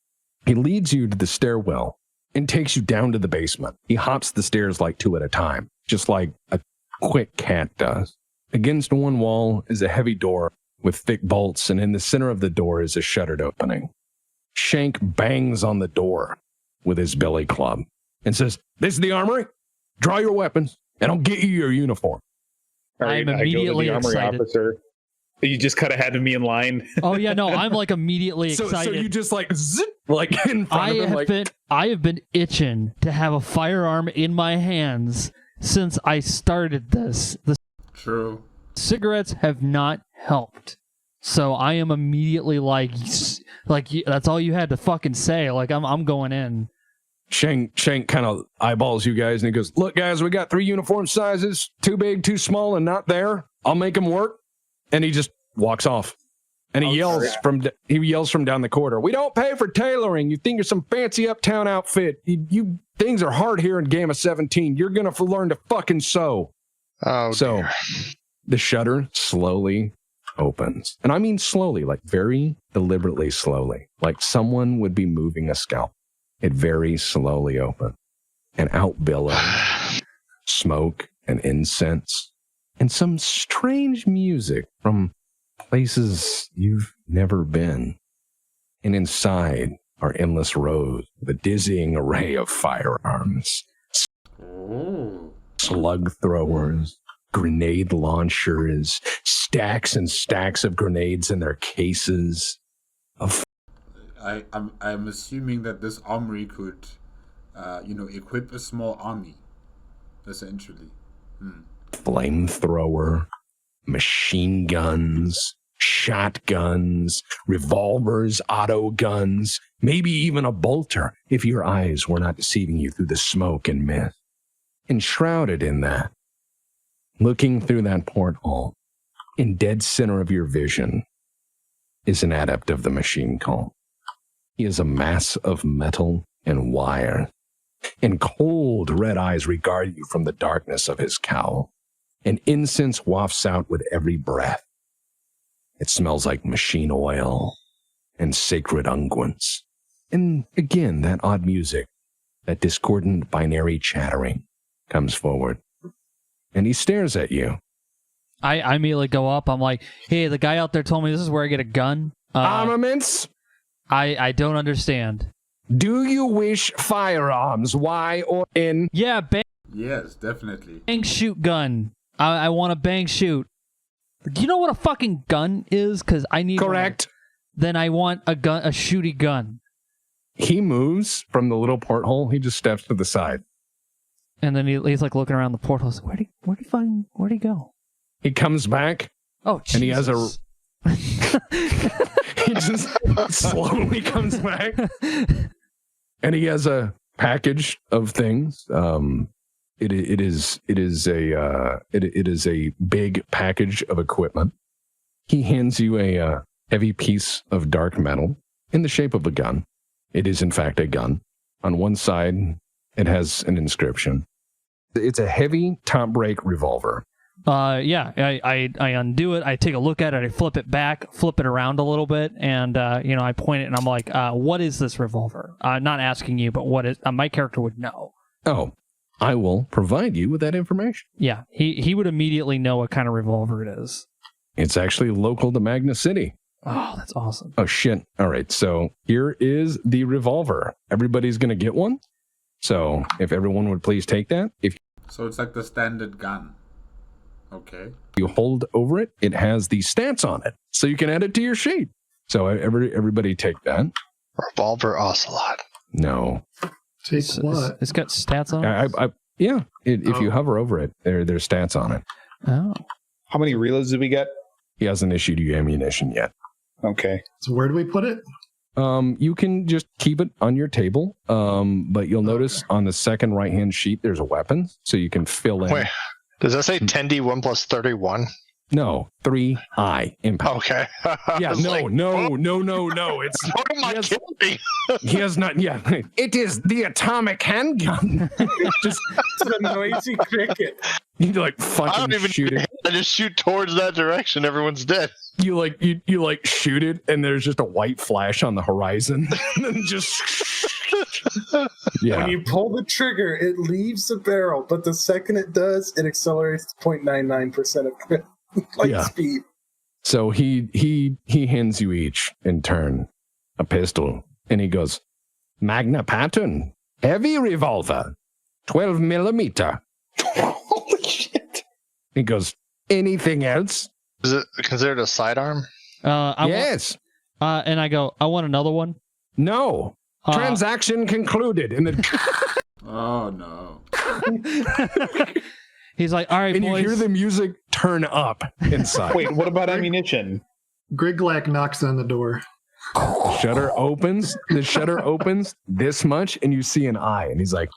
He leads you to the stairwell and takes you down to the basement. He hops the stairs like two at a time, just like a quick cat does. Against one wall is a heavy door with thick bolts, and in the center of the door is a shuttered opening. Shank bangs on the door with his billy club. and says, "This is the armory. Draw your weapons, and I'll get you your uniform." All right, I'm immediately I go to the armory excited. officer. You just cut ahead of me in line. Oh yeah, no, I'm like immediately excited. So you just like zip, like in front of him. I have been itching to have a firearm in my hands since I started this. The True. cigarettes have not helped. So I am immediately like that's all you had to fucking say. Like I'm going in. Shank kind of eyeballs you guys, and he goes, "Look, guys, we got 3 uniform sizes, too big, too small, and not there. I'll make them work." And he just walks off. And he yells from down the corridor, "We don't pay for tailoring. You think you're some fancy uptown outfit. You things are hard here in Gamma 17. You're going to learn to fucking sew." Oh, so dear. the shutter slowly opens. And I mean slowly, like very deliberately slowly. Like someone would be moving a scalpel. It very slowly opened. And out billowed smoke and incense and some strange music from places you've never been. And inside are endless rows of a dizzying array of firearms. Slug throwers, grenade launchers, stacks and stacks of grenades in their cases. I'm assuming that this armory could, equip a small army, essentially. Flamethrower, machine guns, shotguns, revolvers, auto guns, maybe even a bolter if your eyes were not deceiving you through the smoke and mist. Enshrouded in that, looking through that porthole, in dead center of your vision, is an adept of the machine cult. He is a mass of metal and wire, and cold red eyes regard you from the darkness of his cowl. And incense wafts out with every breath. It smells like machine oil and sacred unguents. And again, that odd music, that discordant binary chattering comes forward. And he stares at you. I immediately go up. I'm like, "Hey, the guy out there told me this is where I get a gun." Armaments? I don't understand. Do you wish firearms? Y or N? Yeah, Yes, definitely. bang shoot gun. I want a bang shoot. Do you know what a fucking gun is? Because I need Correct. one. Then I want a gun, a shooty gun. He moves from the little porthole. He just steps to the side. And then he's like looking around the portal. Like, where'd he go? He comes back. Oh, Jesus. And he has a... He just slowly comes back. And he has a package of things. It is a big package of equipment. He hands you a heavy piece of dark metal in the shape of a gun. It is in fact a gun. On one side, it has an inscription. It's a heavy top brake revolver. I undo it. I take a look at it. I flip it back, flip it around a little bit, and I point it, and I'm like, "What is this revolver?" Not asking you, but what is? My character would know. Oh, I will provide you with that information. Yeah, he would immediately know what kind of revolver it is. It's actually local to Magna City. Oh, that's awesome. Oh shit! All right, so here is the revolver. Everybody's gonna get one. So if everyone would please take that. So it's like the standard gun. Okay. You hold over it, it has the stats on it, so you can add it to your sheet. So everybody take that. Revolver Ocelot. No. Take what? It's got stats on it? If you hover over it, there's stats on it. Oh. How many reloads did we get? He hasn't issued you ammunition yet. Okay. So where do we put it? You can just keep it on your table, but you'll notice on the second right-hand sheet, there's a weapon, so you can fill in. Wait, does that say 10d1 plus 31? No, 3 high impact. Okay. Yeah, no. It's what am I killing? He has not. Yeah, it is the atomic handgun. Just It's a noisy cricket. you like I fucking don't even shoot it. I just shoot towards that direction. Everyone's dead. You like shoot it, and there's just a white flash on the horizon, and then just yeah. When you pull the trigger, it leaves the barrel, but the second it does, it accelerates to 0.99% of light speed. So he hands you each in turn a pistol, and he goes, "Magna Patun, heavy revolver, 12 millimeter. Holy shit. He goes, anything else? Is it considered a sidearm? Yes. And I go, I want another one. No. Transaction concluded. And then Oh no. He's like, all right, and boys. you hear the music turn up inside. Wait, what about ammunition? Grigglak knocks on the door. The shutter opens this much, and you see an eye. And he's like,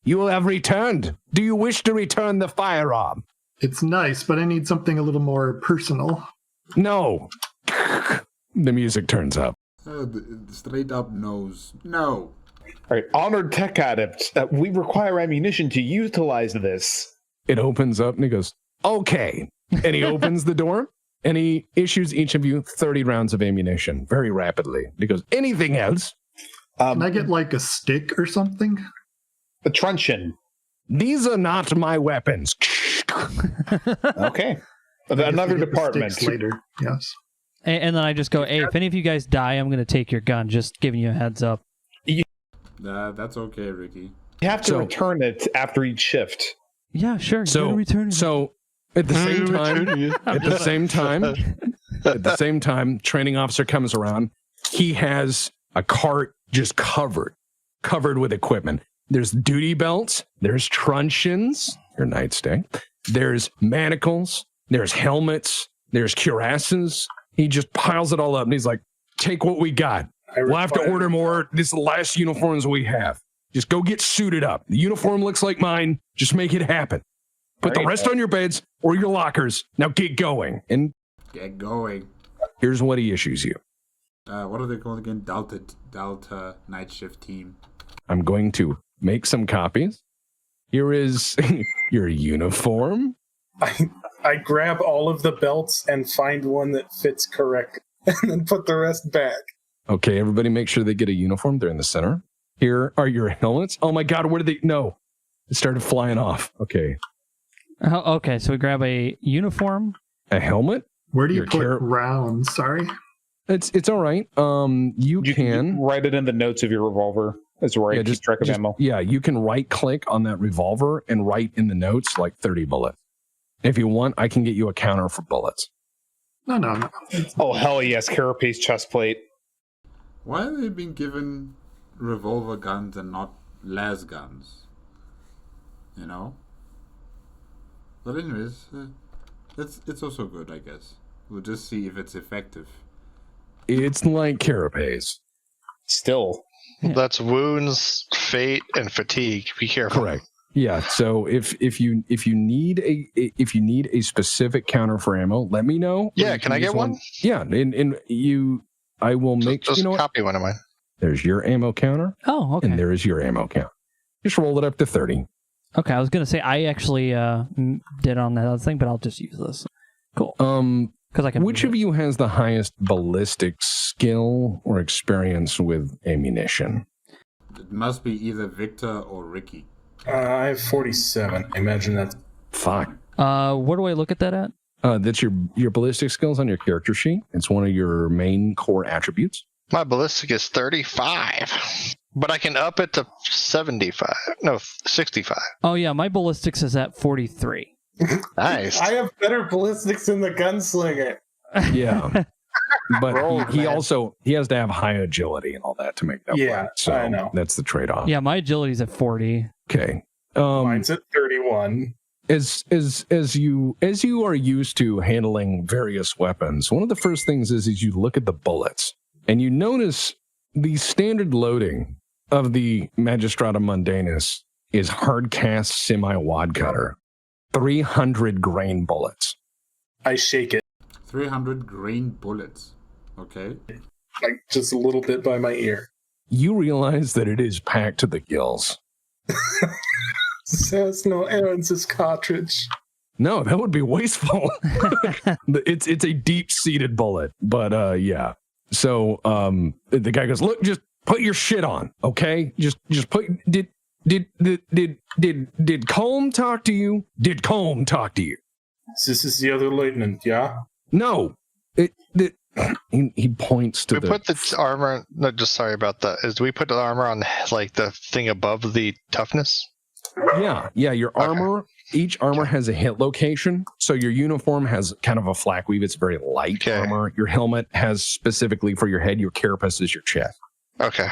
you have returned. Do you wish to return the firearm? It's nice, but I need something a little more personal. No. The music turns up. Straight up nose. No. All right, honored tech adept, we require ammunition to utilize this. It opens up, and he goes, okay. And he opens the door, and he issues each of you 30 rounds of ammunition very rapidly. He goes, anything else? Can I get like a stick or something? A truncheon. These are not my weapons. Okay. I guess Another we get the department. sticks later. Yes. And then I just go, hey, if any of you guys die, I'm going to take your gun. Just giving you a heads up. That's okay, Ricky. You have to return it after each shift. Yeah, sure. So at the same time, training officer comes around. He has a cart just covered with equipment. There's duty belts. There's truncheons, your nightstick. There's manacles. There's helmets. There's cuirasses. He just piles it all up, and he's like, take what we got. We'll have to order more. This is the last uniforms we have. Just go get suited up. The uniform looks like mine. Just make it happen. Put the rest on your beds or your lockers. Now get going. And Get going. here's what he issues you. What are they called again? Delta Night Shift Team. I'm going to make some copies. Here is your uniform. I grab all of the belts and find one that fits correctly, and then put the rest back. Okay, everybody make sure they get a uniform. They're in the center. Here are your helmets. Oh my God, where did they? No. It started flying off. Okay. Okay, so we grab a uniform. A helmet? Where do you put rounds? Sorry. It's all right. You can write it in the notes of your revolver. That's where I keep track of ammo. Yeah, you can right click on that revolver and write in the notes like 30 bullets. If you want, I can get you a counter for bullets. No. Oh, hell yes. Carapace chest plate. Why are they being given revolver guns and not las guns? You know? But anyways, it's also good, I guess. We'll just see if it's effective. It's like carapace. Still. That's wounds, fate, and fatigue. Be careful. Correct. Yeah. So if you need a specific counter for ammo, let me know. Yeah. Can I get one? Yeah. And I will make. Just copy one of mine. There's your ammo counter. Oh, okay. And there is your ammo count. Just roll it up to 30. Okay, I was gonna say I actually did on that other thing, but I'll just use this. Cool. Because I can. Which of you has the highest ballistic skill or experience with ammunition? It must be either Viktor or Ricky. I have 47. I imagine that's... Fuck. Where do I look at that at? That's your ballistic skills on your character sheet. It's one of your main core attributes. My ballistic is 35, but I can up it to 75. No, 65. Oh yeah, my ballistics is at 43. Nice. I have better ballistics than the gunslinger. Yeah. But he also has to have high agility and all that to make that work. So I know. That's the trade-off. Yeah, my agility's at 40. Okay. Mine's at 31. As you are used to handling various weapons, one of the first things is you look at the bullets and you notice the standard loading of the Magistratum Mundanus is hard cast semi-wad cutter, 300 grain bullets. I shake it. 300 grain bullets. Okay. Like just a little bit by my ear. You realize that it is packed to the gills. Says no air in this cartridge. No, that would be wasteful. It's a deep-seated bullet, but yeah. So the guy goes, "Look, just put your shit on, okay? Just put. Did Colm talk to you? Did Colm talk to you? This is the other lieutenant, yeah? No. He points to we put the armor. No, just sorry about that. Do we put the armor on like the thing above the toughness? Yeah. Your armor. Each armor has a hit location. So your uniform has kind of a flak weave. It's very light armor. Your helmet has specifically for your head. Your carapace is your chest. Okay.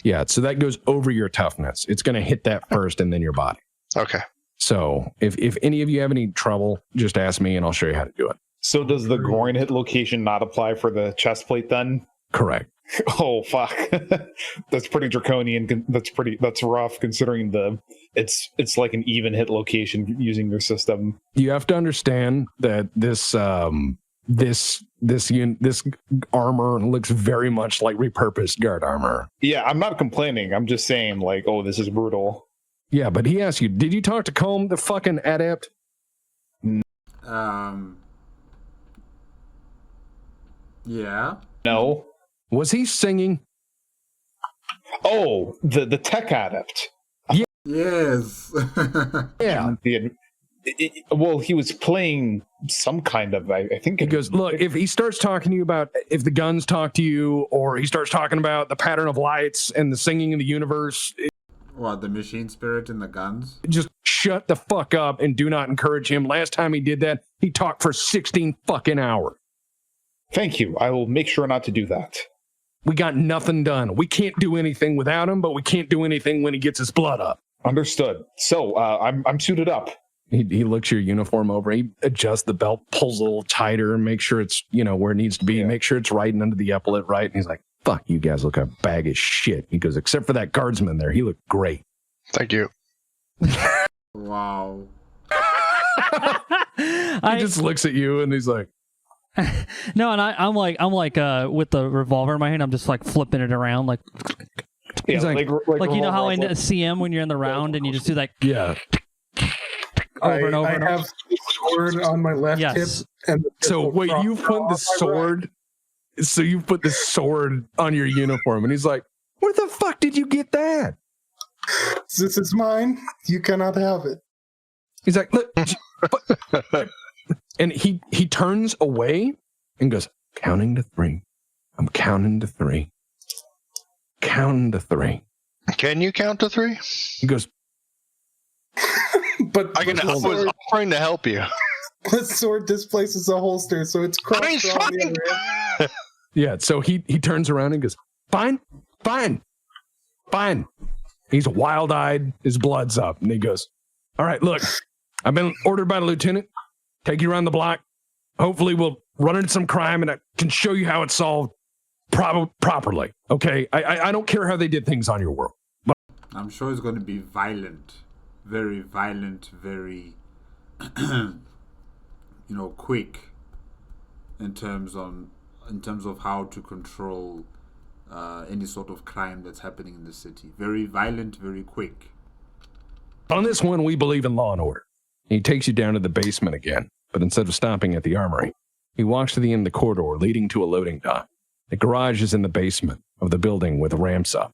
Yeah. So that goes over your toughness. It's going to hit that first and then your body. Okay. So if any of you have any trouble, just ask me and I'll show you how to do it. So does the groin hit location not apply for the chest plate then? Correct. Oh fuck, that's pretty draconian. That's rough considering it's like an even hit location using your system. You have to understand that this armor looks very much like repurposed guard armor. Yeah, I'm not complaining. I'm just saying like, oh, this is brutal. Yeah, but he asked you, did you talk to Combe, the fucking adept? Yeah. No. Was he singing? Oh, the tech adept. Yes. Yeah. Well, he was playing some kind of, I think. He goes, look, if he starts talking to you about if the guns talk to you, or he starts talking about the pattern of lights and the singing in the universe. What, the machine spirit and the guns? Just shut the fuck up and do not encourage him. Last time he did that, he talked for 16 fucking hours. Thank you. I will make sure not to do that. We got nothing done. We can't do anything without him, but we can't do anything when he gets his blood up. Understood. So I'm suited up. He looks your uniform over. He adjusts the belt, pulls a little tighter, and makes sure it's where it needs to be. Make sure it's right and under the epaulet right. And he's like, "Fuck, you guys look a bag of shit." He goes, "Except for that guardsman there, he looked great." Thank you. Wow. He just looks at you and he's like, No, and I'm like with the revolver in my hand, I'm just like flipping it around, like like you know how in CM when you're in the round and you just do that. Yeah. Over and over. I have the sword on my left hip. And so wait, you put the sword. Right. So you put the sword on your uniform, and he's like, "Where the fuck did you get that?" This is mine. You cannot have it. He's like, "Look," and he turns away and goes, "Counting to 3. I'm counting to 3. Counting to 3." Can you count to 3? He goes, But I was offering to help you. The sword displaces the holster, so it's crossed on the other end. Yeah, so he turns around and goes, fine. He's wild-eyed, his blood's up, and he goes, all right, look, I've been ordered by the lieutenant, take you around the block. Hopefully we'll run into some crime, and I can show you how it's solved properly, okay? I don't care how they did things on your world. But I'm sure it's going to be violent. Very violent, very, quick in terms of how to control any sort of crime that's happening in the city. Very violent, very quick. On this one, we believe in law and order. He takes you down to the basement again, but instead of stopping at the armory, he walks to the end of the corridor leading to a loading dock. The garage is in the basement of the building with ramps up.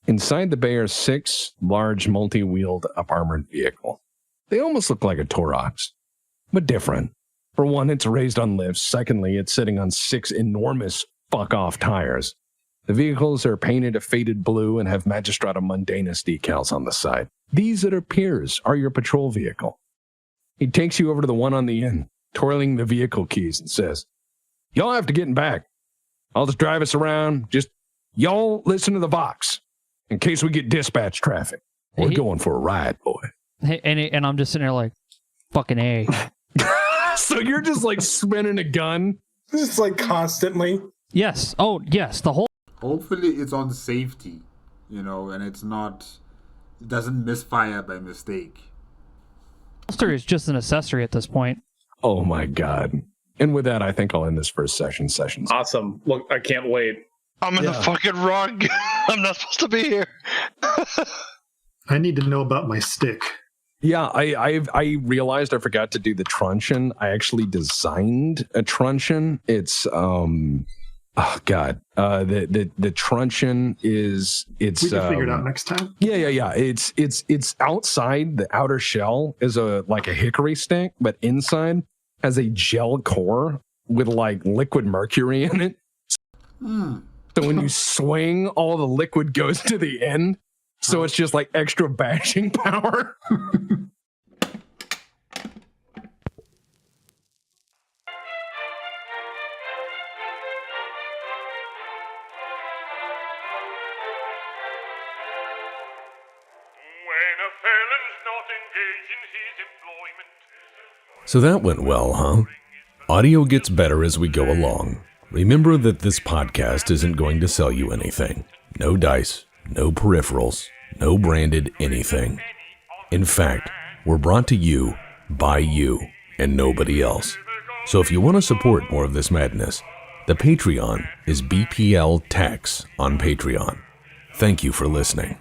Inside the bay are 6 large multi-wheeled up-armored vehicles. They almost look like a Torox, but different. For one, it's raised on lifts. Secondly, it's sitting on 6 enormous fuck-off tires. The vehicles are painted a faded blue and have Magistratum Mundanus decals on the side. These, it appears, are your patrol vehicle. He takes you over to the one on the end, twirling the vehicle keys, and says, "Y'all have to get in back. I'll just drive us around. Just y'all listen to the Vox. In case we get dispatch traffic. We're going for a ride, boy." Hey, and I'm just sitting there like, fucking A. So you're just like spinning a gun? Just like constantly. Yes. Oh, yes. The whole. Hopefully it's on safety, and it doesn't misfire by mistake. Holster is just an accessory at this point. Oh my God. And with that, I think I'll end this first session. Awesome. Look, I can't wait. I'm in the fucking rug. I'm not supposed to be here. I need to know about my stick. Yeah, I realized I forgot to do the truncheon. I actually designed a truncheon. It's the truncheon is we can figure it out next time. Yeah. It's outside the outer shell is like a hickory stick, but inside has a gel core with like liquid mercury in it. So when you swing, all the liquid goes to the end. So it's just like extra bashing power. So that went well, huh? Audio gets better as we go along. Remember that this podcast isn't going to sell you anything. No dice, no peripherals, no branded anything. In fact, we're brought to you by you and nobody else. So if you want to support more of this madness, the Patreon is BPL Tax on Patreon. Thank you for listening.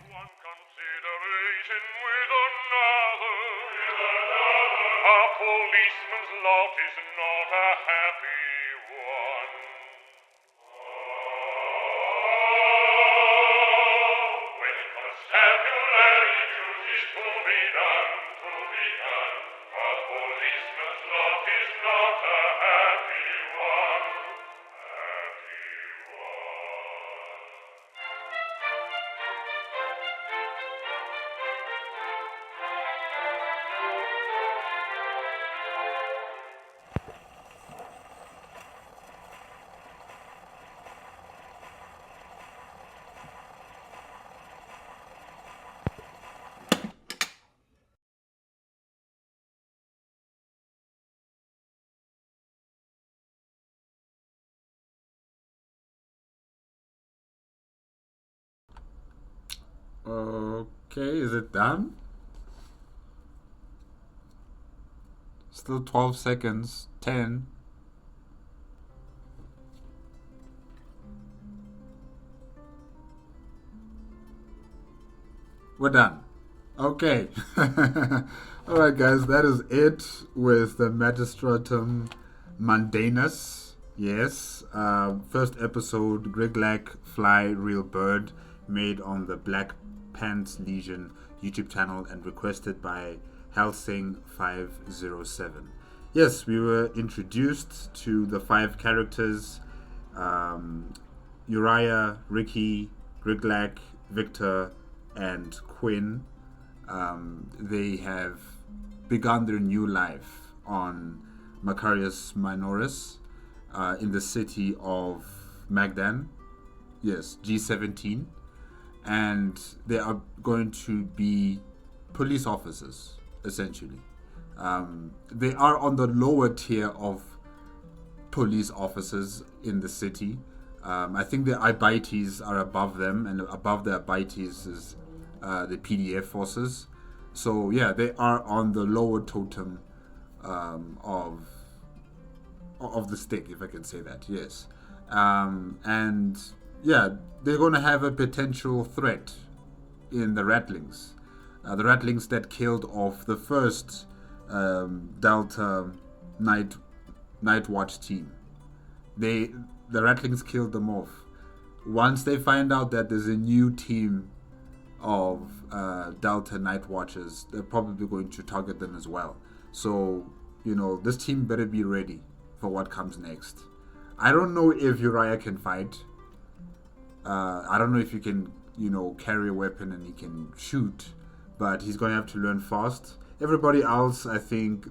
Okay, is it done? Still 12 seconds. 10. We're done. Okay. Alright guys, that is it with the Magistratum Mundanus. Yes. First episode, Grigglak, Fly, Real Bird, made on the Black Pants Legion YouTube channel and requested by Helsing507. Yes, we were introduced to the 5 characters, Uriah, Ricky, Grigglak, Viktor, and Quinn. They have begun their new life on Macarius Minoris in the city of Magdan. Yes, G17. And they are going to be police officers, essentially. They are on the lower tier of police officers in the city. I think the Abites are above them, and above the Abites is the PDF forces. So yeah, they are on the lower totem of the stick, if I can say that. Yes, and yeah, they're going to have a potential threat in the Rattlings. The Rattlings that killed off the first Delta Night Watch team. The Rattlings killed them off. Once they find out that there's a new team of Delta Night Watchers, they're probably going to target them as well. So, this team better be ready for what comes next. I don't know if Uriah can fight. I don't know if he can, carry a weapon and he can shoot, but he's going to have to learn fast. Everybody else, I think,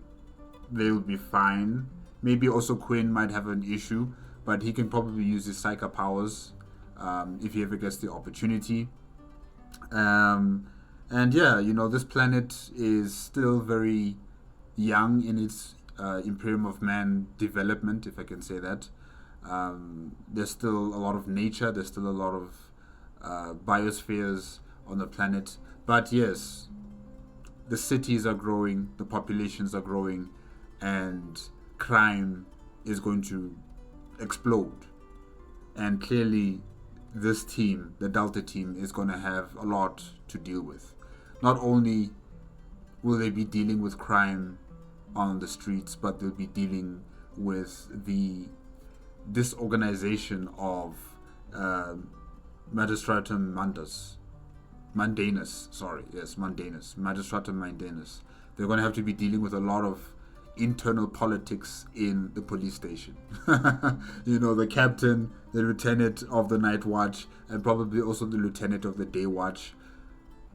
they'll be fine. Maybe also Quinn might have an issue, but he can probably use his psychic powers if he ever gets the opportunity. And yeah, this planet is still very young in its Imperium of Man development, if I can say that. There's still a lot of nature, there's still a lot of biospheres on the planet, but yes, the cities are growing, the populations are growing, and crime is going to explode. And clearly this team, the Delta team, is going to have a lot to deal with. Not only will they be dealing with crime on the streets, but they'll be dealing with the disorganization of Magistratum Mundanus. Magistratum Mundanus. They're going to have to be dealing with a lot of internal politics in the police station. The captain, the lieutenant of the night watch, and probably also the lieutenant of the day watch.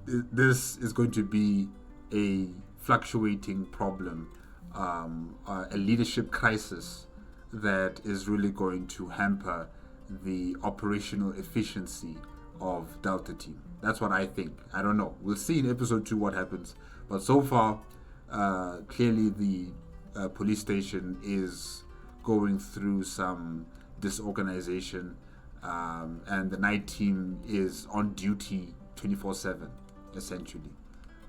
This is going to be a fluctuating problem, a leadership crisis that is really going to hamper the operational efficiency of Delta Team. That's what I think. I don't know. We'll see in episode 2 what happens. But so far, clearly the police station is going through some disorganization, and the night team is on duty 24/7, essentially.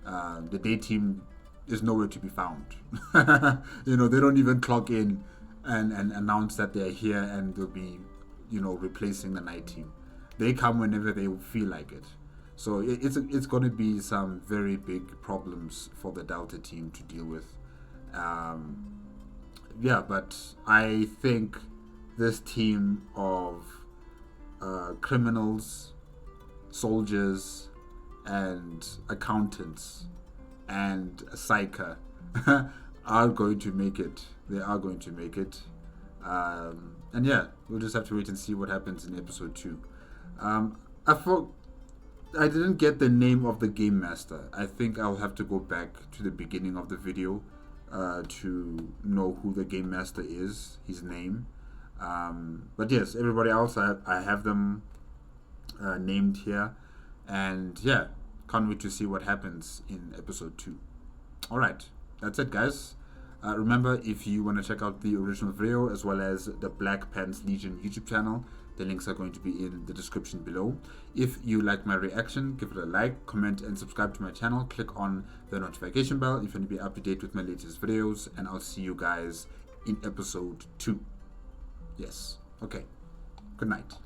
The day team is nowhere to be found. They don't even clock in and announce that they're here and they'll be, replacing the night team. They come whenever they feel like it. So it's going to be some very big problems for the Delta team to deal with. But I think this team of criminals, soldiers, and accountants, and a psyker are going to make it. They are going to make it. We'll just have to wait and see what happens in episode 2. I didn't get the name of the game master. I think I'll have to go back to the beginning of the video to know who the game master is, his name. But yes, everybody else, I have them named here. And yeah, can't wait to see what happens in episode 2. Alright, that's it, guys. Remember, if you want to check out the original video as well as the Black Pants Legion YouTube channel, the links are going to be in the description below. If you like my reaction, give it a like, comment, and subscribe to my channel. Click on the notification bell if you want to be up to date with my latest videos, and I'll see you guys in episode 2. Yes. Okay. Good night.